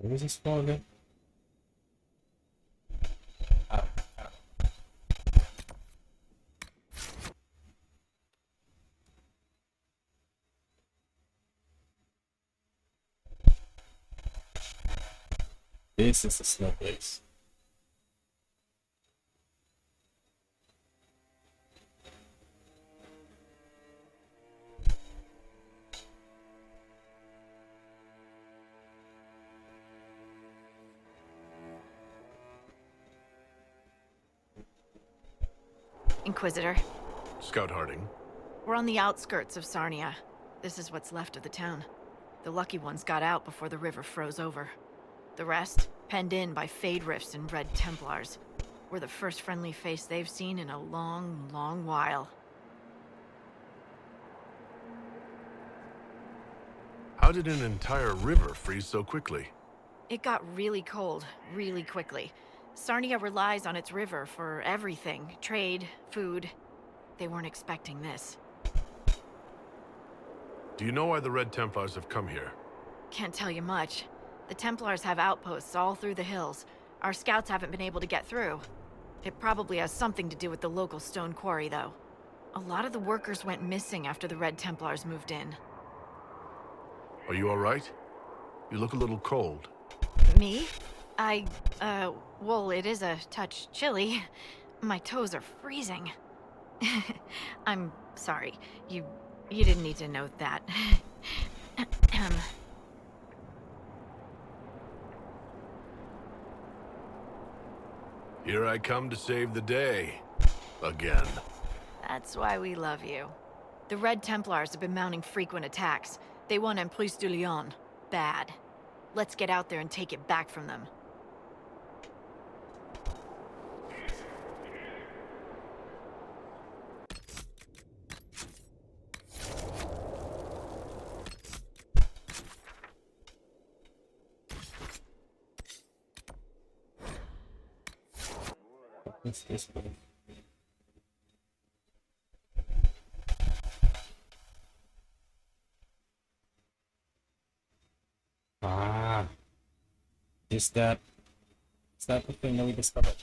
Where is this for again? This is a slow place. Inquisitor. Scout Harding. We're on the outskirts of Sarnia. This is what's left of the town. The lucky ones got out before the river froze over. The rest, penned in by Fade Rifts and Red Templars. We're the first friendly face they've seen in a long, long while. How did an entire river freeze so quickly? It got really cold, really quickly. Sarnia relies on its river for everything. Trade, food. They weren't expecting this. Do you know why the Red Templars have come here? Can't tell you much. The Templars have outposts all through the hills. Our scouts haven't been able to get through. It probably has something to do with the local stone quarry, though. A lot of the workers went missing after the Red Templars moved in. Are you all right? You look a little cold. Me? Well, it is a touch chilly. My toes are freezing. I'm sorry. You didn't need to note that. Here I come to save the day. Again. That's why we love you. The Red Templars have been mounting frequent attacks. They want Emprise de Lyon. Bad. Let's get out there and take it back from them. What's this one? Ah, is that the thing that we discovered?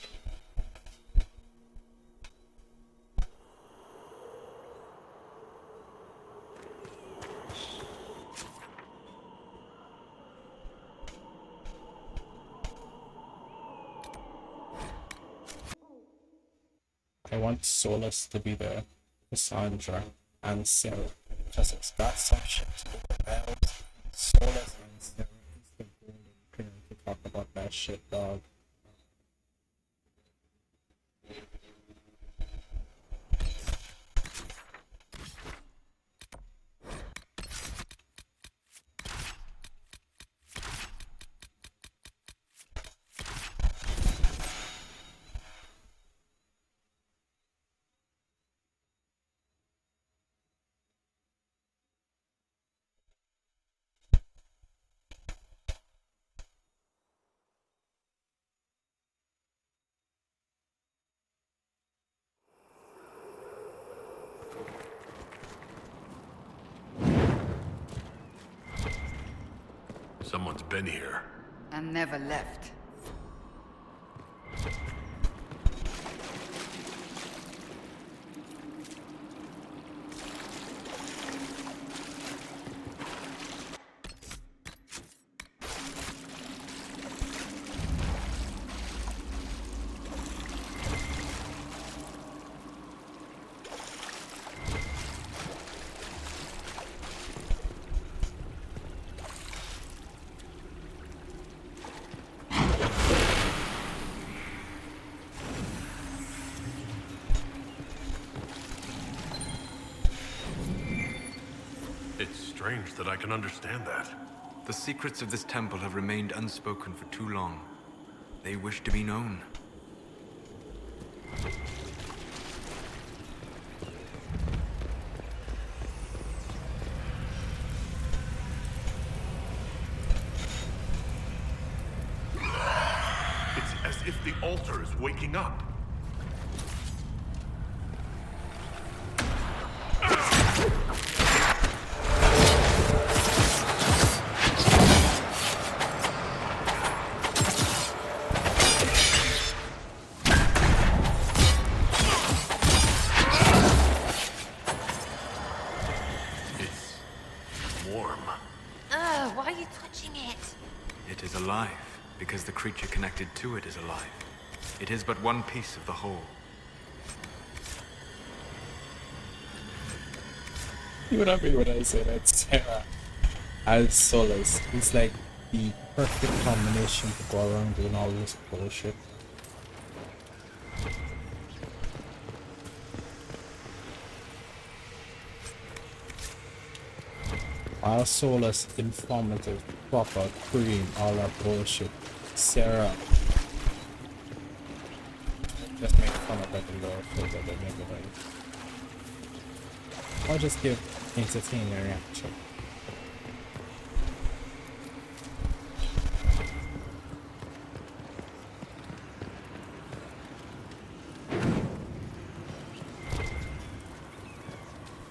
I want Solus to be there, Cassandra, and Sarah. Just it's got some shit to do with elves. Solus and Sarah is the golden pair to talk about that shit, dog. Someone's been here. And never left. It's strange that I can understand that. The secrets of this temple have remained unspoken for too long. They wish to be known. It's as if the altar is waking up. Why are you touching it? It is alive, because the creature connected to it is alive. It is but one piece of the whole. You would agree when I say that Sarah as Solace is like the perfect combination to go around doing all this bullshit. While Solace informative, proper, clean, all that bullshit. Sarah just make fun of that little shit that they make about it. Or just give entertaining reaction.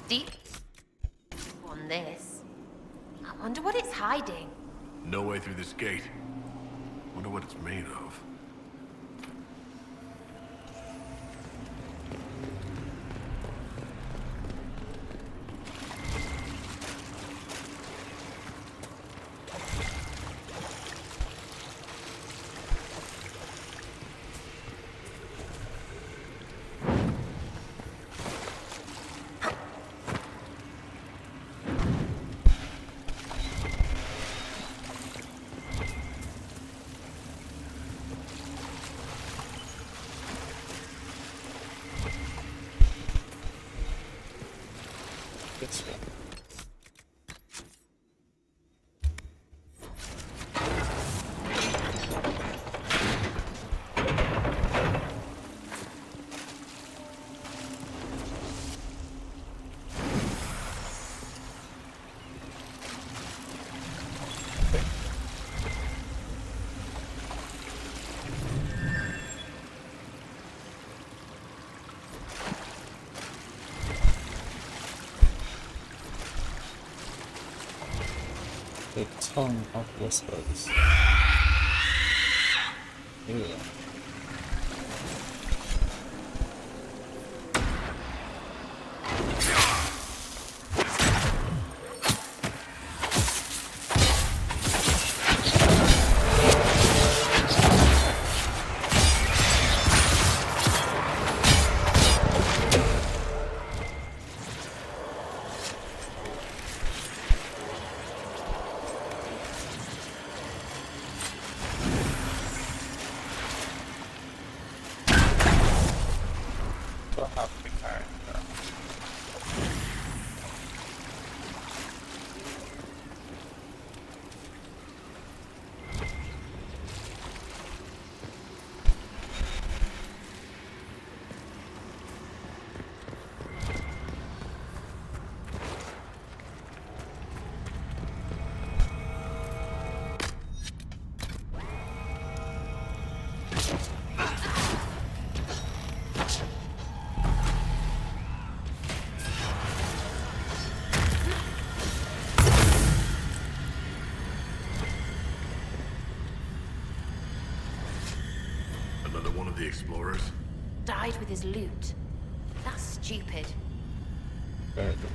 Deep on this. I wonder what it's hiding. No way through this gate. Wonder what it's made of. This one. The tongue of whispers. Ew. died with his loot. That's stupid. Very good.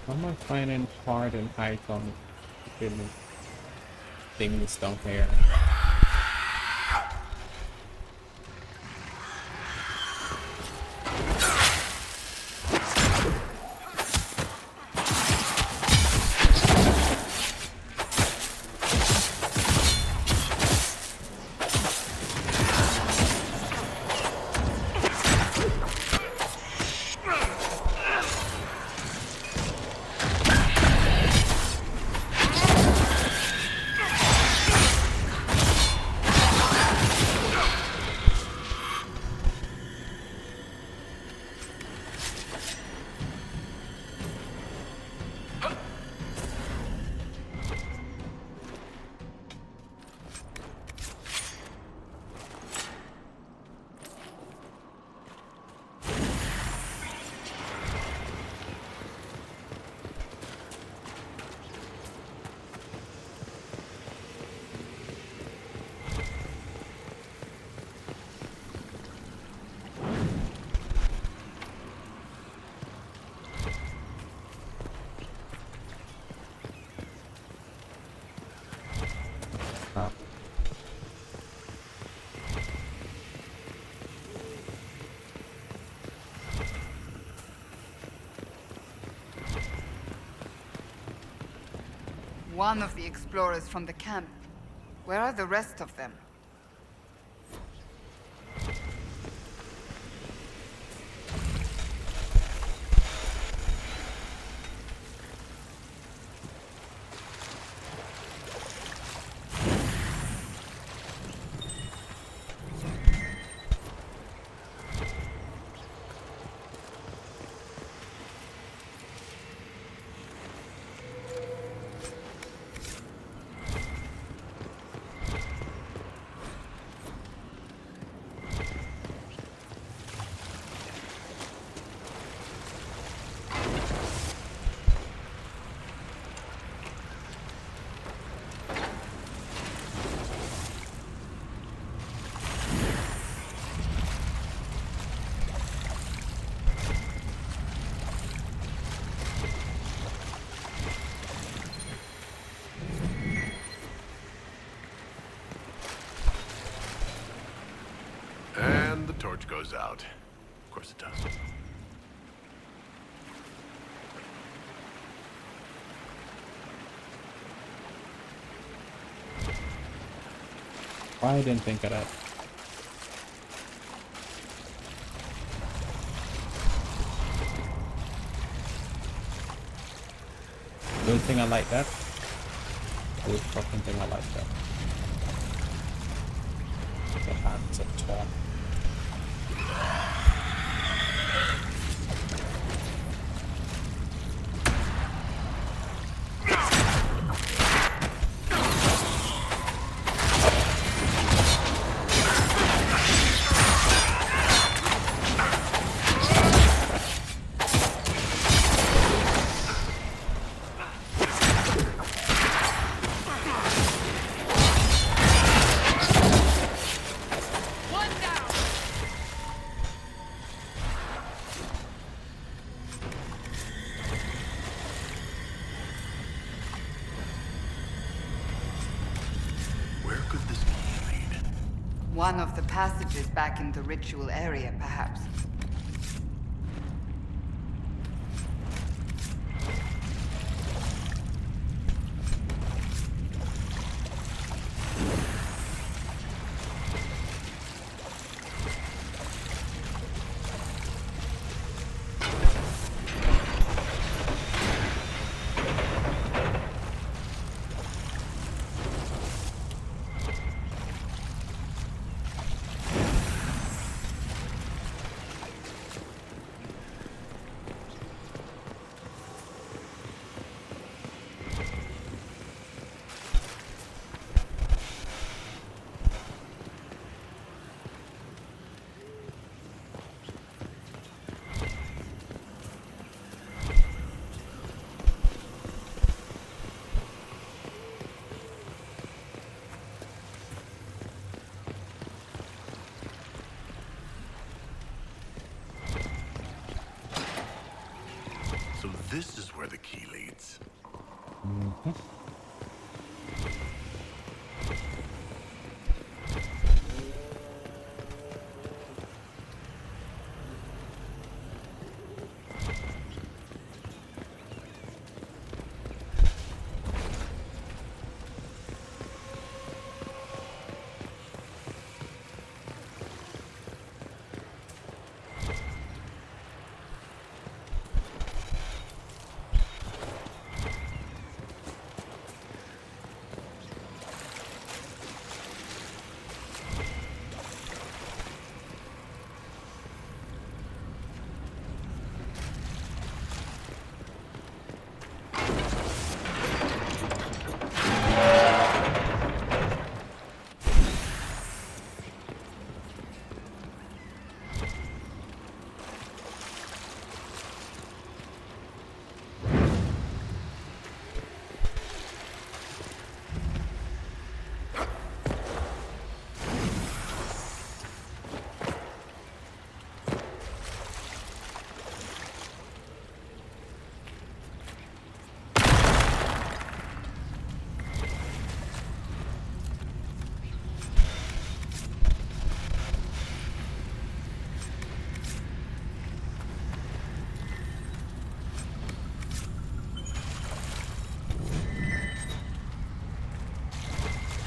Am I finding hard and height on things down here? One of the explorers from the camp. Where are the rest of them? And the torch goes out. Of course it does. I didn't think of that. Good thing I like that. Good fucking thing I like that. The hands are torn. One of the passages back in the ritual area, perhaps. the key leads. Mm-hmm.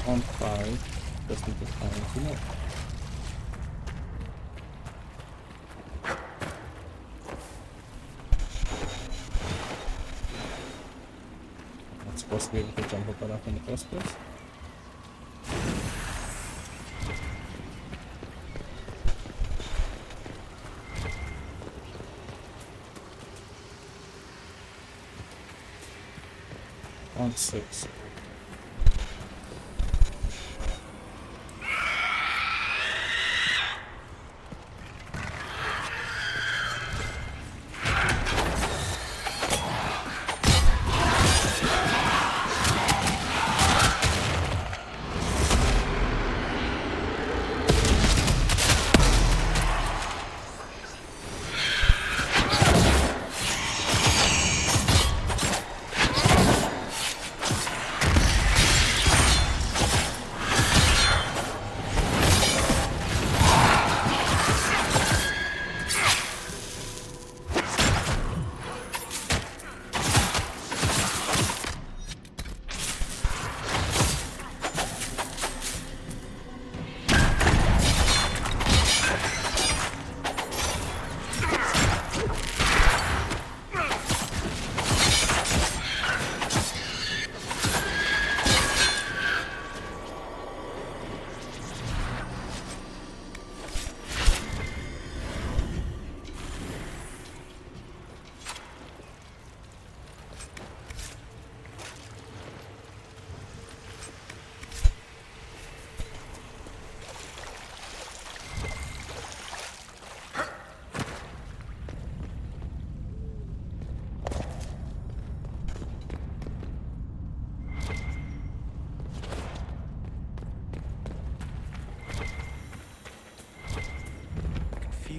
On 5, just need to find 2 more. Not supposed to be able to jump up that up in the first place. On 6.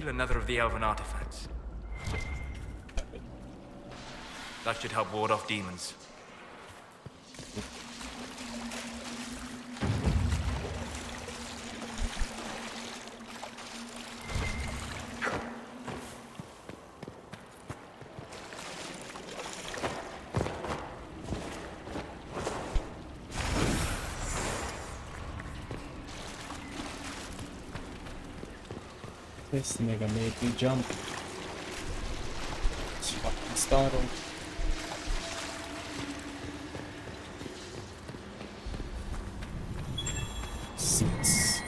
Another of the elven artifacts. That should help ward off demons. This nigga made me jump. It's fucking startled. Seats.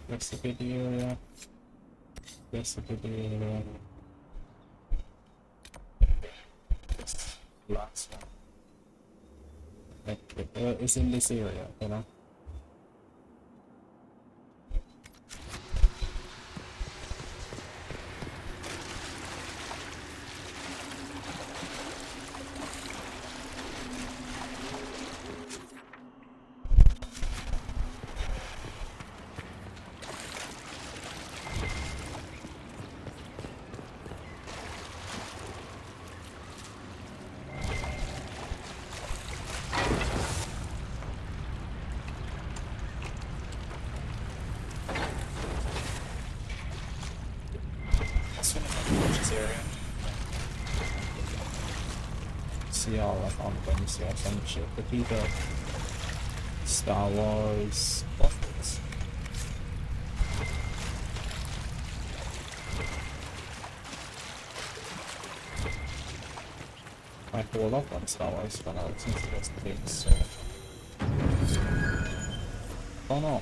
Investigate the area. Investigate the area. This last one. It's in this area, you know? see all like on the see some shit. But either Star Wars buckets. I hold up on Star Wars for now since it was the case, so oh no.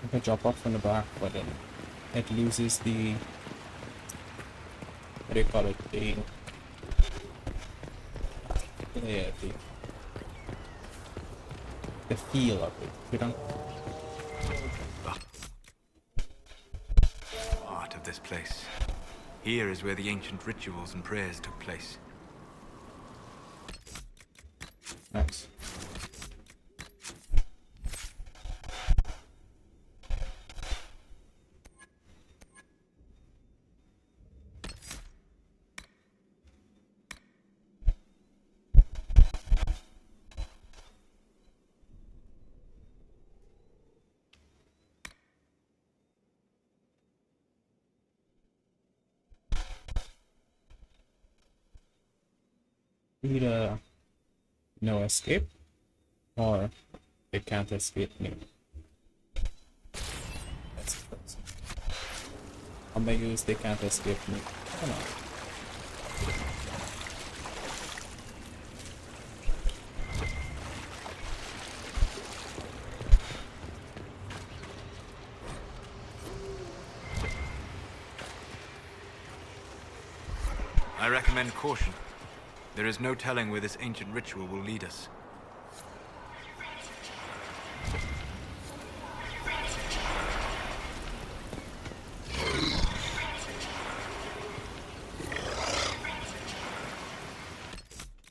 I can drop off from the back, but then it loses the, what do you call it, the, yeah, the feel of it, you know? Art of this place. Here is where the ancient rituals and prayers took place. Nice. Either no escape or they can't escape me. That's crazy. I'm gonna use they can't escape me. Come on. I recommend caution. There is no telling where this ancient ritual will lead us.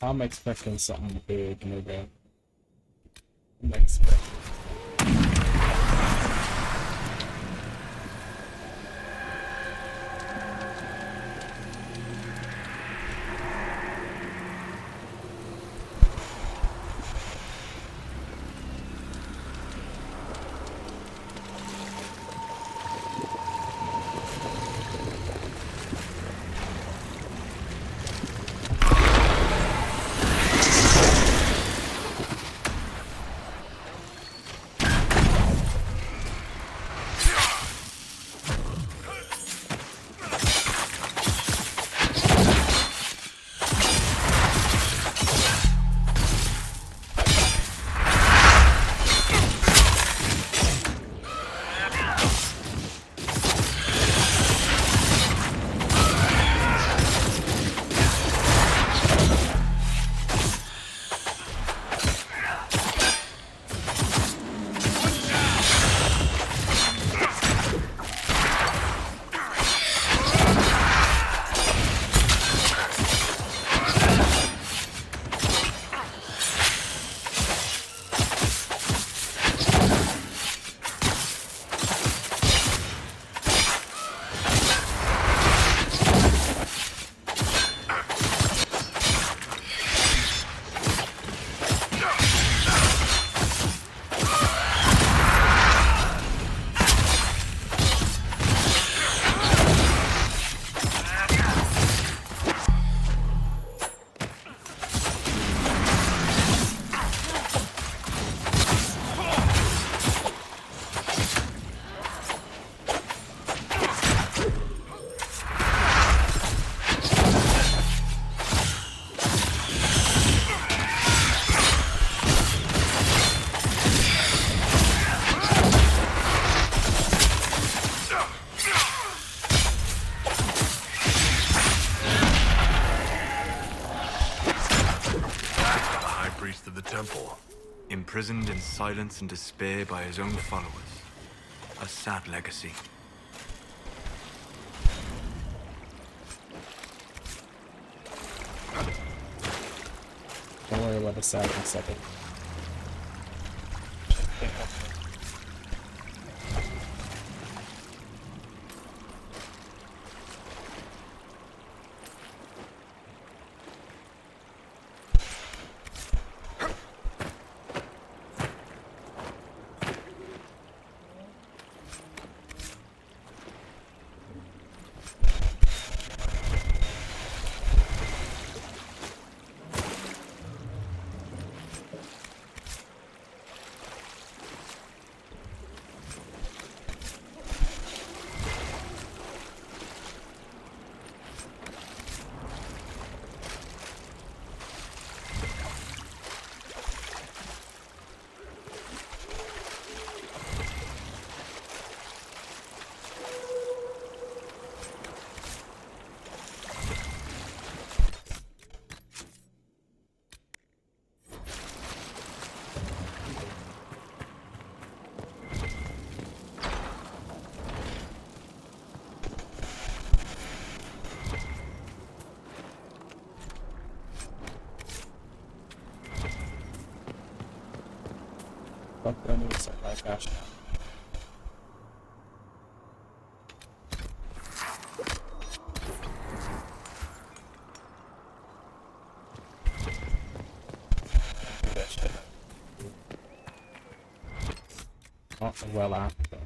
I'm expecting something big, maybe. I'm expecting. in silence and despair by his own followers. A sad legacy. Don't worry about the sadness of it. Fuck, I need to supply cash now. Do that shit. Not well after.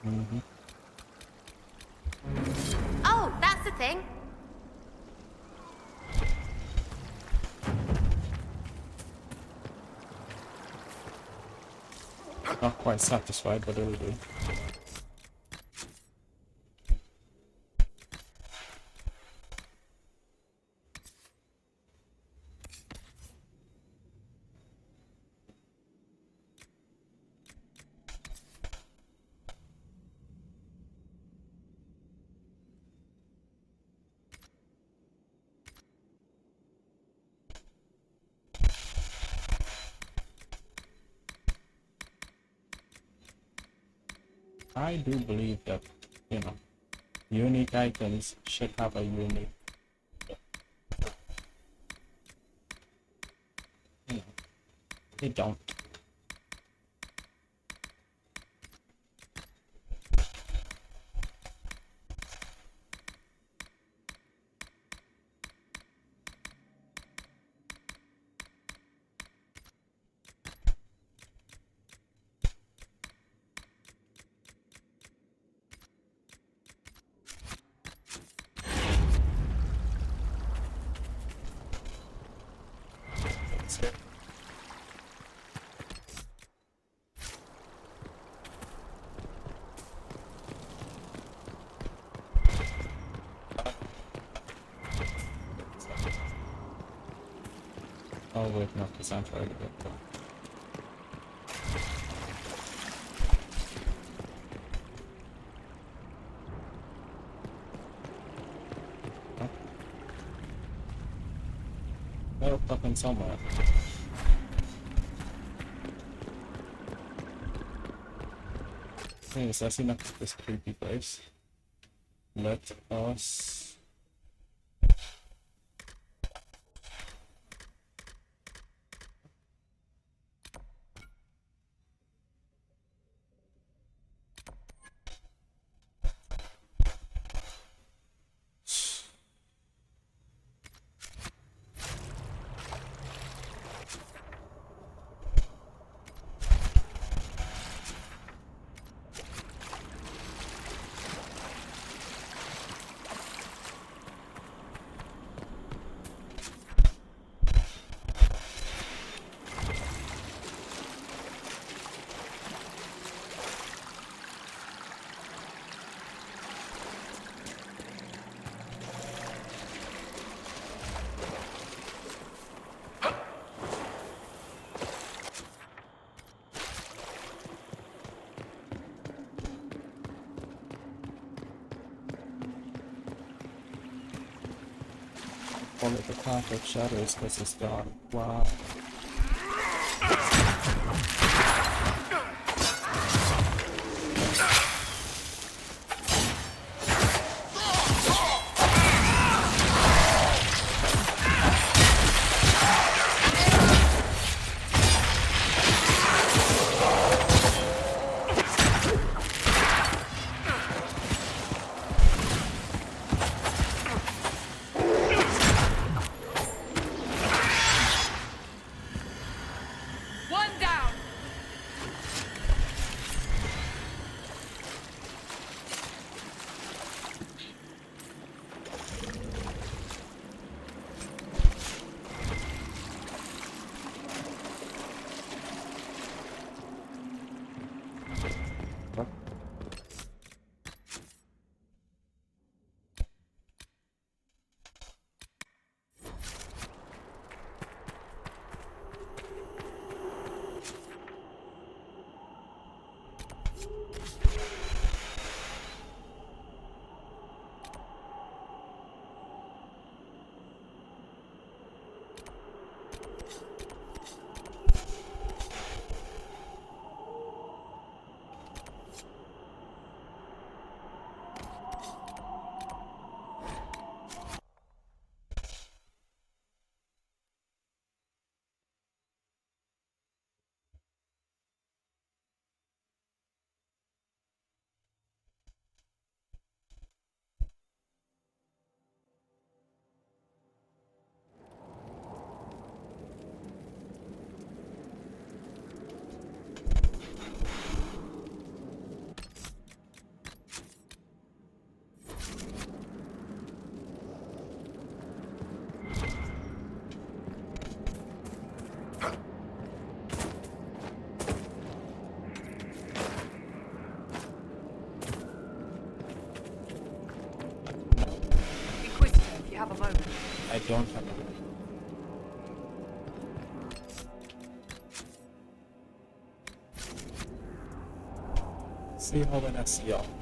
Mm-hmm. Oh, that's the thing. Not quite satisfied, but it'll do. I do believe that, you know, unique items should have a unique, you know, they don't. Oh wait, no, because I'm trying to get them. Huh? They're fucking somewhere. Anyways, I see enough of this creepy place. Let us... call it the path of shadows because it's dark. Wow. One down! Inquisitor, if you have a moment. I don't have a... See how when I see y'all.